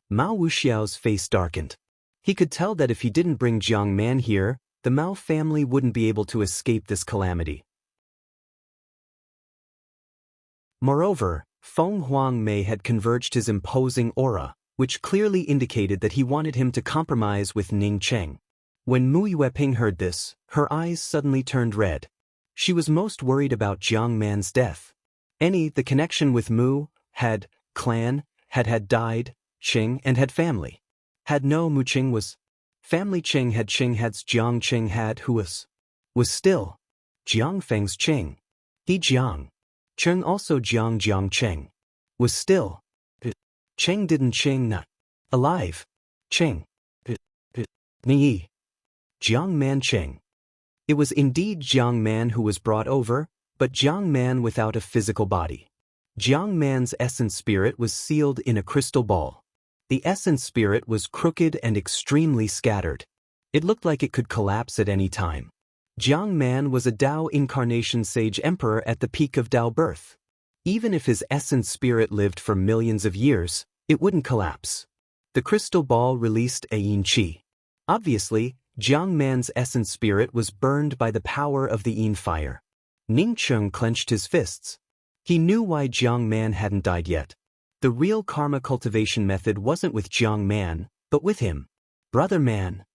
Mao Wuxiao's face darkened. He could tell that if he didn't bring Jiang Man here, the Mao family wouldn't be able to escape this calamity. Moreover, Feng Huangmei had converged his imposing aura, which clearly indicated that he wanted him to compromise with Ning Cheng. When Mu Yueping heard this, her eyes suddenly turned red. She was most worried about Jiang Man's death. The connection with Mu, had died, Qing and had family. Had no Mu Qing was family Qing had Jiang Qing had who was still Jiang Feng's Qing. He Jiang. Qing also Jiang Qing. Was still Qing didn't Qing not alive. Qing. Ni. Jiang Man Qing. It was indeed Jiang Man who was brought over, but Jiang Man without a physical body. Jiang Man's essence spirit was sealed in a crystal ball. The essence spirit was crooked and extremely scattered. It looked like it could collapse at any time. Jiang Man was a Dao incarnation sage emperor at the peak of Dao birth. Even if his essence spirit lived for millions of years, it wouldn't collapse. The crystal ball released a yin qi. Obviously, Jiang Man's essence spirit was burned by the power of the yin fire. Ning Cheng clenched his fists. He knew why Jiang Man hadn't died yet. The real karma cultivation method wasn't with Jiang Man, but with him. "Brother man."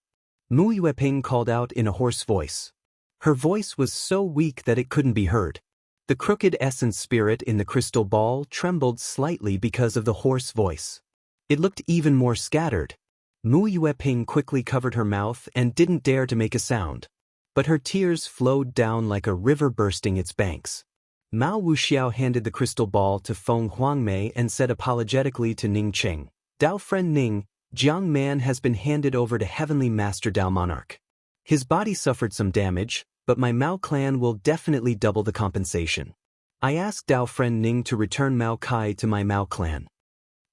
Mu Yueping called out in a hoarse voice. Her voice was so weak that it couldn't be heard. The crooked essence spirit in the crystal ball trembled slightly because of the hoarse voice. It looked even more scattered. Mu Yueping quickly covered her mouth and didn't dare to make a sound. But her tears flowed down like a river bursting its banks. Mao Wuxiao handed the crystal ball to Feng Huangmei and said apologetically to Ning Cheng, "Dao friend Ning, Jiang Man has been handed over to Heavenly Master Dao Monarch. His body suffered some damage, but my Mao clan will definitely double the compensation." I asked Dao friend Ning to return Mao Kai to my Mao clan.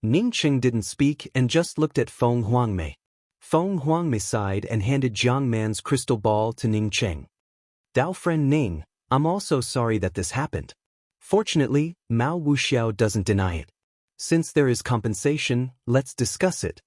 Ning Qing didn't speak and just looked at Feng Huangmei. Feng Huangmei sighed and handed Jiang Man's crystal ball to Ning Qing. Dao friend Ning, I'm also sorry that this happened. Fortunately, Mao Wuxiao doesn't deny it. Since there is compensation, let's discuss it.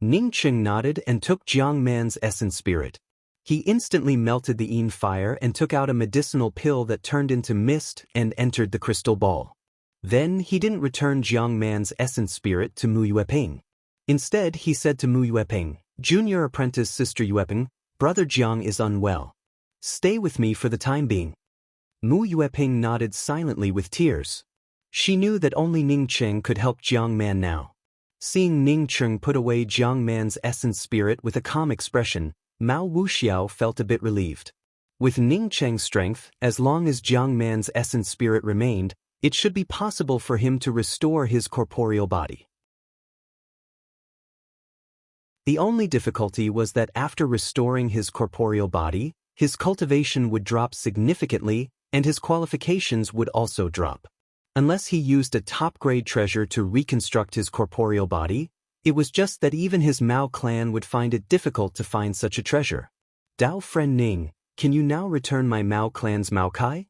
Ning Qing nodded and took Jiang Man's essence spirit. He instantly melted the yin fire and took out a medicinal pill that turned into mist and entered the crystal ball. Then he didn't return Jiang Man's essence spirit to Mu Yueping. Instead, he said to Mu Yueping, Junior apprentice Sister Yueping, Brother Jiang is unwell. Stay with me for the time being. Mu Yueping nodded silently with tears. She knew that only Ning Qing could help Jiang Man now. Seeing Ning Qing put away Jiang Man's essence spirit with a calm expression, Mao Wuxiao felt a bit relieved. With Ning Qing's strength, as long as Jiang Man's essence spirit remained, it should be possible for him to restore his corporeal body. The only difficulty was that after restoring his corporeal body, his cultivation would drop significantly, and his qualifications would also drop. Unless he used a top-grade treasure to reconstruct his corporeal body, it was just that even his Mao clan would find it difficult to find such a treasure. Dao friend Ning, can you now return my Mao clan's Mao Kai?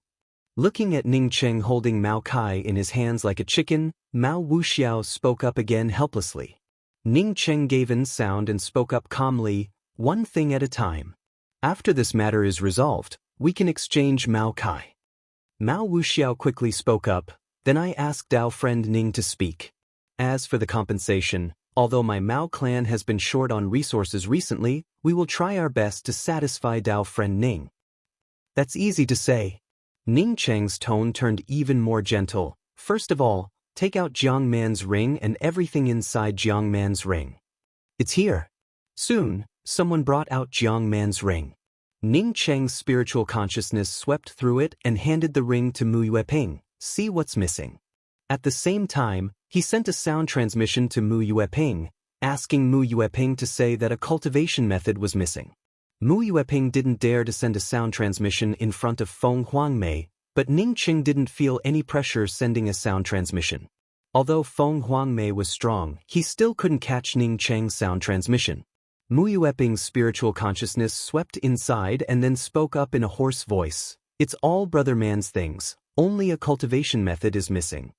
Looking at Ning Qing holding Mao Kai in his hands like a chicken, Mao Wuxiao spoke up again helplessly. Ning Qing gave in sound and spoke up calmly, one thing at a time. After this matter is resolved, we can exchange Mao Kai. Mao Wuxiao quickly spoke up, then I asked Dao friend Ning to speak. As for the compensation, although my Mao clan has been short on resources recently, we will try our best to satisfy Dao friend Ning. That's easy to say. Ning Cheng's tone turned even more gentle. First of all, take out Jiang Man's ring and everything inside Jiang Man's ring. It's here. Soon, someone brought out Jiang Man's ring. Ning Cheng's spiritual consciousness swept through it and handed the ring to Mu Yueping. See what's missing. At the same time, he sent a sound transmission to Mu Yueping, asking Mu Yueping to say that a cultivation method was missing. Mu Yueping didn't dare to send a sound transmission in front of Feng Huangmei, but Ning Qing didn't feel any pressure sending a sound transmission. Although Feng Huangmei was strong, he still couldn't catch Ning Cheng's sound transmission. Mu Yueping's spiritual consciousness swept inside and then spoke up in a hoarse voice. It's all Brother Man's things, only a cultivation method is missing.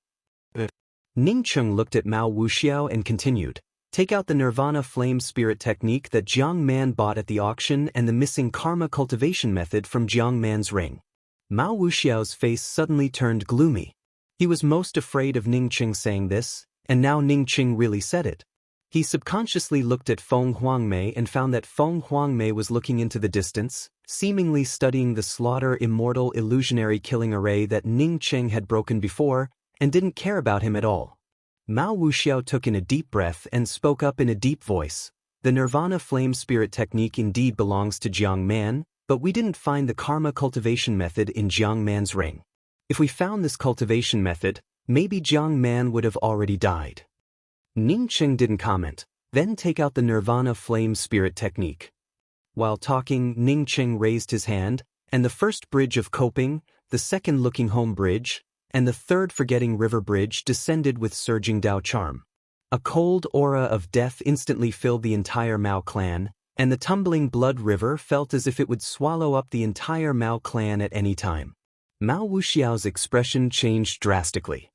Ning Qing looked at Mao Wuxiao and continued, take out the Nirvana Flame Spirit technique that Jiang Man bought at the auction and the missing Karma cultivation method from Jiang Man's ring. Mao Wuxiao's face suddenly turned gloomy. He was most afraid of Ning Qing saying this, and now Ning Qing really said it. He subconsciously looked at Feng Huangmei and found that Feng Huangmei was looking into the distance, seemingly studying the slaughter immortal illusionary killing array that Ning Qing had broken before, and didn't care about him at all. Mao Wuxiao took in a deep breath and spoke up in a deep voice. The Nirvana Flame Spirit technique indeed belongs to Jiang Man, but we didn't find the Karma cultivation method in Jiang Man's ring. If we found this cultivation method, maybe Jiang Man would have already died. Ning Qing didn't comment, then take out the Nirvana Flame Spirit technique. While talking, Ning Qing raised his hand, and the first bridge of coping, the second Looking Home bridge, and the third Forgetting River bridge descended with surging Dao charm. A cold aura of death instantly filled the entire Mao clan, and the tumbling blood river felt as if it would swallow up the entire Mao clan at any time. Mao Wuxiao's expression changed drastically.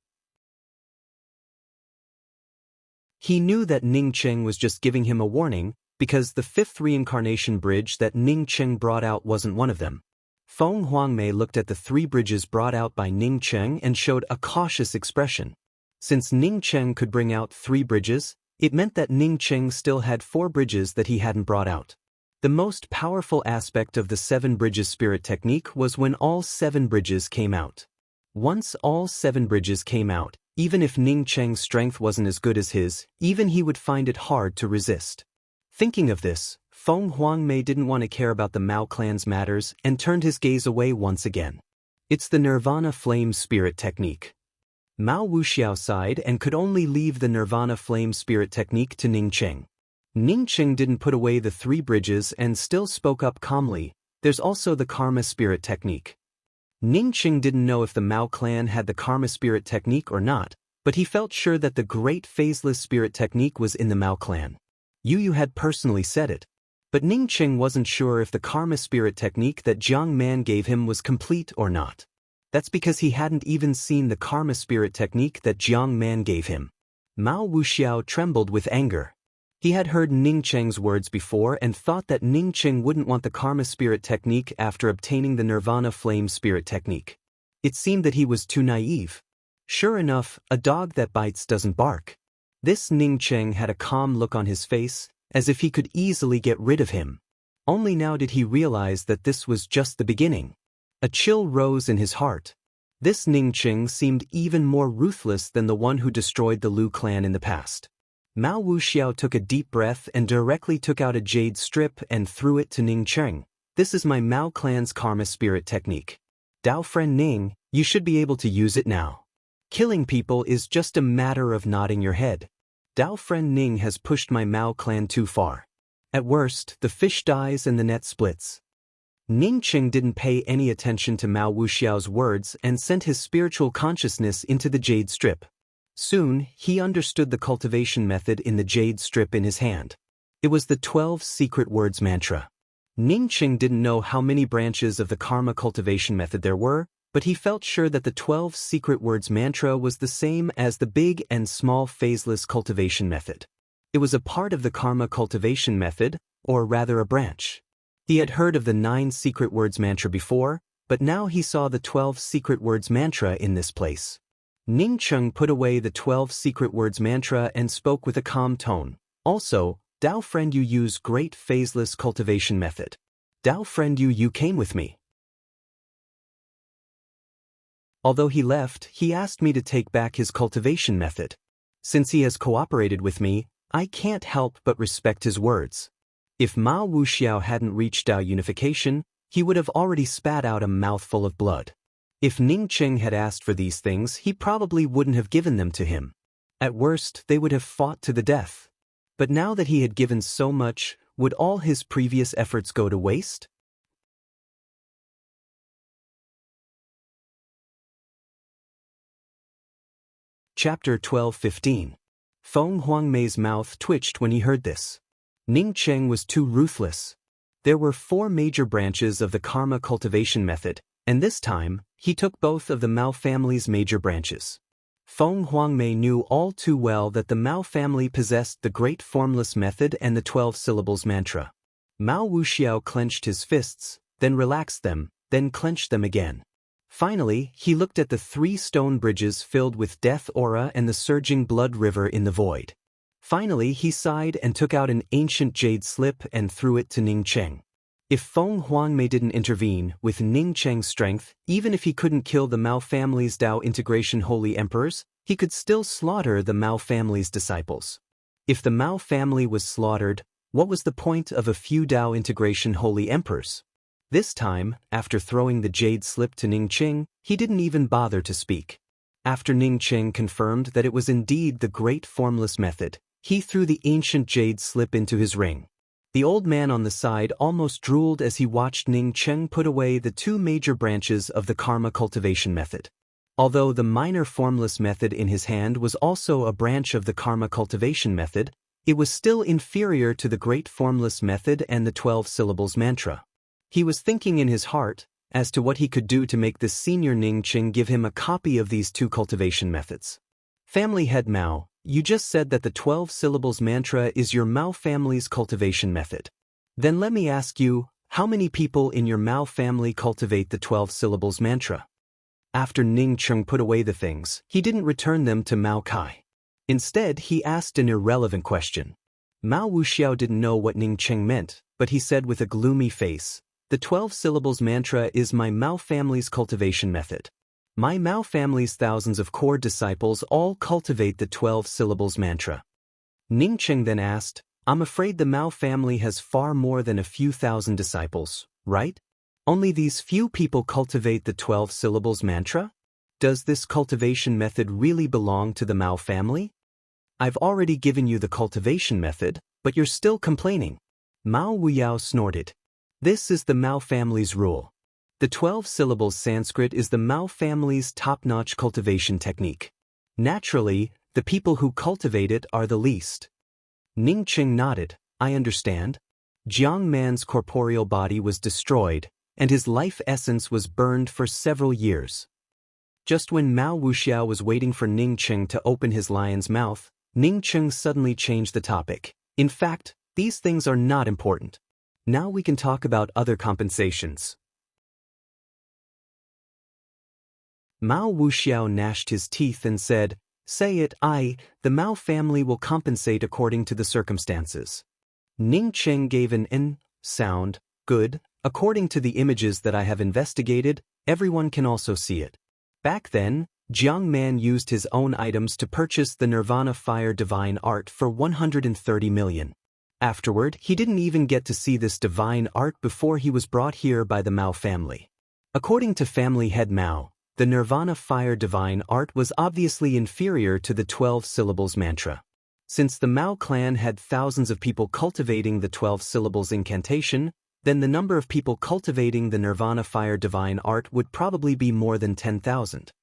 He knew that Ning Qing was just giving him a warning, because the fifth reincarnation bridge that Ning Qing brought out wasn't one of them. Feng Huangmei looked at the three bridges brought out by Ning Qing and showed a cautious expression. Since Ning Qing could bring out 3 bridges, it meant that Ning Qing still had 4 bridges that he hadn't brought out. The most powerful aspect of the 7 bridges spirit technique was when all 7 bridges came out. Once all 7 bridges came out, even if Ning Qing's strength wasn't as good as his, even he would find it hard to resist. Thinking of this, Feng Huangmei didn't want to care about the Mao clan's matters and turned his gaze away once again. It's the Nirvana Flame Spirit technique. Mao Wuxiao sighed and could only leave the Nirvana Flame Spirit technique to Ning Qing. Ning Qing didn't put away the 3 bridges and still spoke up calmly, there's also the Karma Spirit technique. Ning Qing didn't know if the Mao clan had the karma spirit technique or not, but he felt sure that the great phaseless spirit technique was in the Mao clan. Yu had personally said it. But Ning Qing wasn't sure if the karma spirit technique that Jiang Man gave him was complete or not. That's because he hadn't even seen the karma spirit technique that Jiang Man gave him. Mao Wuxiao trembled with anger. He had heard Ning Qing's words before and thought that Ning Qing wouldn't want the karma spirit technique after obtaining the nirvana flame spirit technique. It seemed that he was too naive. Sure enough, a dog that bites doesn't bark. This Ning Qing had a calm look on his face, as if he could easily get rid of him. Only now did he realize that this was just the beginning. A chill rose in his heart. This Ning Qing seemed even more ruthless than the one who destroyed the Lu clan in the past. Mao Wuxiao took a deep breath and directly took out a jade strip and threw it to Ning Qing. This is my Mao clan's karma spirit technique. Dao friend Ning, you should be able to use it now. Killing people is just a matter of nodding your head. Dao friend Ning has pushed my Mao clan too far. At worst, the fish dies and the net splits. Ning Qing didn't pay any attention to Mao Wuxiao's words and sent his spiritual consciousness into the jade strip. Soon, he understood the cultivation method in the jade strip in his hand. It was the 12 secret words mantra. Ning Qing didn't know how many branches of the karma cultivation method there were, but he felt sure that the 12 secret words mantra was the same as the big and small phaseless cultivation method. It was a part of the karma cultivation method, or rather a branch. He had heard of the 9 secret words mantra before, but now he saw the 12 secret words mantra in this place. Ning Qing put away the 12 secret words mantra and spoke with a calm tone. Also, Dao friend you use great phaseless cultivation method. Dao friend you came with me. Although he left, he asked me to take back his cultivation method. Since he has cooperated with me, I can't help but respect his words. If Mao Wuxiao hadn't reached Dao unification, he would have already spat out a mouthful of blood. If Ning Qing had asked for these things, he probably wouldn't have given them to him. At worst, they would have fought to the death. But now that he had given so much, would all his previous efforts go to waste? Chapter 12:15. Feng Huangmei's mouth twitched when he heard this. Ning Qing was too ruthless. There were 4 major branches of the karma cultivation method, and this time, he took both of the Mao family's major branches. Feng Huangmei knew all too well that the Mao family possessed the great formless method and the 12 syllables mantra. Mao Wuxiao clenched his fists, then relaxed them, then clenched them again. Finally, he looked at the 3 stone bridges filled with death aura and the surging blood river in the void. Finally, he sighed and took out an ancient jade slip and threw it to Ning Qing. If Feng Huangmei didn't intervene, with Ning Qing's strength, even if he couldn't kill the Mao family's Dao integration holy emperors, he could still slaughter the Mao family's disciples. If the Mao family was slaughtered, what was the point of a few Dao integration holy emperors? This time, after throwing the jade slip to Ning Qing, he didn't even bother to speak. After Ning Qing confirmed that it was indeed the great formless method, he threw the ancient jade slip into his ring. The old man on the side almost drooled as he watched Ning Qing put away the 2 major branches of the karma cultivation method. Although the minor formless method in his hand was also a branch of the karma cultivation method, it was still inferior to the great formless method and the 12 syllables mantra. He was thinking in his heart as to what he could do to make the senior Ning Qing give him a copy of these 2 cultivation methods. Family head Mao, you just said that the 12 syllables mantra is your Mao family's cultivation method. Then let me ask you, how many people in your Mao family cultivate the 12 syllables mantra? After Ning Qing put away the things, he didn't return them to Mao Kai. Instead, he asked an irrelevant question. Mao Wuxiao didn't know what Ning Qing meant, but he said with a gloomy face, the 12 syllables mantra is my Mao family's cultivation method. My Mao family's thousands of core disciples all cultivate the 12 syllables mantra. Ning Qing then asked, I'm afraid the Mao family has far more than a few thousand disciples, right? Only these few people cultivate the 12 syllables mantra? Does this cultivation method really belong to the Mao family? I've already given you the cultivation method, but you're still complaining. Mao Wuyao snorted. This is the Mao family's rule. The 12 syllables Sanskrit is the Mao family's top-notch cultivation technique. Naturally, the people who cultivate it are the least. Ning Cheng nodded. I understand. Jiang Man's corporeal body was destroyed, and his life essence was burned for several years. Just when Mao Wuxiao was waiting for Ning Cheng to open his lion's mouth, Ning Cheng suddenly changed the topic. In fact, these things are not important. Now we can talk about other compensations. Mao Wuxiao gnashed his teeth and said, Say it, the Mao family will compensate according to the circumstances. Ning Cheng gave an N sound. Good, according to the images that I have investigated, everyone can also see it. Back then, Jiang Man used his own items to purchase the Nirvana Fire Divine Art for 130 million. Afterward, he didn't even get to see this divine art before he was brought here by the Mao family. According to family head Mao, the Nirvana Fire Divine Art was obviously inferior to the 12 syllables mantra. Since the Mao clan had thousands of people cultivating the 12 syllables incantation, then the number of people cultivating the Nirvana Fire Divine Art would probably be more than 10,000.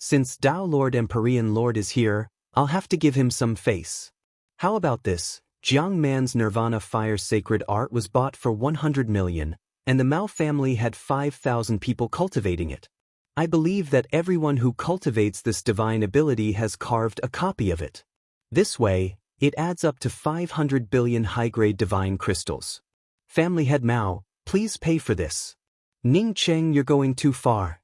Since Dao Lord Empyrean Lord is here, I'll have to give him some face. How about this? Jiang Man's Nirvana Fire Sacred Art was bought for 100 million, and the Mao family had 5,000 people cultivating it. I believe that everyone who cultivates this divine ability has carved a copy of it. This way, it adds up to 500 billion high-grade divine crystals. Family head Mao, please pay for this. Ning Cheng, you're going too far.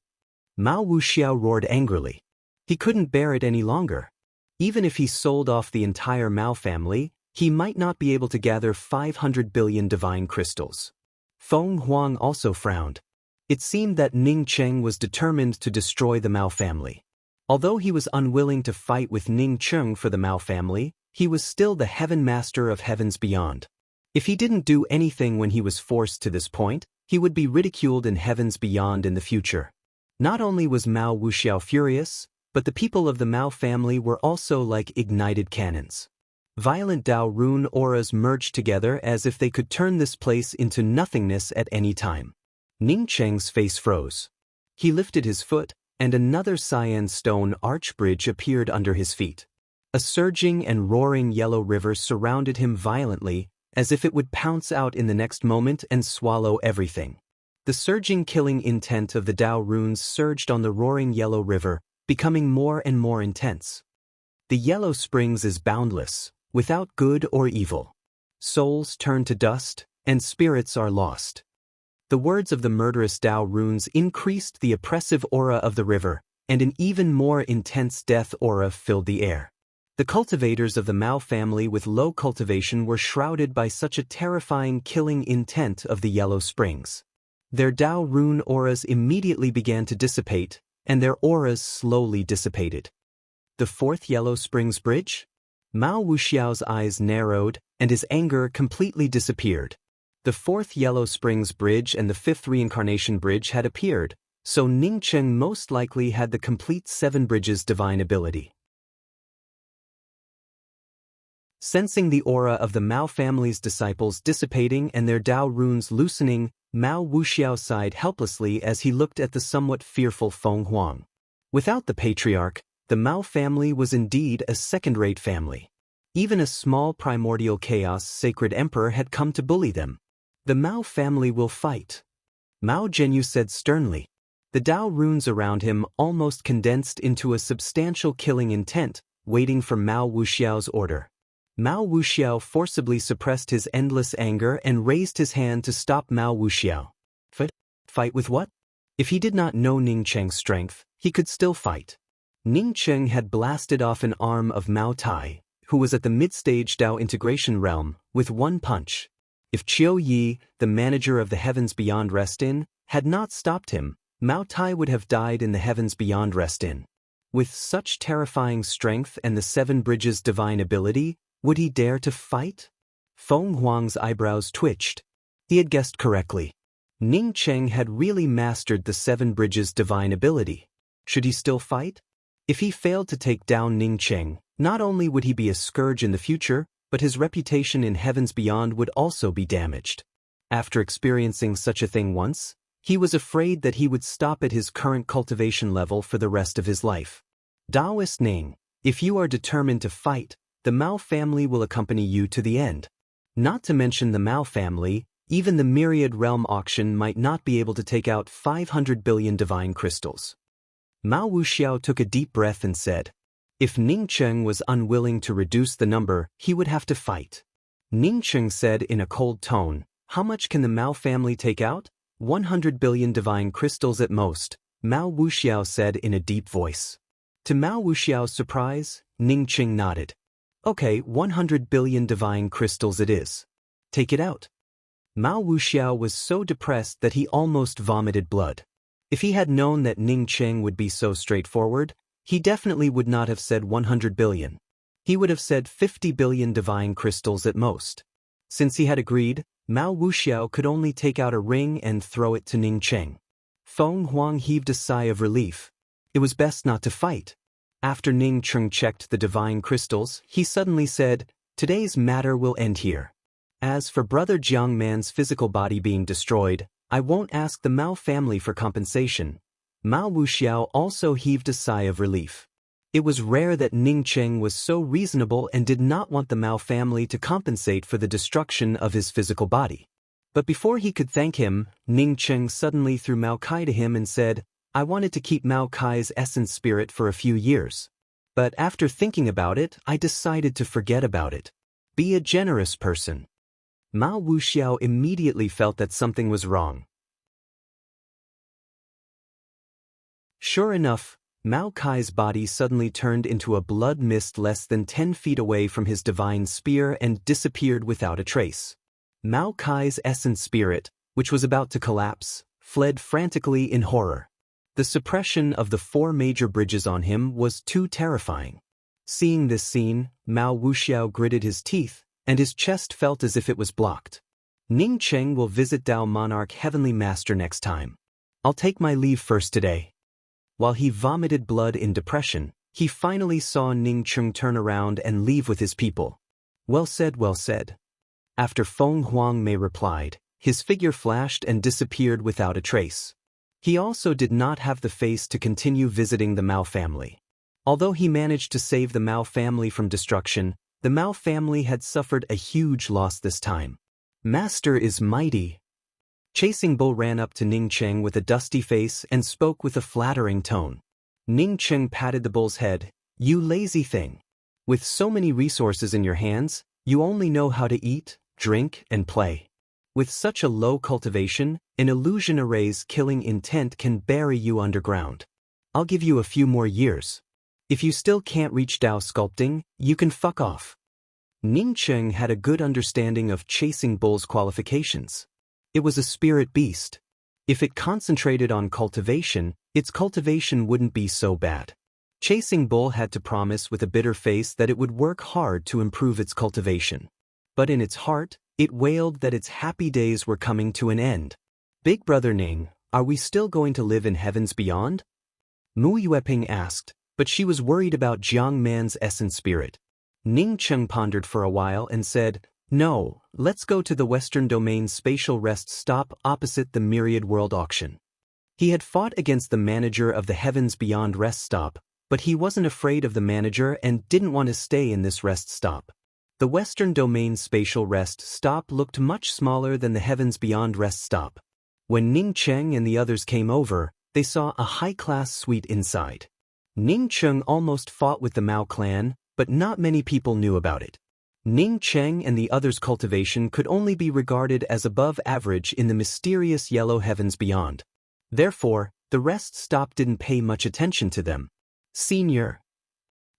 Mao Wuxiao roared angrily. He couldn't bear it any longer. Even if he sold off the entire Mao family, he might not be able to gather 500 billion divine crystals. Feng Huang also frowned. It seemed that Ning Cheng was determined to destroy the Mao family. Although he was unwilling to fight with Ning Cheng for the Mao family, he was still the Heaven Master of Heavens Beyond. If he didn't do anything when he was forced to this point, he would be ridiculed in Heavens Beyond in the future. Not only was Mao Wuxiao furious, but the people of the Mao family were also like ignited cannons. Violent Dao rune auras merged together as if they could turn this place into nothingness at any time. Ning Cheng's face froze. He lifted his foot, and another cyan stone arch bridge appeared under his feet. A surging and roaring yellow river surrounded him violently, as if it would pounce out in the next moment and swallow everything. The surging killing intent of the Dao runes surged on the roaring yellow river, becoming more and more intense. The yellow springs is boundless, without good or evil. Souls turn to dust, and spirits are lost. The words of the murderous Dao runes increased the oppressive aura of the river, and an even more intense death aura filled the air. The cultivators of the Mao family with low cultivation were shrouded by such a terrifying killing intent of the yellow springs. Their Dao rune auras immediately began to dissipate, and their auras slowly dissipated. The fourth yellow springs bridge? Mao Wuxiao's eyes narrowed, and his anger completely disappeared. The fourth Yellow Springs Bridge and the fifth Reincarnation Bridge had appeared, so Ning Cheng most likely had the complete 7 bridges divine ability. Sensing the aura of the Mao family's disciples dissipating and their Dao runes loosening, Mao Wuxiao sighed helplessly as he looked at the somewhat fearful Feng Huang. Without the patriarch, the Mao family was indeed a second-rate family. Even a small primordial chaos sacred emperor had come to bully them. The Mao family will fight. Mao Zhenyu said sternly. The Dao runes around him almost condensed into a substantial killing intent, waiting for Mao Wuxiao's order. Mao Wuxiao forcibly suppressed his endless anger and raised his hand to stop Mao Wuxiao. Fight with what? If he did not know Ning Cheng's strength, he could still fight. Ning Cheng had blasted off an arm of Mao Tai, who was at the mid-stage Dao integration realm, with one punch. If Qiu Yi, the manager of the Heavens Beyond Rest-In, had not stopped him, Mao Tai would have died in the Heavens Beyond Rest-In. With such terrifying strength and the 7 bridges divine ability, would he dare to fight? Feng Huang's eyebrows twitched. He had guessed correctly. Ning Cheng had really mastered the 7 bridges divine ability. Should he still fight? If he failed to take down Ning Cheng, not only would he be a scourge in the future, but his reputation in Heavens Beyond would also be damaged. After experiencing such a thing once, He was afraid that he would stop at his current cultivation level for the rest of his life. Taoist Ning, if you are determined to fight, the Mao family will accompany you to the end. Not to mention the Mao family, even the Myriad Realm auction might not be able to take out 500 billion divine crystals. Mao Wuxiao took a deep breath and said, if Ning Cheng was unwilling to reduce the number, he would have to fight. Ning Cheng said in a cold tone, how much can the Mao family take out? 100 billion divine crystals at most, Mao Wuxiao said in a deep voice. To Mao Wuxiao's surprise, Ning Cheng nodded. Okay, 100 billion divine crystals it is. Take it out. Mao Wuxiao was so depressed that he almost vomited blood. If he had known that Ning Cheng would be so straightforward, he definitely would not have said 100 billion. He would have said 50 billion divine crystals at most. Since he had agreed, Mao Wuxiao could only take out a ring and throw it to Ning Cheng. Feng Huang heaved a sigh of relief. It was best not to fight. After Ning Cheng checked the divine crystals, he suddenly said, today's matter will end here. As for Brother Jiang Man's physical body being destroyed, I won't ask the Mao family for compensation. Mao Wuxiao also heaved a sigh of relief. It was rare that Ning Cheng was so reasonable and did not want the Mao family to compensate for the destruction of his physical body. But before he could thank him, Ning Cheng suddenly threw Mao Kai to him and said, I wanted to keep Mao Kai's essence spirit for a few years. But after thinking about it, I decided to forget about it. Be a generous person. Mao Wuxiao immediately felt that something was wrong. Sure enough, Mao Kai's body suddenly turned into a blood mist less than 10 feet away from his divine spear and disappeared without a trace. Mao Kai's essence spirit, which was about to collapse, fled frantically in horror. The suppression of the 4 major bridges on him was too terrifying. Seeing this scene, Mao Wuxiao gritted his teeth, and his chest felt as if it was blocked. Ning Cheng will visit Tao Monarch Heavenly Master next time. I'll take my leave first today. While he vomited blood in depression, he finally saw Ning Cheng turn around and leave with his people. Well said, well said. After Feng Huangmei replied, his figure flashed and disappeared without a trace. He also did not have the face to continue visiting the Mao family. Although he managed to save the Mao family from destruction, the Mao family had suffered a huge loss this time. Master is mighty. Chasing Bull ran up to Ning Cheng with a dusty face and spoke with a flattering tone. Ning Cheng patted the bull's head. You lazy thing. With so many resources in your hands, you only know how to eat, drink, and play. With such a low cultivation, an illusion array's killing intent can bury you underground. I'll give you a few more years. If you still can't reach Tao sculpting, you can fuck off. Ning Cheng had a good understanding of Chasing Bull's qualifications. It was a spirit beast. If it concentrated on cultivation, its cultivation wouldn't be so bad. Chasing Bull had to promise with a bitter face that it would work hard to improve its cultivation. But in its heart, it wailed that its happy days were coming to an end. Big Brother Ning, are we still going to live in heavens beyond? Mu Yueping asked, but she was worried about Jiang Man's essence spirit. Ning Cheng pondered for a while and said, no, let's go to the Western Domain Spatial Rest Stop opposite the Myriad World Auction. He had fought against the manager of the Heavens Beyond Rest Stop, but he wasn't afraid of the manager and didn't want to stay in this rest stop. The Western Domain Spatial Rest Stop looked much smaller than the Heavens Beyond Rest Stop. When Ning Cheng and the others came over, they saw a high-class suite inside. Ning Cheng almost fought with the Mao clan, but not many people knew about it. Ning Cheng and the others' cultivation could only be regarded as above average in the mysterious yellow heavens beyond. Therefore, the rest stop didn't pay much attention to them. Senior.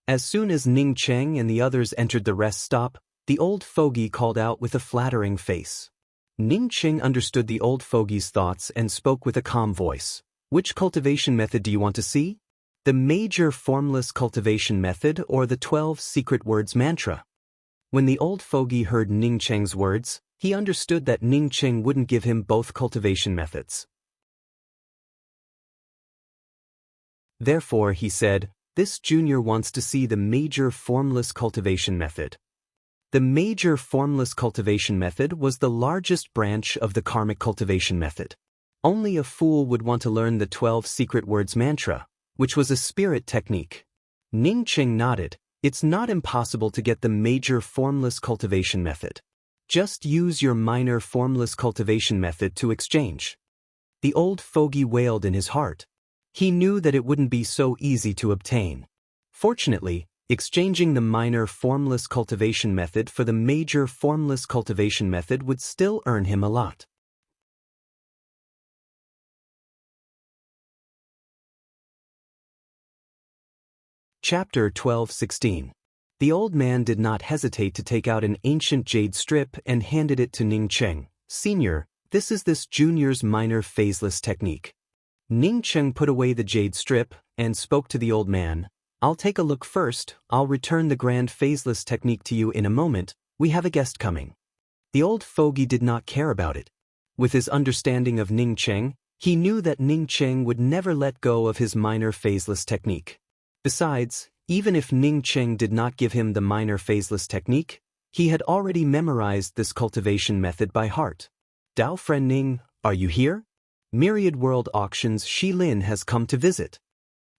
As soon as Ning Cheng and the others entered the rest stop, the old fogey called out with a flattering face. Ning Cheng understood the old fogey's thoughts and spoke with a calm voice. Which cultivation method do you want to see? The major formless cultivation method or the 12 secret words mantra? When the old fogey heard Ning Cheng's words, he understood that Ning Cheng wouldn't give him both cultivation methods. Therefore, he said, this junior wants to see the major formless cultivation method. The major formless cultivation method was the largest branch of the karmic cultivation method. Only a fool would want to learn the 12 secret words mantra, which was a spirit technique. Ning Cheng nodded. It's not impossible to get the major formless cultivation method. Just use your minor formless cultivation method to exchange. The old fogey wailed in his heart. He knew that it wouldn't be so easy to obtain. Fortunately, exchanging the minor formless cultivation method for the major formless cultivation method would still earn him a lot. Chapter 12:16. The old man did not hesitate to take out an ancient jade strip and handed it to Ning Cheng. Senior, this is this junior's minor phaseless technique. Ning Cheng put away the jade strip and spoke to the old man. I'll take a look first. I'll return the grand phaseless technique to you in a moment. We have a guest coming. The old fogey did not care about it. With his understanding of Ning Cheng, he knew that Ning Cheng would never let go of his minor phaseless technique. Besides, even if Ning Cheng did not give him the minor phaseless technique, he had already memorized this cultivation method by heart. Dao friend Ning, are you here? Myriad World Auctions Shi-Lin has come to visit.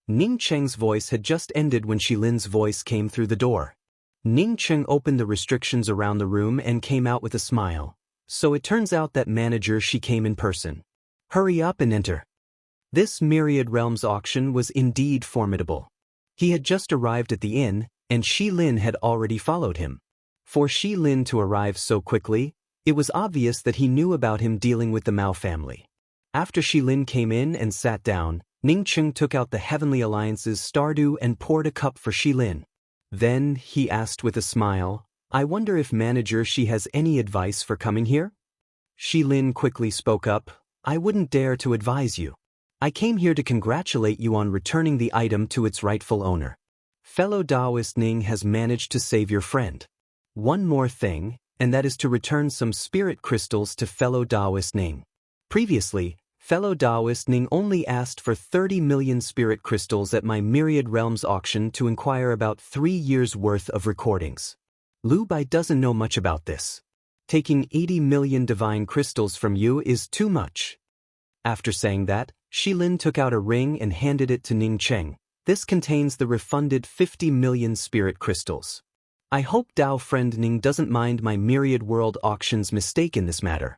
Ning Cheng's voice had just ended when Shi-Lin's voice came through the door. Ning Cheng opened the restrictions around the room and came out with a smile. So it turns out that manager Shi came in person. Hurry up and enter. This Myriad Realms auction was indeed formidable. He had just arrived at the inn, and Shi-Lin had already followed him. For Shi-Lin to arrive so quickly, it was obvious that he knew about him dealing with the Mao family. After Shi-Lin came in and sat down, Ning Cheng took out the Heavenly Alliance's Stardew and poured a cup for Shi-Lin. Then, he asked with a smile, I wonder if manager Shi has any advice for coming here? Shi-Lin quickly spoke up, I wouldn't dare to advise you. I came here to congratulate you on returning the item to its rightful owner. Fellow Taoist Ning has managed to save your friend. One more thing, and that is to return some spirit crystals to fellow Taoist Ning. Previously, fellow Taoist Ning only asked for 30 million spirit crystals at my Myriad Realms auction to inquire about 3 years' worth of recordings. Lu Bai doesn't know much about this. Taking 80 million divine crystals from you is too much. After saying that, Shi-Lin took out a ring and handed it to Ning Cheng. This contains the refunded 50 million spirit crystals. I hope Dao friend Ning doesn't mind my Myriad World Auction's mistake in this matter.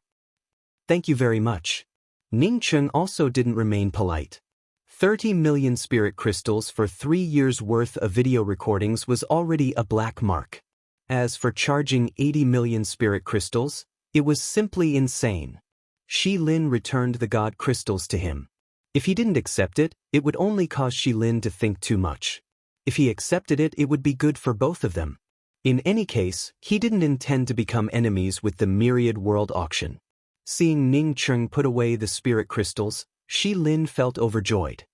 Thank you very much. Ning Cheng also didn't remain polite. 30 million spirit crystals for 3 years' worth of video recordings was already a black mark. As for charging 80 million spirit crystals, it was simply insane. Shi-Lin returned the god crystals to him. If he didn't accept it, it would only cause Shi-Lin to think too much. If he accepted it, it would be good for both of them. In any case, he didn't intend to become enemies with the Myriad World Auction. Seeing Ning Cheng put away the spirit crystals, Shi-Lin felt overjoyed.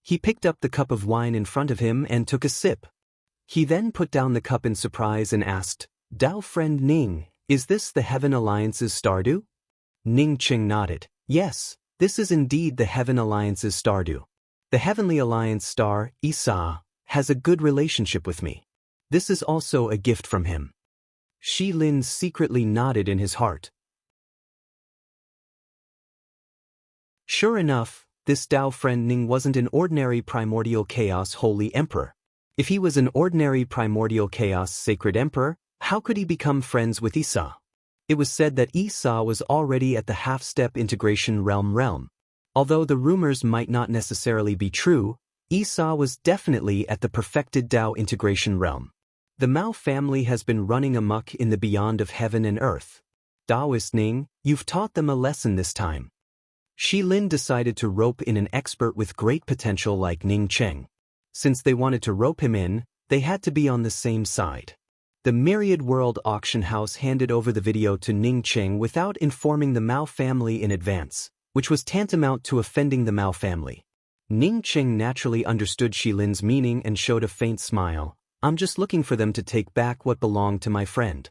He picked up the cup of wine in front of him and took a sip. He then put down the cup in surprise and asked, Dao friend Ning, is this the Heaven Alliance's Stardew? Ning Cheng nodded. Yes, this is indeed the Heaven Alliance's Stardew. The Heavenly Alliance star, Isa, has a good relationship with me. This is also a gift from him. Shi-Lin secretly nodded in his heart. Sure enough, this Dao friend Ning wasn't an ordinary primordial chaos holy emperor. If he was an ordinary primordial chaos sacred emperor, how could he become friends with Isa? It was said that Isa was already at the half-step integration realm. Although the rumors might not necessarily be true, Isa was definitely at the perfected Dao integration realm. The Mao family has been running amok in the beyond of heaven and earth. Taoist Ning, you've taught them a lesson this time. Shi-Lin decided to rope in an expert with great potential like Ning Cheng. Since they wanted to rope him in, they had to be on the same side. The Myriad World Auction House handed over the video to Ning Cheng without informing the Mao family in advance, which was tantamount to offending the Mao family. Ning Cheng naturally understood Shi-Lin's meaning and showed a faint smile. I'm just looking for them to take back what belonged to my friend.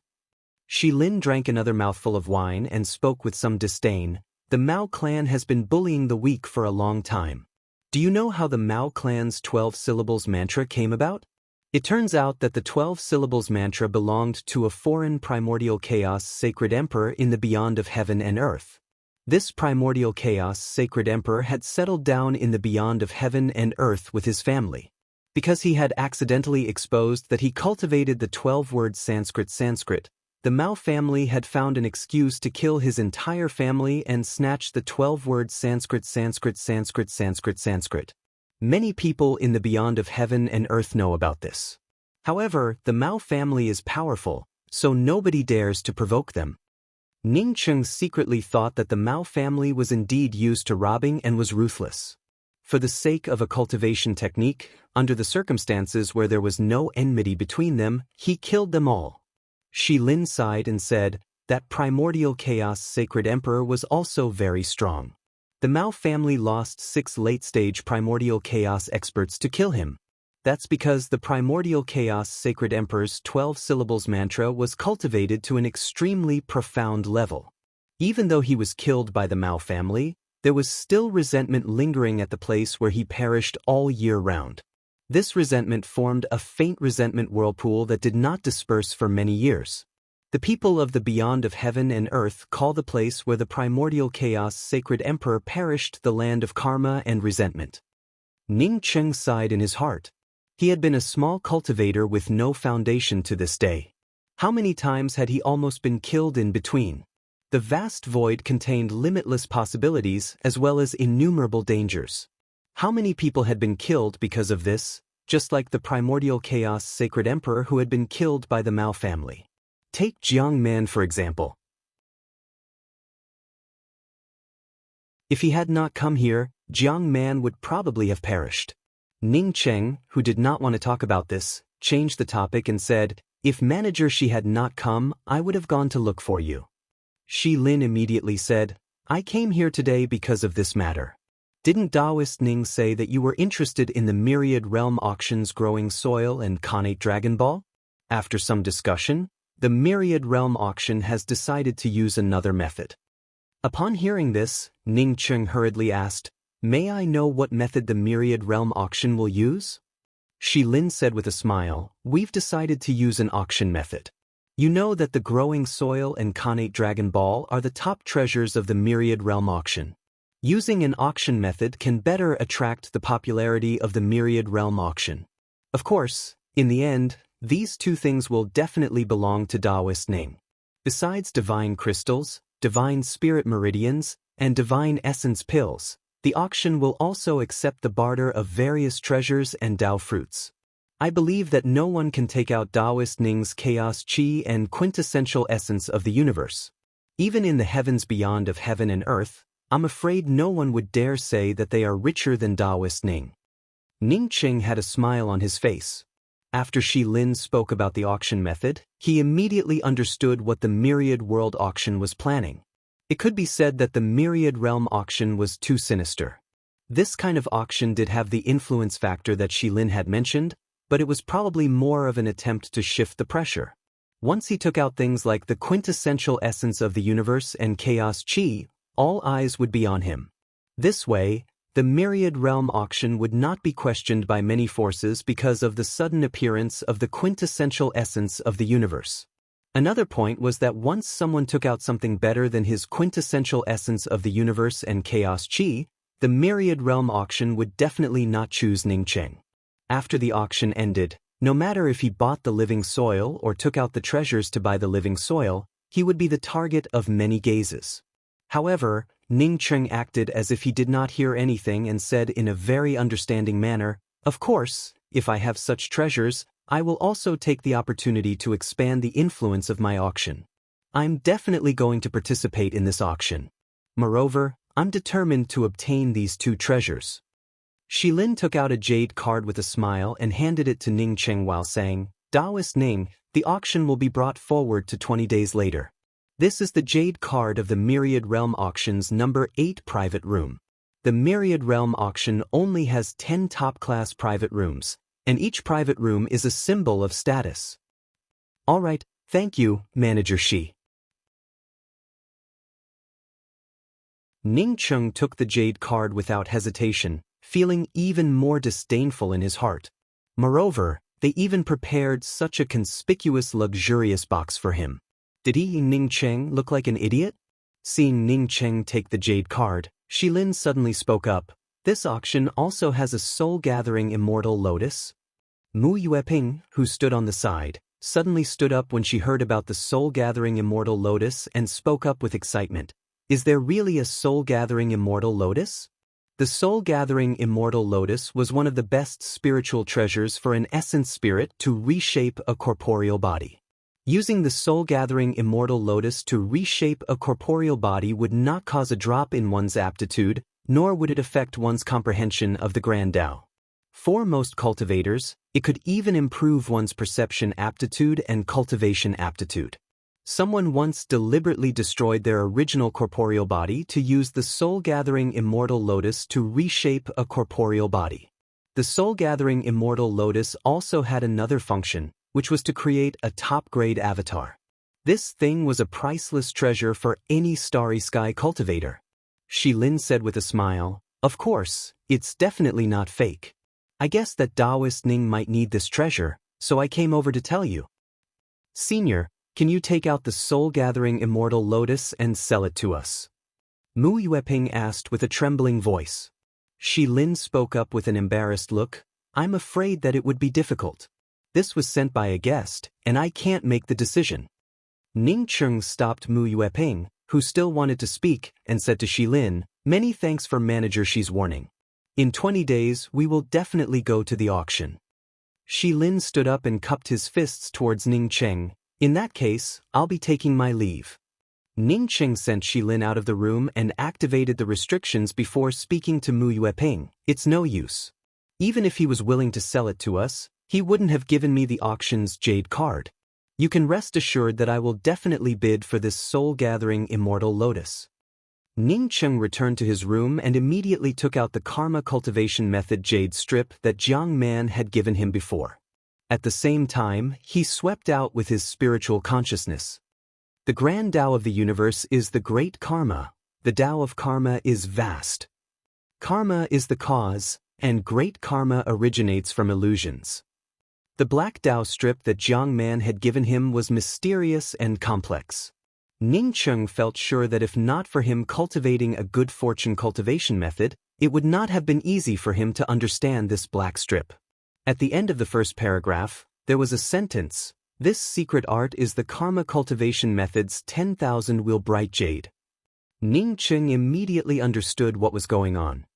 Shi-Lin drank another mouthful of wine and spoke with some disdain. The Mao clan has been bullying the weak for a long time. Do you know how the Mao clan's 12 syllables mantra came about? It turns out that the 12 syllables mantra belonged to a foreign primordial chaos sacred emperor in the beyond of heaven and earth. This primordial chaos sacred emperor had settled down in the beyond of heaven and earth with his family. Because he had accidentally exposed that he cultivated the 12-word Sanskrit, the Mao family had found an excuse to kill his entire family and snatch the 12-word Sanskrit. Many people in the beyond of heaven and earth know about this. However, the Mao family is powerful, so nobody dares to provoke them. Ning Cheng secretly thought that the Mao family was indeed used to robbing and was ruthless. For the sake of a cultivation technique, under the circumstances where there was no enmity between them, he killed them all. Shi Lin sighed and said, that primordial chaos sacred emperor was also very strong. The Mao family lost 6 late-stage primordial chaos experts to kill him. That's because the primordial chaos sacred emperor's 12 syllables mantra was cultivated to an extremely profound level. Even though he was killed by the Mao family, there was still resentment lingering at the place where he perished all year round. This resentment formed a faint resentment whirlpool that did not disperse for many years. The people of the beyond of heaven and earth call the place where the primordial chaos sacred emperor perished the land of karma and resentment. Ning Cheng sighed in his heart. He had been a small cultivator with no foundation to this day. How many times had he almost been killed in between? The vast void contained limitless possibilities as well as innumerable dangers. How many people had been killed because of this, just like the primordial chaos sacred emperor who had been killed by the Mao family? Take Jiang Man for example. If he had not come here, Jiang Man would probably have perished. Ning Cheng, who did not want to talk about this, changed the topic and said, if Manager Shi had not come, I would have gone to look for you. Shi Lin immediately said, I came here today because of this matter. Didn't Taoist Ning say that you were interested in the Myriad Realm Auction's growing soil and Khanate Dragon Ball? After some discussion, the Myriad Realm Auction has decided to use another method. Upon hearing this, Ning Cheng hurriedly asked, may I know what method the Myriad Realm Auction will use? Shi Lin said with a smile, we've decided to use an auction method. You know that the growing soil and Khanate Dragon Ball are the top treasures of the Myriad Realm Auction. Using an auction method can better attract the popularity of the Myriad Realm Auction. Of course, in the end, these two things will definitely belong to Taoist Ning. Besides divine crystals, divine spirit meridians, and divine essence pills, the auction will also accept the barter of various treasures and Tao fruits. I believe that no one can take out Taoist Ning's chaos chi and quintessential essence of the universe. Even in the heavens beyond of heaven and earth, I'm afraid no one would dare say that they are richer than Taoist Ning. Ning Cheng had a smile on his face. After Shi Lin spoke about the auction method, he immediately understood what the Myriad World Auction was planning. It could be said that the Myriad Realm Auction was too sinister. This kind of auction did have the influence factor that Shi Lin had mentioned, but it was probably more of an attempt to shift the pressure. Once he took out things like the quintessential essence of the universe and chaos chi, all eyes would be on him. This way, the Myriad Realm Auction would not be questioned by many forces because of the sudden appearance of the quintessential essence of the universe. Another point was that once someone took out something better than his quintessential essence of the universe and chaos chi, the Myriad Realm Auction would definitely not choose Ning Cheng. After the auction ended, no matter if he bought the living soil or took out the treasures to buy the living soil, he would be the target of many gazes. However, Ning Cheng acted as if he did not hear anything and said in a very understanding manner, of course, if I have such treasures, I will also take the opportunity to expand the influence of my auction. I'm definitely going to participate in this auction. Moreover, I'm determined to obtain these 2 treasures. Shi Lin took out a jade card with a smile and handed it to Ning Cheng while saying, Taoist Ning, the auction will be brought forward to 20 days later. This is the jade card of the Myriad Realm Auction's number 8 private room. The Myriad Realm Auction only has 10 top-class private rooms, and each private room is a symbol of status. All right, thank you, Manager Shi. Ning Cheng took the jade card without hesitation, feeling even more disdainful in his heart. Moreover, they even prepared such a conspicuous luxurious box for him. Did he, Ning Cheng, look like an idiot? Seeing Ning Cheng take the jade card, Shilin suddenly spoke up. This auction also has a soul-gathering immortal lotus? Mu Yueping, who stood on the side, suddenly stood up when she heard about the soul-gathering immortal lotus and spoke up with excitement. Is there really a soul-gathering immortal lotus? The soul-gathering immortal lotus was one of the best spiritual treasures for an essence spirit to reshape a corporeal body. Using the soul-gathering immortal lotus to reshape a corporeal body would not cause a drop in one's aptitude, nor would it affect one's comprehension of the Grand Tao. For most cultivators, it could even improve one's perception aptitude and cultivation aptitude. Someone once deliberately destroyed their original corporeal body to use the soul-gathering immortal lotus to reshape a corporeal body. The soul-gathering immortal lotus also had another function, which was to create a top-grade avatar. This thing was a priceless treasure for any Starry Sky cultivator. Shilin said with a smile, "Of course, it's definitely not fake. I guess that Taoist Ning might need this treasure, so I came over to tell you. Senior, can you take out the soul-gathering immortal lotus and sell it to us?" Mu Yueping asked with a trembling voice. Shilin spoke up with an embarrassed look. "I'm afraid that it would be difficult. This was sent by a guest, and I can't make the decision." Ning Cheng stopped Mu Yueping, who still wanted to speak, and said to Shilin, "Many thanks for Manager Shi's warning. In 20 days, we will definitely go to the auction." Shilin stood up and cupped his fists towards Ning Cheng. "In that case, I'll be taking my leave." Ning Cheng sent Shilin out of the room and activated the restrictions before speaking to Mu Yueping. "It's no use. Even if he was willing to sell it to us, he wouldn't have given me the auction's jade card. You can rest assured that I will definitely bid for this soul-gathering immortal lotus." Ning Cheng returned to his room and immediately took out the karma cultivation method jade strip that Jiang Man had given him before. At the same time, he swept out with his spiritual consciousness. The grand Tao of the universe is the great karma. The Tao of karma is vast. Karma is the cause, and great karma originates from illusions. The black Tao strip that Jiang Man had given him was mysterious and complex. Ning Cheng felt sure that if not for him cultivating a good fortune cultivation method, it would not have been easy for him to understand this black strip. At the end of the first paragraph, there was a sentence: "This secret art is the karma cultivation method's 10,000 wheel bright jade." Ning Cheng immediately understood what was going on.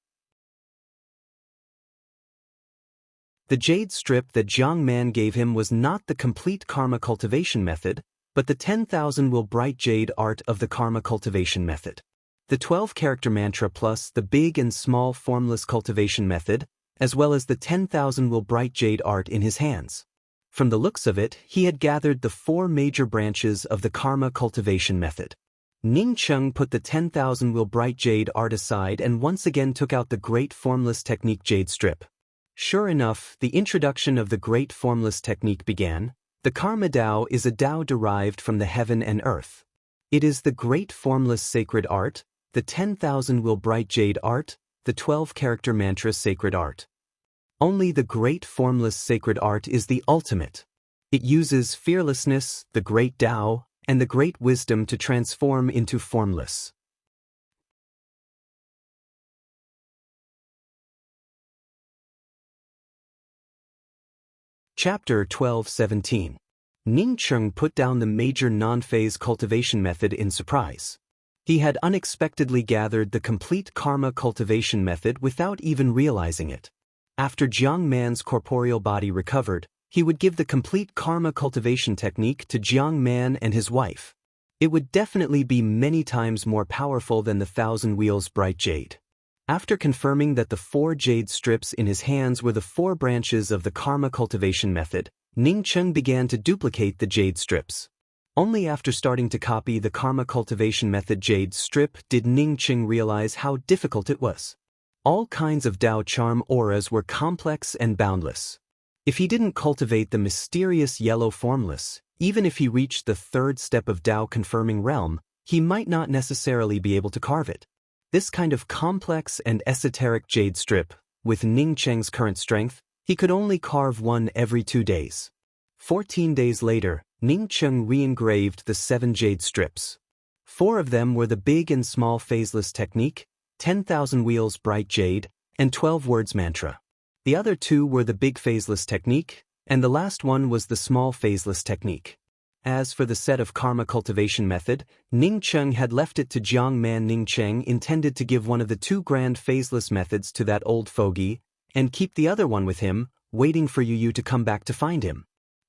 The jade strip that Jiang Man gave him was not the complete karma cultivation method, but the 10,000 will bright jade art of the karma cultivation method. The 12-character mantra plus the big and small formless cultivation method, as well as the 10,000 will bright jade art in his hands. From the looks of it, he had gathered the 4 major branches of the karma cultivation method. Ning Cheng put the 10,000 will bright jade art aside and once again took out the great formless technique jade strip. Sure enough, the introduction of the great formless technique began. The karma Tao is a Tao derived from the heaven and earth. It is the great formless sacred art, the 10,000 will bright jade art, the 12-character mantra sacred art. Only the great formless sacred art is the ultimate. It uses fearlessness, the great Tao, and the great wisdom to transform into formless. Chapter 12:17. Ning Cheng put down the major non-phase cultivation method in surprise. He had unexpectedly gathered the complete karma cultivation method without even realizing it. After Jiang Man's corporeal body recovered, he would give the complete karma cultivation technique to Jiang Man and his wife. It would definitely be many times more powerful than the 1,000 wheels bright jade. After confirming that the 4 jade strips in his hands were the 4 branches of the karma cultivation method, Ning Cheng began to duplicate the jade strips. Only after starting to copy the karma cultivation method jade strip did Ning Cheng realize how difficult it was. All kinds of Tao charm auras were complex and boundless. If he didn't cultivate the mysterious yellow formless, even if he reached the 3rd step of Tao confirming realm, he might not necessarily be able to carve it. This kind of complex and esoteric jade strip, with Ning Cheng's current strength, he could only carve one every 2 days. 14 days later, Ning Cheng re-engraved the 7 jade strips. 4 of them were the big and small phaseless technique, 10,000 wheels bright jade, and 12 words mantra. The other 2 were the big phaseless technique, and the last one was the small phaseless technique. As for the set of karma cultivation method, Ning Cheng had left it to Jiang Man. Ning Cheng intended to give one of the 2 grand phaseless methods to that old fogey, and keep the other one with him, waiting for Yu to come back to find him.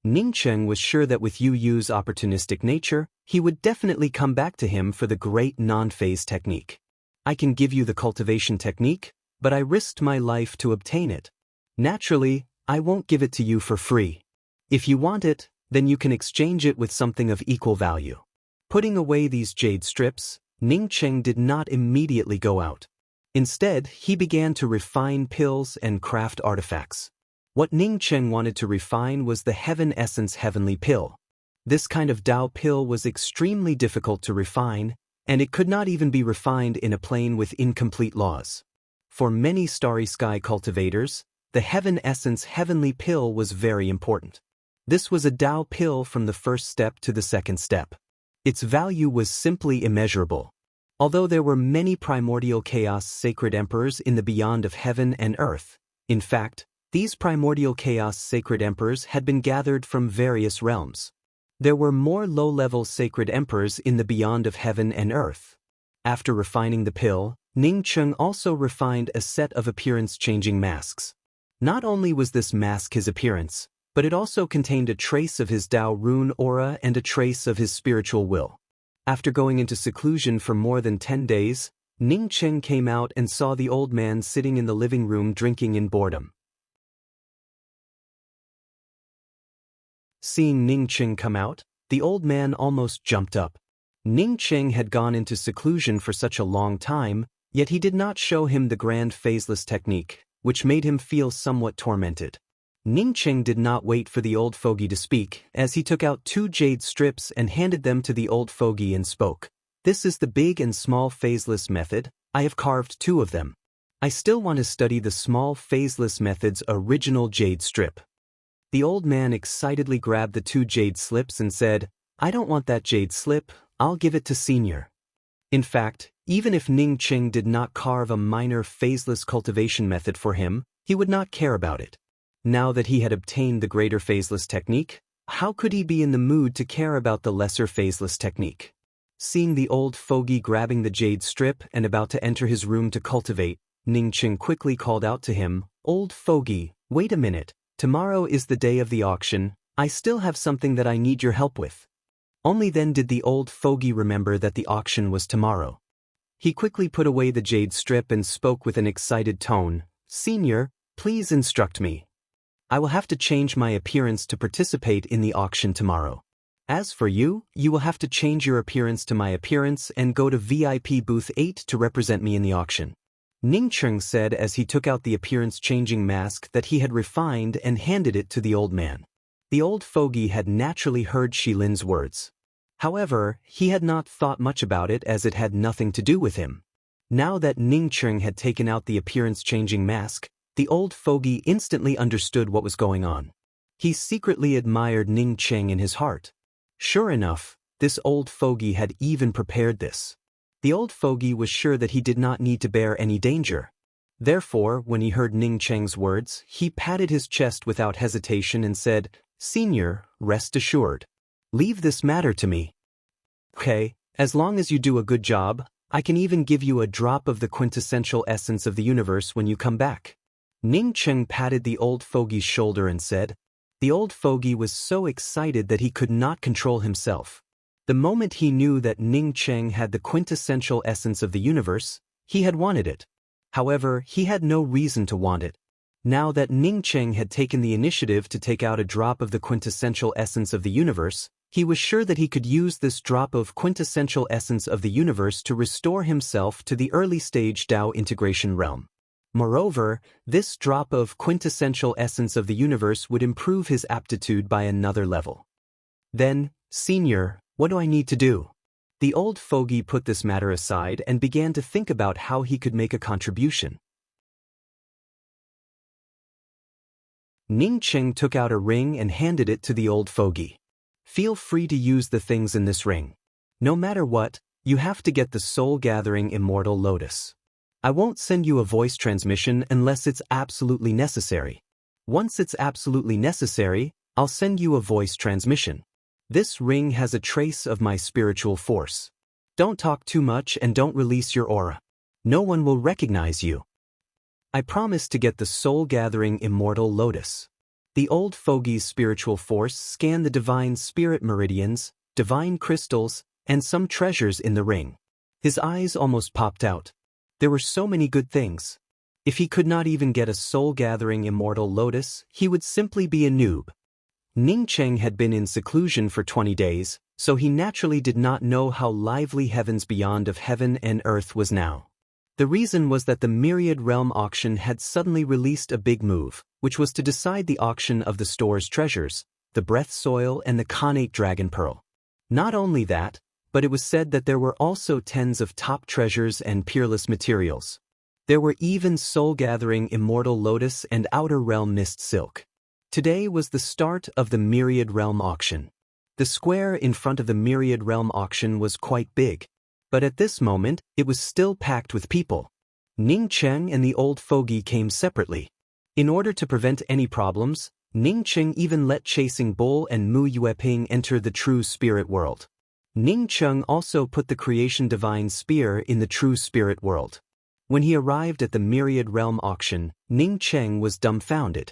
Ning Cheng was sure that with Yu's opportunistic nature, he would definitely come back to him for the great non-phase technique. I can give you the cultivation technique, but I risked my life to obtain it. Naturally, I won't give it to you for free. If you want it, then you can exchange it with something of equal value. Putting away these jade strips, Ning Cheng did not immediately go out. Instead, he began to refine pills and craft artifacts. What Ning Cheng wanted to refine was the Heaven Essence Heavenly Pill. This kind of Dao pill was extremely difficult to refine, and it could not even be refined in a plane with incomplete laws. For many Starry Sky cultivators, the Heaven Essence Heavenly Pill was very important. This was a Dao pill from the first step to the second step. Its value was simply immeasurable. Although there were many primordial chaos sacred emperors in the beyond of heaven and earth, in fact, these primordial chaos sacred emperors had been gathered from various realms. There were more low-level sacred emperors in the beyond of heaven and earth. After refining the pill, Ning Cheng also refined a set of appearance-changing masks. Not only was this mask his appearance, but it also contained a trace of his Dao rune aura and a trace of his spiritual will. After going into seclusion for more than 10 days, Ning Cheng came out and saw the old man sitting in the living room drinking in boredom. Seeing Ning Cheng come out, the old man almost jumped up. Ning Cheng had gone into seclusion for such a long time, yet he did not show him the grand phaseless technique, which made him feel somewhat tormented. Ning Cheng did not wait for the old fogey to speak, as he took out 2 jade strips and handed them to the old fogey and spoke. This is the big and small phaseless method. I have carved 2 of them. I still want to study the small phaseless method's original jade strip. The old man excitedly grabbed the 2 jade slips and said, I don't want that jade slip, I'll give it to Senior. In fact, even if Ning Cheng did not carve a minor phaseless cultivation method for him, he would not care about it. Now that he had obtained the greater phaseless technique, how could he be in the mood to care about the lesser phaseless technique? Seeing the old fogey grabbing the jade strip and about to enter his room to cultivate, Ning Cheng quickly called out to him, Old fogey, wait a minute, tomorrow is the day of the auction, I still have something that I need your help with. Only then did the old fogey remember that the auction was tomorrow. He quickly put away the jade strip and spoke with an excited tone, Senior, please instruct me. I will have to change my appearance to participate in the auction tomorrow. As for you, you will have to change your appearance to my appearance and go to VIP booth 8 to represent me in the auction. Ning Cheng said as he took out the appearance-changing mask that he had refined and handed it to the old man. The old fogey had naturally heard Shilin's words. However, he had not thought much about it as it had nothing to do with him. Now that Ning Cheng had taken out the appearance-changing mask, the old fogey instantly understood what was going on. He secretly admired Ning Cheng in his heart. Sure enough, this old fogey had even prepared this. The old fogey was sure that he did not need to bear any danger. Therefore, when he heard Ning Cheng's words, he patted his chest without hesitation and said, Senior, rest assured. Leave this matter to me. Okay, as long as you do a good job, I can even give you a drop of the quintessential essence of the universe when you come back. Ning Cheng patted the old fogey's shoulder and said. The old fogey was so excited that he could not control himself. The moment he knew that Ning Cheng had the quintessential essence of the universe, he had wanted it. However, he had no reason to want it. Now that Ning Cheng had taken the initiative to take out a drop of the quintessential essence of the universe, he was sure that he could use this drop of quintessential essence of the universe to restore himself to the early stage Dao integration realm. Moreover, this drop of quintessential essence of the universe would improve his aptitude by another level. Then, Senior, what do I need to do? The old fogey put this matter aside and began to think about how he could make a contribution. Ning Cheng took out a ring and handed it to the old fogey. Feel free to use the things in this ring. No matter what, You have to get the soul-gathering immortal lotus. I won't send you a voice transmission unless it's absolutely necessary. Once it's absolutely necessary, I'll send you a voice transmission. This ring has a trace of my spiritual force. Don't talk too much and don't release your aura. No one will recognize you. I promise to get the soul-gathering immortal lotus. The old fogey's spiritual force scanned the divine spirit meridians, divine crystals, and some treasures in the ring. His eyes almost popped out. There were so many good things. If he could not even get a soul-gathering immortal lotus, he would simply be a noob. Ning Cheng had been in seclusion for 20 days, so he naturally did not know how lively heavens beyond of heaven and earth was now. The reason was that the Myriad Realm auction had suddenly released a big move, which was to decide the auction of the store's treasures, the breath soil and the Khanate dragon pearl. Not only that, but it was said that there were also tens of top treasures and peerless materials. There were even soul-gathering immortal lotus and outer realm mist silk. Today was the start of the Myriad Realm auction. The square in front of the Myriad Realm auction was quite big, but at this moment, it was still packed with people. Ning Cheng and the old fogey came separately. In order to prevent any problems, Ning Cheng even let Chasing Bull and Mu Yueping enter the true spirit world. Ning Cheng also put the creation divine spear in the true spirit world. When he arrived at the Myriad Realm auction, Ning Cheng was dumbfounded.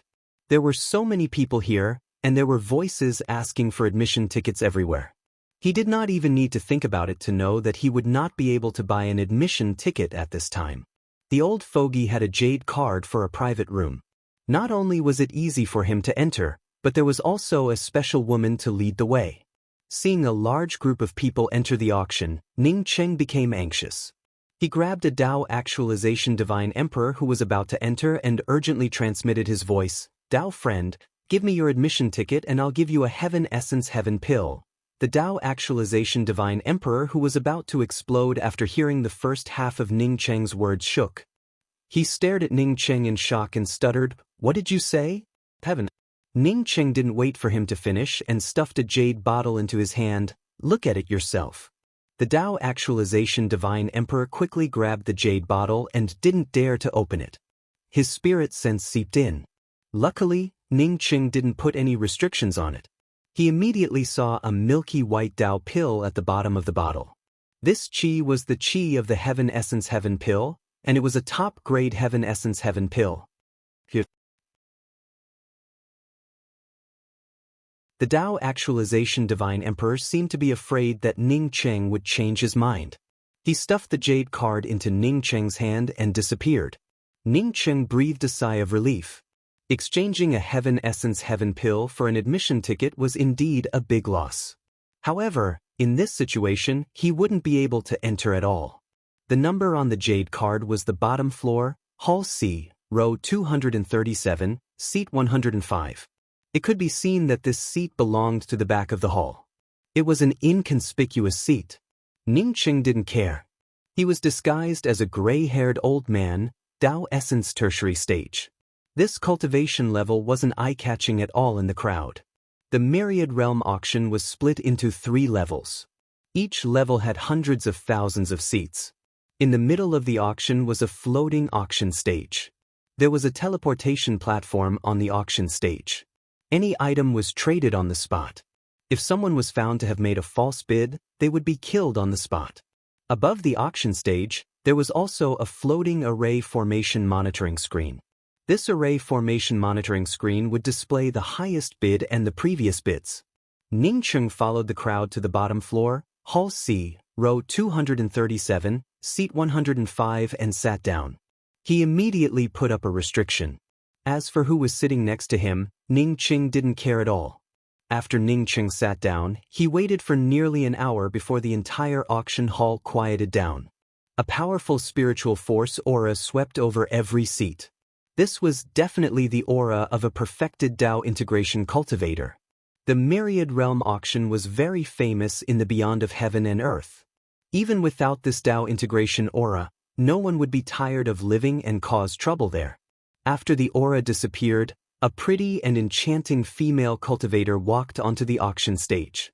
There were so many people here, and there were voices asking for admission tickets everywhere. He did not even need to think about it to know that he would not be able to buy an admission ticket at this time. The old fogey had a jade card for a private room. Not only was it easy for him to enter, but there was also a special woman to lead the way. Seeing a large group of people enter the auction, Ning Cheng became anxious. He grabbed a Dao Actualization Divine Emperor who was about to enter and urgently transmitted his voice, "Dao friend, give me your admission ticket and I'll give you a Heaven Essence Heaven pill." The Dao Actualization Divine Emperor who was about to explode after hearing the first half of Ning Cheng's words shook. He stared at Ning Cheng in shock and stuttered, "What did you say? Heaven." Ning Cheng didn't wait for him to finish and stuffed a jade bottle into his hand. "Look at it yourself." The Dao Actualization Divine Emperor quickly grabbed the jade bottle and didn't dare to open it. His spirit sense seeped in. Luckily, Ning Cheng didn't put any restrictions on it. He immediately saw a milky white Dao pill at the bottom of the bottle. This qi was the qi of the Heaven Essence Heaven pill, and it was a top-grade Heaven Essence Heaven pill. The Dao Actualization Divine Emperor seemed to be afraid that Ning Cheng would change his mind. He stuffed the jade card into Ning Cheng's hand and disappeared. Ning Cheng breathed a sigh of relief. Exchanging a Heaven Essence Heaven pill for an admission ticket was indeed a big loss. However, in this situation, he wouldn't be able to enter at all. The number on the jade card was the bottom floor, Hall C, row 237, seat 105. It could be seen that this seat belonged to the back of the hall. It was an inconspicuous seat. Ning Cheng didn't care. He was disguised as a gray-haired old man, Dao Essence Tertiary Stage. This cultivation level wasn't eye-catching at all in the crowd. The Myriad Realm auction was split into 3 levels. Each level had hundreds of thousands of seats. In the middle of the auction was a floating auction stage. There was a teleportation platform on the auction stage. Any item was traded on the spot. If someone was found to have made a false bid, they would be killed on the spot. Above the auction stage, there was also a floating array formation monitoring screen. This array formation monitoring screen would display the highest bid and the previous bids. Ning Cheng followed the crowd to the bottom floor, Hall C, row 237, seat 105 and sat down. He immediately put up a restriction. As for who was sitting next to him, Ning Cheng didn't care at all. After Ning Cheng sat down, he waited for nearly an hour before the entire auction hall quieted down. A powerful spiritual force aura swept over every seat. This was definitely the aura of a perfected Dao integration cultivator. The Myriad Realm auction was very famous in the beyond of heaven and earth. Even without this Dao integration aura, no one would be tired of living and cause trouble there. After the aura disappeared, a pretty and enchanting female cultivator walked onto the auction stage.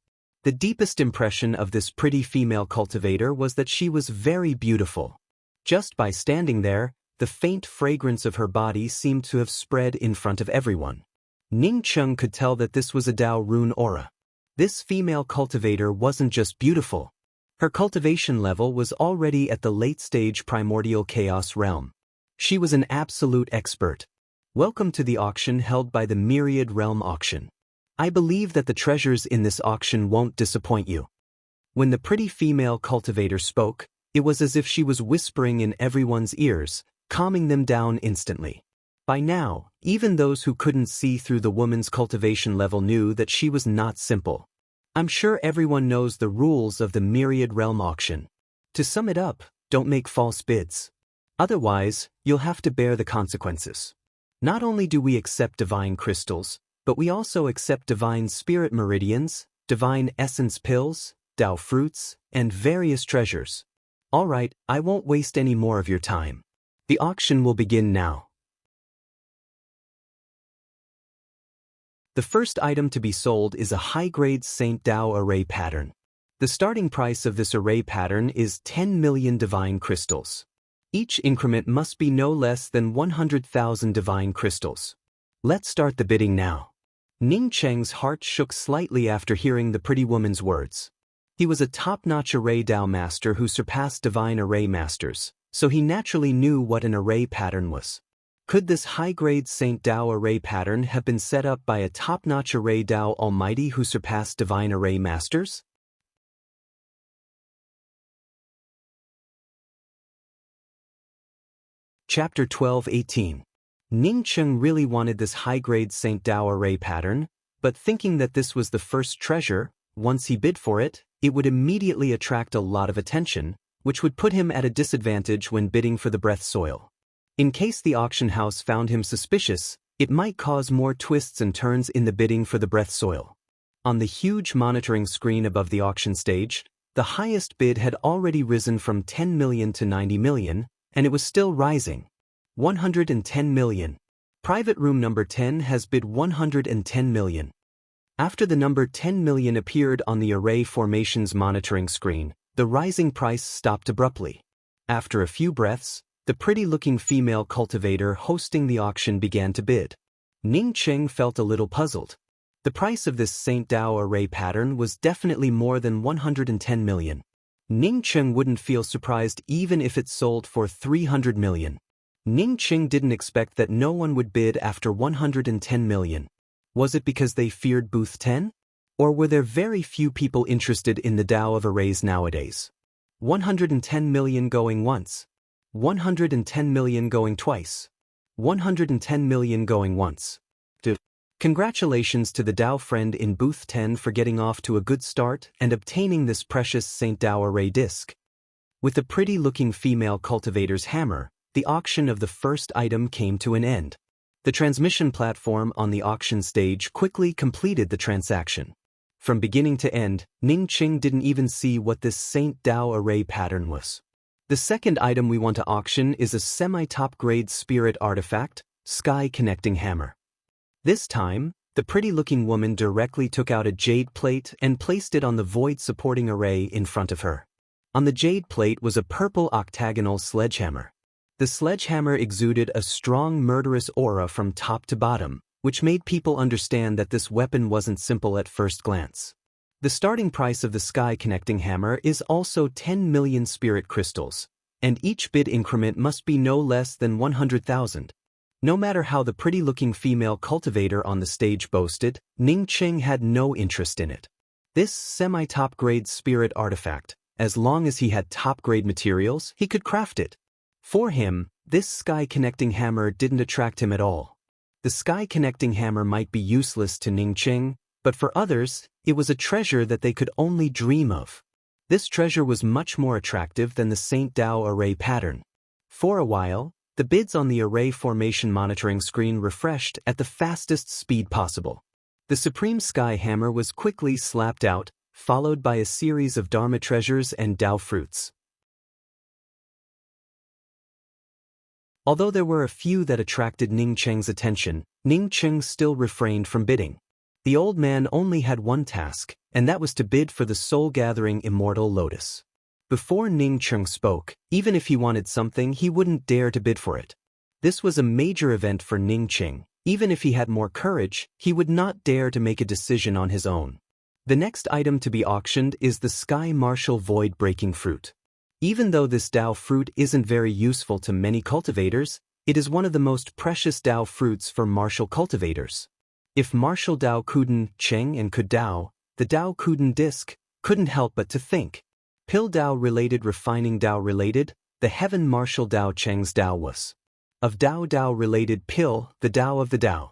The deepest impression of this pretty female cultivator was that she was very beautiful. Just by standing there, the faint fragrance of her body seemed to have spread in front of everyone. Ning Cheng could tell that this was a Dao rune aura. This female cultivator wasn't just beautiful. Her cultivation level was already at the late-stage primordial chaos realm. She was an absolute expert. Welcome to the auction held by the Myriad Realm Auction. I believe that the treasures in this auction won't disappoint you. When the pretty female cultivator spoke, it was as if she was whispering in everyone's ears, calming them down instantly. By now, even those who couldn't see through the woman's cultivation level knew that she was not simple. I'm sure everyone knows the rules of the Myriad Realm Auction. To sum it up, don't make false bids. Otherwise, you'll have to bear the consequences. Not only do we accept divine crystals, but we also accept divine spirit meridians, divine essence pills, Dao fruits, and various treasures. Alright, I won't waste any more of your time. The auction will begin now. The first item to be sold is a high-grade Saint Dao array pattern. The starting price of this array pattern is 10 million divine crystals. Each increment must be no less than 100,000 divine crystals. Let's start the bidding now. Ning Cheng's heart shook slightly after hearing the pretty woman's words. He was a top-notch array Dao master who surpassed divine array masters, so he naturally knew what an array pattern was. Could this high-grade Saint Dao array pattern have been set up by a top-notch array Dao Almighty who surpassed divine array masters? Chapter 12:18. Ning Cheng really wanted this high-grade Saint Dao array pattern, but thinking that this was the first treasure, once he bid for it, it would immediately attract a lot of attention, which would put him at a disadvantage when bidding for the breath soil. In case the auction house found him suspicious, it might cause more twists and turns in the bidding for the breath soil. On the huge monitoring screen above the auction stage, the highest bid had already risen from 10 million to 90 million, and it was still rising. 110 million. Private room number 10 has bid 110 million. After the number 10 million appeared on the array formations monitoring screen, the rising price stopped abruptly. After a few breaths, the pretty-looking female cultivator hosting the auction began to bid. Ning Cheng felt a little puzzled. The price of this Saint Dao array pattern was definitely more than 110 million. Ning Cheng wouldn't feel surprised even if it sold for 300 million. Ning Cheng didn't expect that no one would bid after 110 million. Was it because they feared Booth 10? Or were there very few people interested in the Dao of arrays nowadays? 110 million going once. 110 million going twice. 110 million going once. Congratulations to the Dao friend in Booth 10 for getting off to a good start and obtaining this precious Saint Dao array disc. With the pretty-looking female cultivator's hammer, the auction of the first item came to an end. The transmission platform on the auction stage quickly completed the transaction. From beginning to end, Ning Cheng didn't even see what this Saint Dao array pattern was. The second item we want to auction is a semi-top grade spirit artifact, Sky Connecting Hammer. This time, the pretty-looking woman directly took out a jade plate and placed it on the void supporting array in front of her. On the jade plate was a purple octagonal sledgehammer. The sledgehammer exuded a strong murderous aura from top to bottom, which made people understand that this weapon wasn't simple at first glance. The starting price of the Sky Connecting Hammer is also 10 million spirit crystals, and each bid increment must be no less than 100,000. No matter how the pretty-looking female cultivator on the stage boasted, Ning Cheng had no interest in it. This semi-top grade spirit artifact, as long as he had top-grade materials, he could craft it. For him, this Sky Connecting Hammer didn't attract him at all. The Sky Connecting Hammer might be useless to Ning Cheng, but for others, it was a treasure that they could only dream of. This treasure was much more attractive than the Saint Dao array pattern. For a while, the bids on the array formation monitoring screen refreshed at the fastest speed possible. The Supreme Sky Hammer was quickly slapped out, followed by a series of Dharma treasures and Dao fruits. Although there were a few that attracted Ning Cheng's attention, Ning Cheng still refrained from bidding. The old man only had one task, and that was to bid for the soul-gathering immortal lotus. Before Ning Cheng spoke, even if he wanted something, he wouldn't dare to bid for it. This was a major event for Ning Cheng. Even if he had more courage, he would not dare to make a decision on his own. The next item to be auctioned is the Sky Martial Void-Breaking Fruit. Even though this Dao fruit isn't very useful to many cultivators, it is one of the most precious Dao fruits for martial cultivators. If martial Dao couldn't Cheng and could Dao, the Dao couldn't disc, couldn't help but to think. Pil Dao related refining Dao related, the heaven martial Dao Cheng's Dao was. Of Dao Dao related Pil, the Dao of the Dao.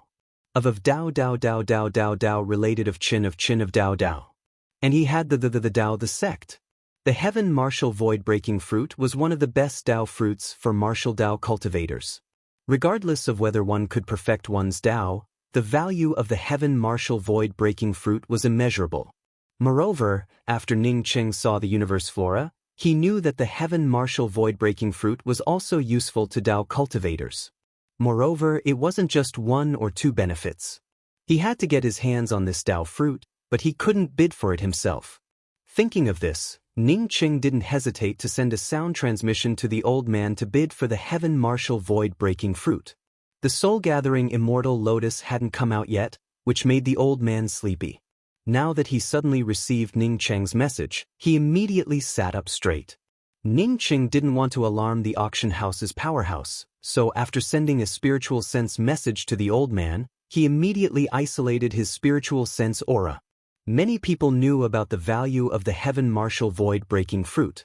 Of Dao Dao Dao Dao Dao Dao related of Chin of Dao Dao. And he had the Dao the sect. The heaven martial void-breaking fruit was one of the best Dao fruits for martial Dao cultivators. Regardless of whether one could perfect one's Dao, the value of the heaven martial void-breaking fruit was immeasurable. Moreover, after Ning Cheng saw the universe flora, he knew that the heaven martial void-breaking fruit was also useful to Dao cultivators. Moreover, it wasn't just one or two benefits. He had to get his hands on this Dao fruit, but he couldn't bid for it himself. Thinking of this, Ning Cheng didn't hesitate to send a sound transmission to the old man to bid for the heaven martial void-breaking fruit. The soul-gathering immortal lotus hadn't come out yet, which made the old man sleepy. Now that he suddenly received Ning Cheng's message, he immediately sat up straight. Ning Cheng didn't want to alarm the auction house's powerhouse, so after sending a spiritual sense message to the old man, he immediately isolated his spiritual sense aura. Many people knew about the value of the heaven martial void-breaking fruit.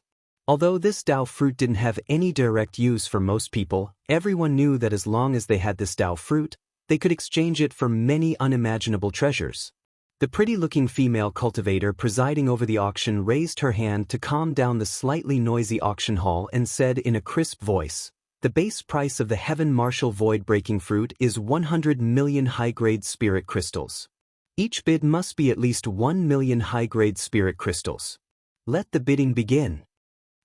Although this Dao fruit didn't have any direct use for most people, everyone knew that as long as they had this Dao fruit, they could exchange it for many unimaginable treasures. The pretty-looking female cultivator presiding over the auction raised her hand to calm down the slightly noisy auction hall and said in a crisp voice, "The base price of the heaven martial void-breaking fruit is 100 million high-grade spirit crystals. Each bid must be at least 1 million high-grade spirit crystals. Let the bidding begin."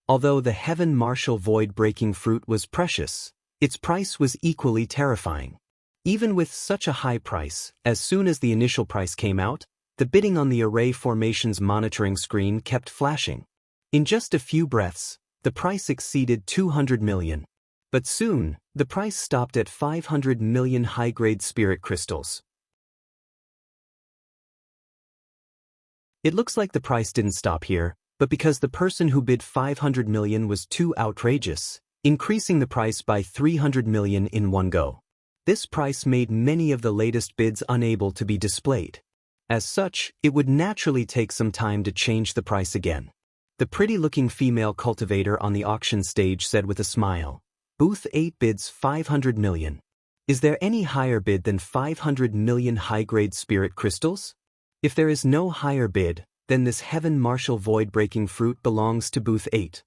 Although the heaven martial void-breaking fruit was precious, its price was equally terrifying. Even with such a high price, as soon as the initial price came out, the bidding on the array formation's monitoring screen kept flashing. In just a few breaths, the price exceeded 200 million. But soon, the price stopped at 500 million high-grade spirit crystals. It looks like the price didn't stop here, but because the person who bid 500 million was too outrageous, increasing the price by 300 million in one go. This price made many of the latest bids unable to be displayed. As such, it would naturally take some time to change the price again. The pretty-looking female cultivator on the auction stage said with a smile, "Booth 8 bids 500 million. Is there any higher bid than 500 million high-grade spirit crystals? If there is no higher bid, then this heaven martial void-breaking fruit belongs to Booth 8.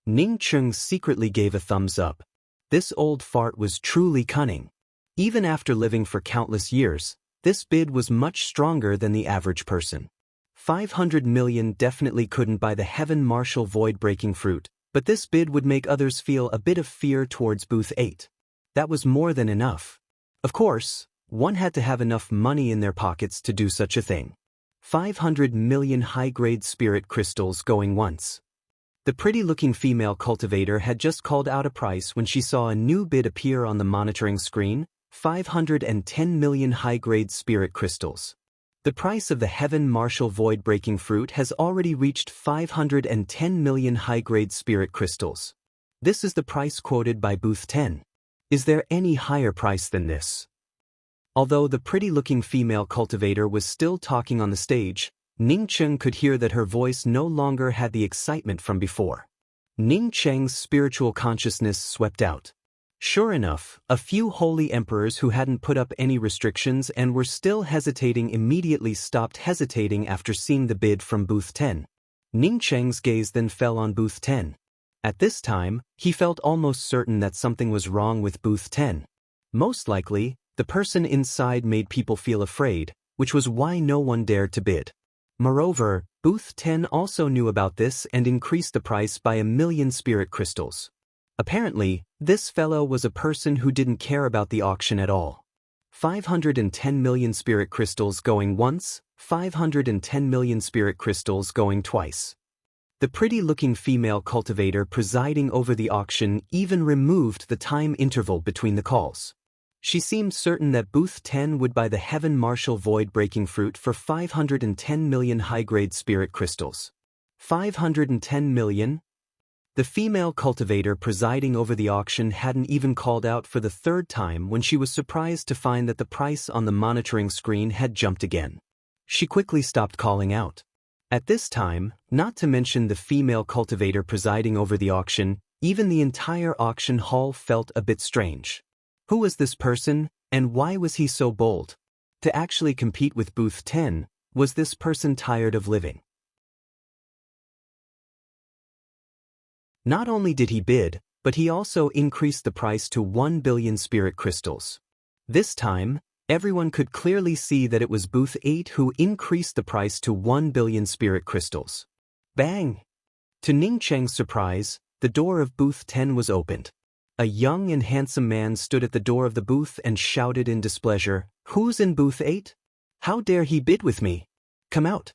Ning Cheng secretly gave a thumbs up. This old fart was truly cunning. Even after living for countless years, this bid was much stronger than the average person. 500 million definitely couldn't buy the heaven martial void-breaking fruit, but this bid would make others feel a bit of fear towards Booth 8. That was more than enough. Of course, one had to have enough money in their pockets to do such a thing. 500 million high-grade spirit crystals going once. The pretty-looking female cultivator had just called out a price when she saw a new bid appear on the monitoring screen, 510 million high-grade spirit crystals. The price of the heaven martial void-breaking fruit has already reached 510 million high-grade spirit crystals. This is the price quoted by Booth 10. Is there any higher price than this? Although the pretty-looking female cultivator was still talking on the stage, Ning Cheng could hear that her voice no longer had the excitement from before. Ning Cheng's spiritual consciousness swept out. Sure enough, a few holy emperors who hadn't put up any restrictions and were still hesitating immediately stopped hesitating after seeing the bid from Booth 10. Ning Cheng's gaze then fell on Booth 10. At this time, he felt almost certain that something was wrong with Booth 10. Most likely, the person inside made people feel afraid, which was why no one dared to bid. Moreover, Booth 10 also knew about this and increased the price by 1 million spirit crystals. Apparently, this fellow was a person who didn't care about the auction at all. 510 million spirit crystals going once, 510 million spirit crystals going twice. The pretty-looking female cultivator presiding over the auction even removed the time interval between the calls. She seemed certain that Booth 10 would buy the Heaven Marshal void-breaking fruit for 510 million high-grade spirit crystals. 510 million? The female cultivator presiding over the auction hadn't even called out for the third time when she was surprised to find that the price on the monitoring screen had jumped again. She quickly stopped calling out. At this time, not to mention the female cultivator presiding over the auction, even the entire auction hall felt a bit strange. Who was this person, and why was he so bold? To actually compete with Booth 10, was this person tired of living? Not only did he bid, but he also increased the price to 1 billion spirit crystals. This time, everyone could clearly see that it was Booth 8 who increased the price to 1 billion spirit crystals. Bang! To Ning Cheng's surprise, the door of Booth 10 was opened. A young and handsome man stood at the door of the booth and shouted in displeasure, "Who's in Booth 8? How dare he bid with me? Come out!"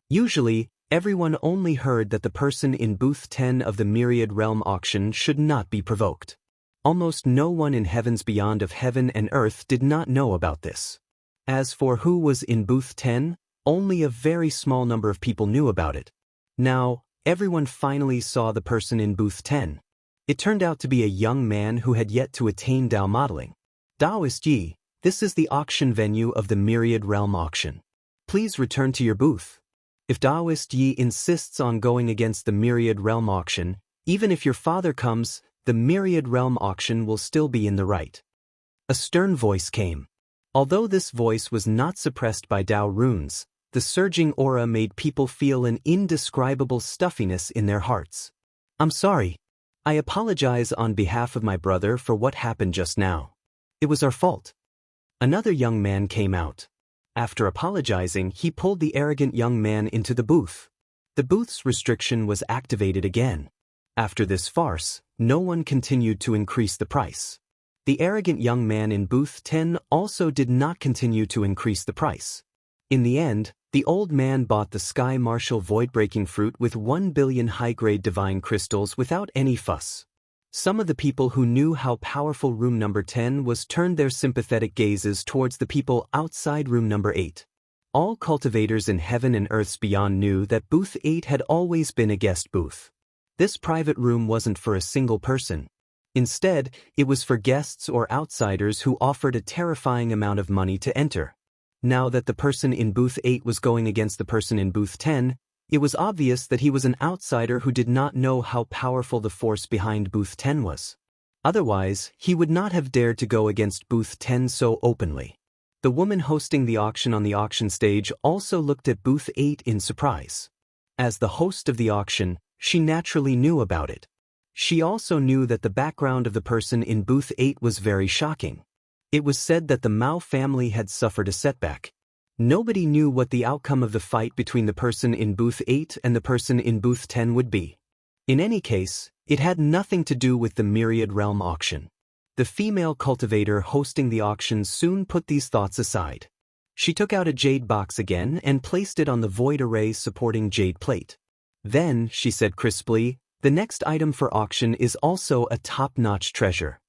Usually, everyone only heard that the person in Booth 10 of the Myriad Realm auction should not be provoked. Almost no one in heavens beyond of heaven and earth did not know about this. As for who was in Booth 10, only a very small number of people knew about it. Now, everyone finally saw the person in Booth 10. It turned out to be a young man who had yet to attain Dao modeling. "Daoist Yi, this is the auction venue of the Myriad Realm auction. Please return to your booth. If Daoist Yi insists on going against the Myriad Realm auction, even if your father comes, the Myriad Realm auction will still be in the right." A stern voice came. Although this voice was not suppressed by Dao runes, the surging aura made people feel an indescribable stuffiness in their hearts. "I'm sorry. I apologize on behalf of my brother for what happened just now. It was our fault." Another young man came out. After apologizing, he pulled the arrogant young man into the booth. The booth's restriction was activated again. After this farce, no one continued to increase the price. The arrogant young man in Booth 10 also did not continue to increase the price. In the end, the old man bought the Sky Marshal void-breaking fruit with 1 billion high-grade divine crystals without any fuss. Some of the people who knew how powerful room number 10 was turned their sympathetic gazes towards the people outside room number 8. All cultivators in heaven and earths beyond knew that Booth 8 had always been a guest booth. This private room wasn't for a single person. Instead, it was for guests or outsiders who offered a terrifying amount of money to enter. Now that the person in Booth 8 was going against the person in Booth 10, it was obvious that he was an outsider who did not know how powerful the force behind Booth 10 was. Otherwise, he would not have dared to go against Booth 10 so openly. The woman hosting the auction on the auction stage also looked at Booth 8 in surprise. As the host of the auction, she naturally knew about it. She also knew that the background of the person in Booth 8 was very shocking. It was said that the Mao family had suffered a setback. Nobody knew what the outcome of the fight between the person in Booth 8 and the person in Booth 10 would be. In any case, it had nothing to do with the Myriad Realm auction. The female cultivator hosting the auction soon put these thoughts aside. She took out a jade box again and placed it on the void array supporting jade plate. Then, she said crisply, "The next item for auction is also a top-notch treasure.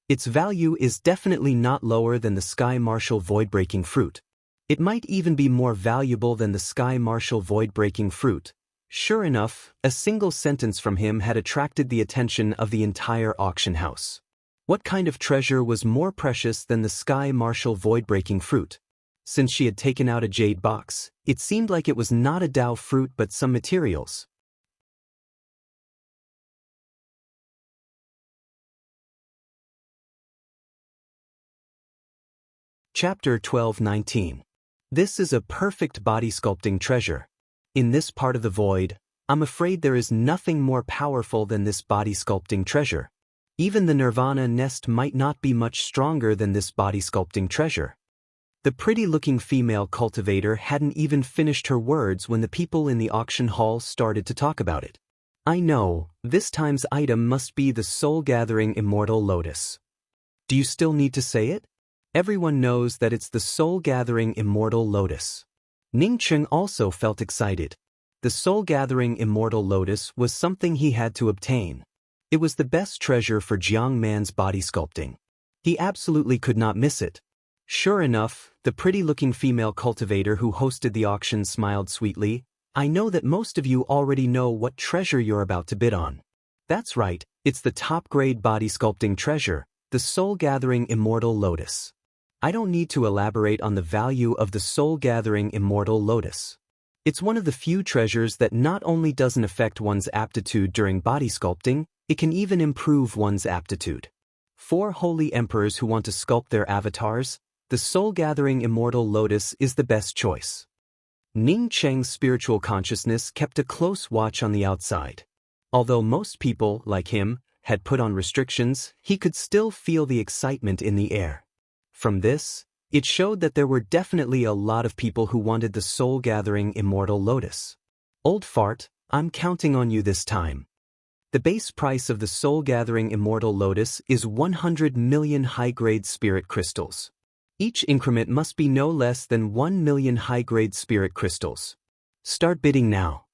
Its value is definitely not lower than the Sky Marshal void-breaking fruit. It might even be more valuable than the Sky Marshal void-breaking fruit." Sure enough, a single sentence from him had attracted the attention of the entire auction house. What kind of treasure was more precious than the Sky Marshal void-breaking fruit? Since she had taken out a jade box, it seemed like it was not a Dao fruit but some materials. Chapter 12:19. This is a perfect body sculpting treasure. In this part of the void, I'm afraid there is nothing more powerful than this body sculpting treasure. Even the Nirvana nest might not be much stronger than this body sculpting treasure. The pretty-looking female cultivator hadn't even finished her words when the people in the auction hall started to talk about it. I know, this time's item must be the soul-gathering immortal lotus. Do you still need to say it? Everyone knows that it's the soul-gathering immortal lotus. Ning Cheng also felt excited. The soul-gathering immortal lotus was something he had to obtain. It was the best treasure for Jiang Man's body sculpting. He absolutely could not miss it. Sure enough, the pretty-looking female cultivator who hosted the auction smiled sweetly. I know that most of you already know what treasure you're about to bid on. That's right, it's the top-grade body sculpting treasure, the soul-gathering immortal lotus. I don't need to elaborate on the value of the soul-gathering immortal lotus. It's one of the few treasures that not only doesn't affect one's aptitude during body sculpting, it can even improve one's aptitude. For holy emperors who want to sculpt their avatars, the soul-gathering immortal lotus is the best choice. Ning Cheng's spiritual consciousness kept a close watch on the outside. Although most people, like him, had put on restrictions, he could still feel the excitement in the air. From this, it showed that there were definitely a lot of people who wanted the soul-gathering immortal lotus. Old fart, I'm counting on you this time. The base price of the soul-gathering immortal lotus is 100 million high-grade spirit crystals. Each increment must be no less than 1 million high-grade spirit crystals. Start bidding now.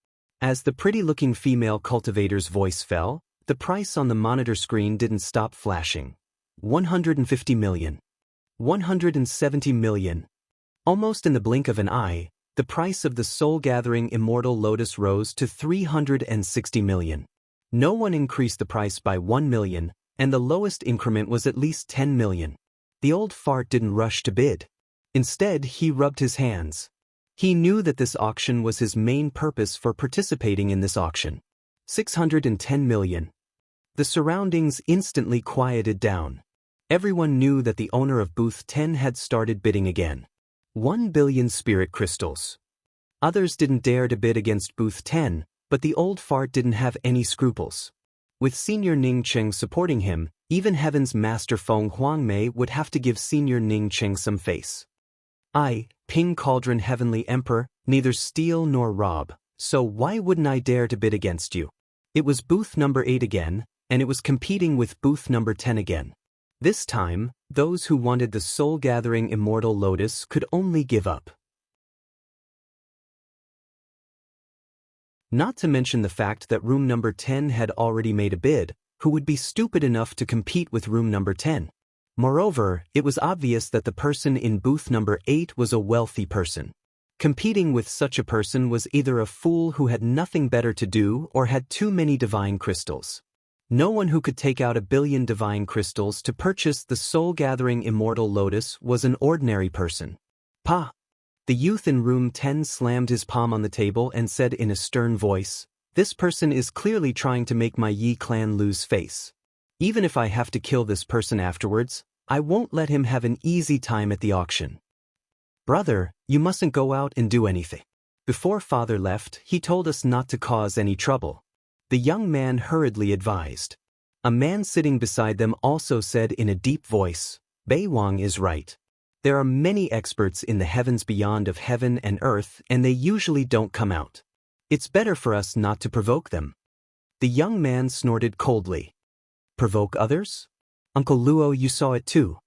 As the pretty-looking female cultivator's voice fell, the price on the monitor screen didn't stop flashing. 150 million. 170 million. Almost in the blink of an eye, the price of the soul-gathering immortal lotus rose to 360 million. No one increased the price by 1 million, and the lowest increment was at least 10 million. The old fart didn't rush to bid. Instead, he rubbed his hands. He knew that this auction was his main purpose for participating in this auction. 610 million. The surroundings instantly quieted down. Everyone knew that the owner of booth 10 had started bidding again. 1 billion spirit crystals. Others didn't dare to bid against booth 10, but the old fart didn't have any scruples. With Senior Ning Cheng supporting him, even Heaven's Master Feng Huangmei would have to give Senior Ning Cheng some face. I, Ping Cauldron Heavenly Emperor, neither steal nor rob, so why wouldn't I dare to bid against you? It was booth number 8 again, and it was competing with booth number 10 again. This time, those who wanted the soul-gathering immortal lotus could only give up. Not to mention the fact that room number 10 had already made a bid, who would be stupid enough to compete with room number 10. Moreover, it was obvious that the person in booth number 8 was a wealthy person. Competing with such a person was either a fool who had nothing better to do or had too many divine crystals. No one who could take out 1 billion divine crystals to purchase the soul-gathering immortal lotus was an ordinary person. Pa! The youth in room 10 slammed his palm on the table and said in a stern voice, "This person is clearly trying to make my Yi clan lose face. Even if I have to kill this person afterwards, I won't let him have an easy time at the auction. Brother, you mustn't go out and do anything." Before father left, he told us not to cause any trouble. The young man hurriedly advised. A man sitting beside them also said in a deep voice, "Bei Wang is right. There are many experts in the heavens beyond of heaven and earth, and they usually don't come out. It's better for us not to provoke them." The young man snorted coldly. "Provoke others? Uncle Luo, you saw it too.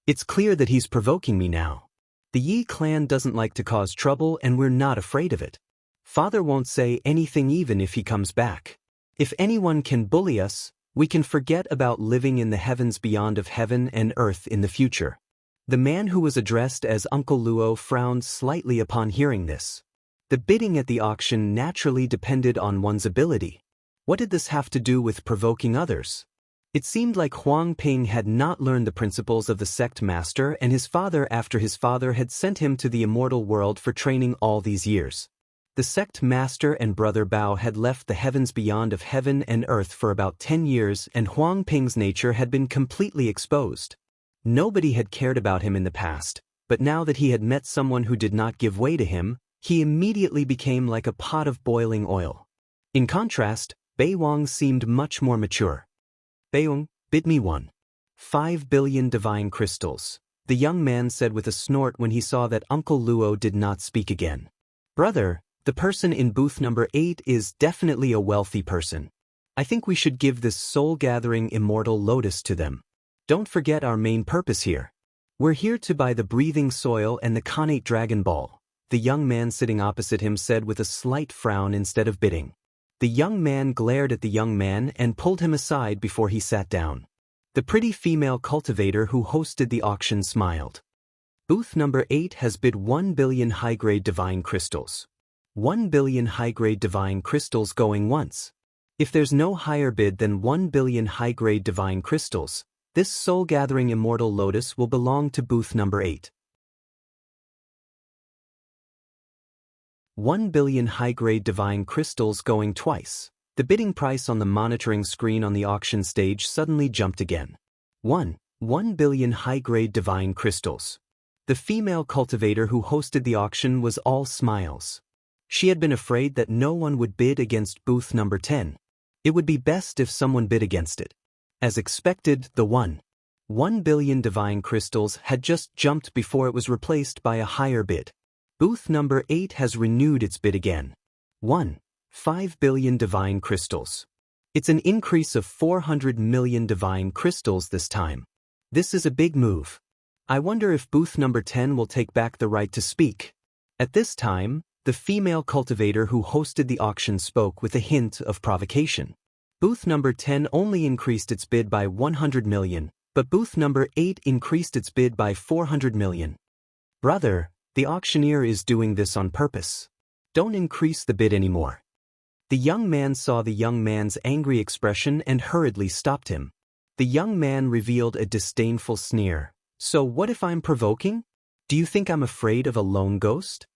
It's clear that he's provoking me now. The Yi clan doesn't like to cause trouble, and we're not afraid of it. Father won't say anything even if he comes back. If anyone can bully us, we can forget about living in the heavens beyond of heaven and earth in the future." The man who was addressed as Uncle Luo frowned slightly upon hearing this. The bidding at the auction naturally depended on one's ability. What did this have to do with provoking others? It seemed like Huang Ping had not learned the principles of the sect master and his father after his father had sent him to the immortal world for training all these years. The sect master and brother Bao had left the heavens beyond of heaven and earth for about 10 years, and Huang Ping's nature had been completely exposed. Nobody had cared about him in the past, but now that he had met someone who did not give way to him, he immediately became like a pot of boiling oil. In contrast, Bei Wang seemed much more mature. "Beiyong, bid me 1.5 billion divine crystals," the young man said with a snort when he saw that Uncle Luo did not speak again. "Brother, the person in booth number 8 is definitely a wealthy person. I think we should give this soul-gathering immortal lotus to them. Don't forget our main purpose here. We're here to buy the breathing soil and the connate Dragon Ball, the young man sitting opposite him said with a slight frown instead of bidding. The young man glared at the young man and pulled him aside before he sat down. The pretty female cultivator who hosted the auction smiled. Booth number 8 has bid 1 billion high-grade divine crystals. 1 billion high-grade divine crystals going once. If there's no higher bid than 1 billion high-grade divine crystals, this soul-gathering immortal lotus will belong to booth number 8. 1 billion high-grade divine crystals going twice. The bidding price on the monitoring screen on the auction stage suddenly jumped again. 1 billion high-grade divine crystals. The female cultivator who hosted the auction was all smiles. She had been afraid that no one would bid against booth number 10. It would be best if someone bid against it. As expected, the 1 billion divine crystals had just jumped before it was replaced by a higher bid. Booth number 8 has renewed its bid again. 5 billion divine crystals. It's an increase of 400 million divine crystals this time. This is a big move. I wonder if booth number 10 will take back the right to speak. At this time, the female cultivator who hosted the auction spoke with a hint of provocation. Booth number 10 only increased its bid by 100 million, but booth number 8 increased its bid by 400 million. Brother, the auctioneer is doing this on purpose. Don't increase the bid anymore. The young man saw the young man's angry expression and hurriedly stopped him. The young man revealed a disdainful sneer. So what if I'm provoking? Do you think I'm afraid of a lone ghost?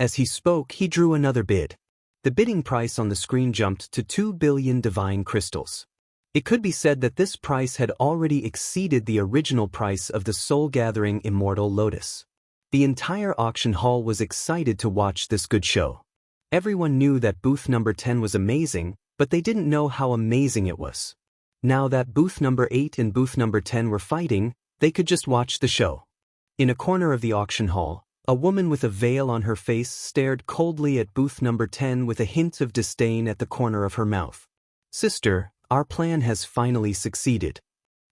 As he spoke, he drew another bid. The bidding price on the screen jumped to 2 billion divine crystals. It could be said that this price had already exceeded the original price of the soul-gathering immortal lotus. The entire auction hall was excited to watch this good show. Everyone knew that booth number 10 was amazing, but they didn't know how amazing it was. Now that booth number 8 and booth number 10 were fighting, they could just watch the show. In a corner of the auction hall, a woman with a veil on her face stared coldly at booth number 10 with a hint of disdain at the corner of her mouth. Sister, our plan has finally succeeded.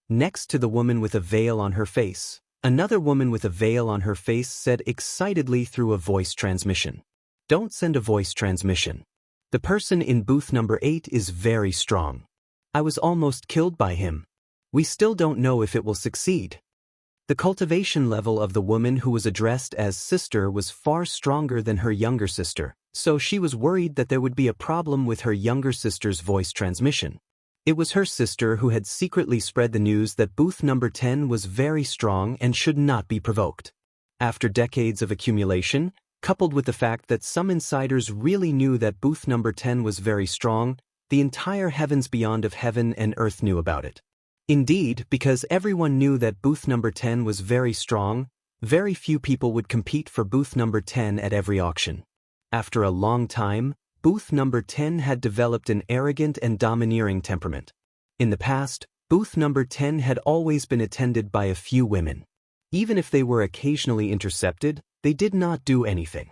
Next to the woman with a veil on her face, another woman with a veil on her face said excitedly through a voice transmission. Don't send a voice transmission. The person in booth number 8 is very strong. I was almost killed by him. We still don't know if it will succeed. The cultivation level of the woman who was addressed as sister was far stronger than her younger sister, so she was worried that there would be a problem with her younger sister's voice transmission. It was her sister who had secretly spread the news that booth number 10 was very strong and should not be provoked. After decades of accumulation, coupled with the fact that some insiders really knew that booth number 10 was very strong, the entire heavens beyond of heaven and earth knew about it. Indeed, because everyone knew that booth number 10 was very strong, very few people would compete for booth number 10 at every auction. After a long time, booth number 10 had developed an arrogant and domineering temperament. In the past, booth number 10 had always been attended by a few women. Even if they were occasionally intercepted, they did not do anything.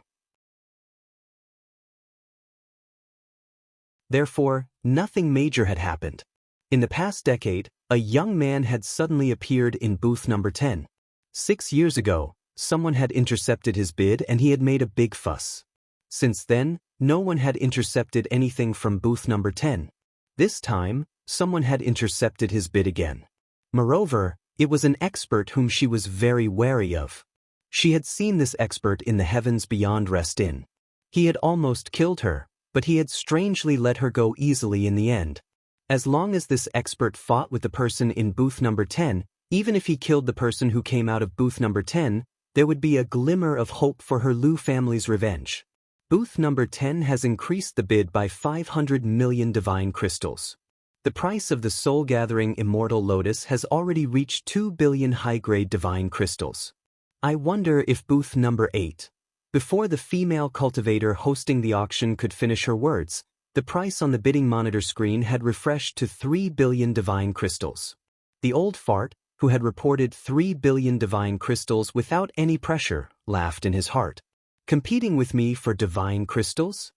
Therefore, nothing major had happened. In the past decade, a young man had suddenly appeared in booth number 10. 6 years ago, someone had intercepted his bid and he had made a big fuss. Since then, no one had intercepted anything from booth number 10. This time, someone had intercepted his bid again. Moreover, it was an expert whom she was very wary of. She had seen this expert in the heavens beyond rest in. He had almost killed her, but he had strangely let her go easily in the end. As long as this expert fought with the person in booth number 10, even if he killed the person who came out of booth number 10, there would be a glimmer of hope for her Liu family's revenge. Booth number 10 has increased the bid by 500 million divine crystals. The price of the soul-gathering immortal lotus has already reached 2 billion high-grade divine crystals. I wonder if booth number 8. Before the female cultivator hosting the auction could finish her words, the price on the bidding monitor screen had refreshed to 3 billion divine crystals. The old fart, who had reported 3 billion divine crystals without any pressure, laughed in his heart. Competing with me for divine crystals?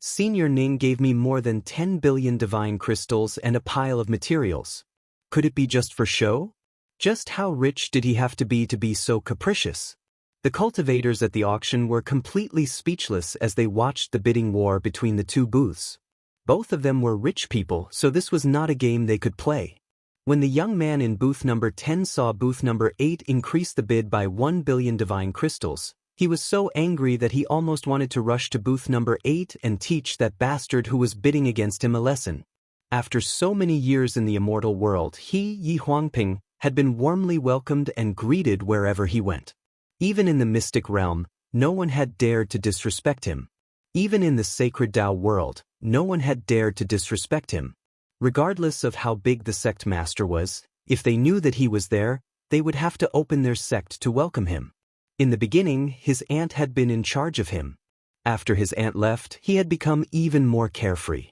Senior Ning gave me more than 10 billion divine crystals and a pile of materials. Could it be just for show? Just how rich did he have to be so capricious? The cultivators at the auction were completely speechless as they watched the bidding war between the two booths. Both of them were rich people, so this was not a game they could play. When the young man in booth number 10 saw booth number 8 increase the bid by 1 billion divine crystals, he was so angry that he almost wanted to rush to booth number 8 and teach that bastard who was bidding against him a lesson. After so many years in the immortal world, Yi Huangping had been warmly welcomed and greeted wherever he went. Even in the mystic realm, no one had dared to disrespect him. Even in the sacred Tao world, no one had dared to disrespect him. Regardless of how big the sect master was, if they knew that he was there, they would have to open their sect to welcome him. In the beginning, his aunt had been in charge of him. After his aunt left, he had become even more carefree.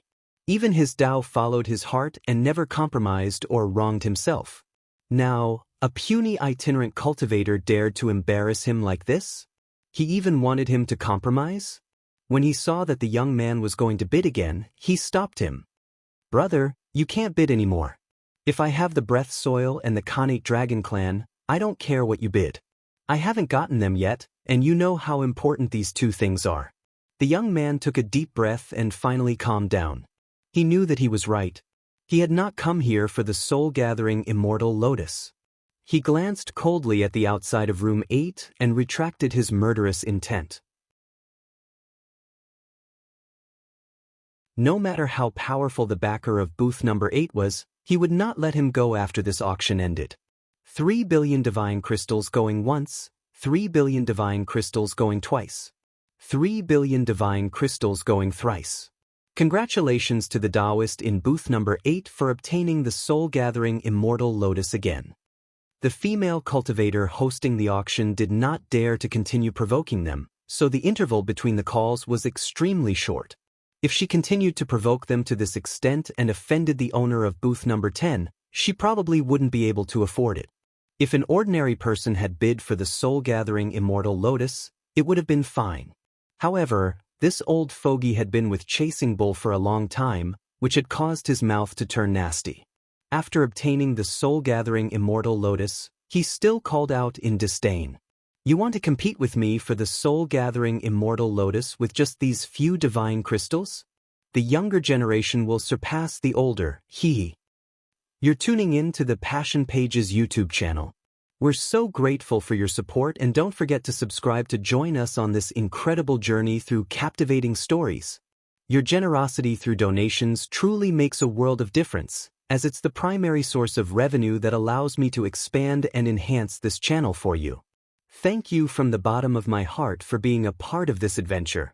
Even his Tao followed his heart and never compromised or wronged himself. Now, a puny itinerant cultivator dared to embarrass him like this? He even wanted him to compromise? When he saw that the young man was going to bid again, he stopped him. "Brother, you can't bid anymore. If I have the breath soil and the Khanate dragon clan, I don't care what you bid. I haven't gotten them yet, and you know how important these two things are." The young man took a deep breath and finally calmed down. He knew that he was right. He had not come here for the soul-gathering immortal lotus. He glanced coldly at the outside of room 8 and retracted his murderous intent. No matter how powerful the backer of booth number 8 was, he would not let him go after this auction ended. 3 billion divine crystals going once, 3 billion divine crystals going twice. 3 billion divine crystals going thrice. Congratulations to the Taoist in booth number 8 for obtaining the soul-gathering immortal lotus again. The female cultivator hosting the auction did not dare to continue provoking them, so the interval between the calls was extremely short. If she continued to provoke them to this extent and offended the owner of booth number 10, she probably wouldn't be able to afford it. If an ordinary person had bid for the soul-gathering immortal lotus, it would have been fine. However, this old fogey had been with Chasing Bull for a long time, which had caused his mouth to turn nasty. After obtaining the soul-gathering immortal lotus, he still called out in disdain. "You want to compete with me for the soul-gathering immortal lotus with just these few divine crystals? The younger generation will surpass the older, hee. You're tuning in to the Passion Pages YouTube channel. We're so grateful for your support, and don't forget to subscribe to join us on this incredible journey through captivating stories. Your generosity through donations truly makes a world of difference, as it's the primary source of revenue that allows me to expand and enhance this channel for you. Thank you from the bottom of my heart for being a part of this adventure.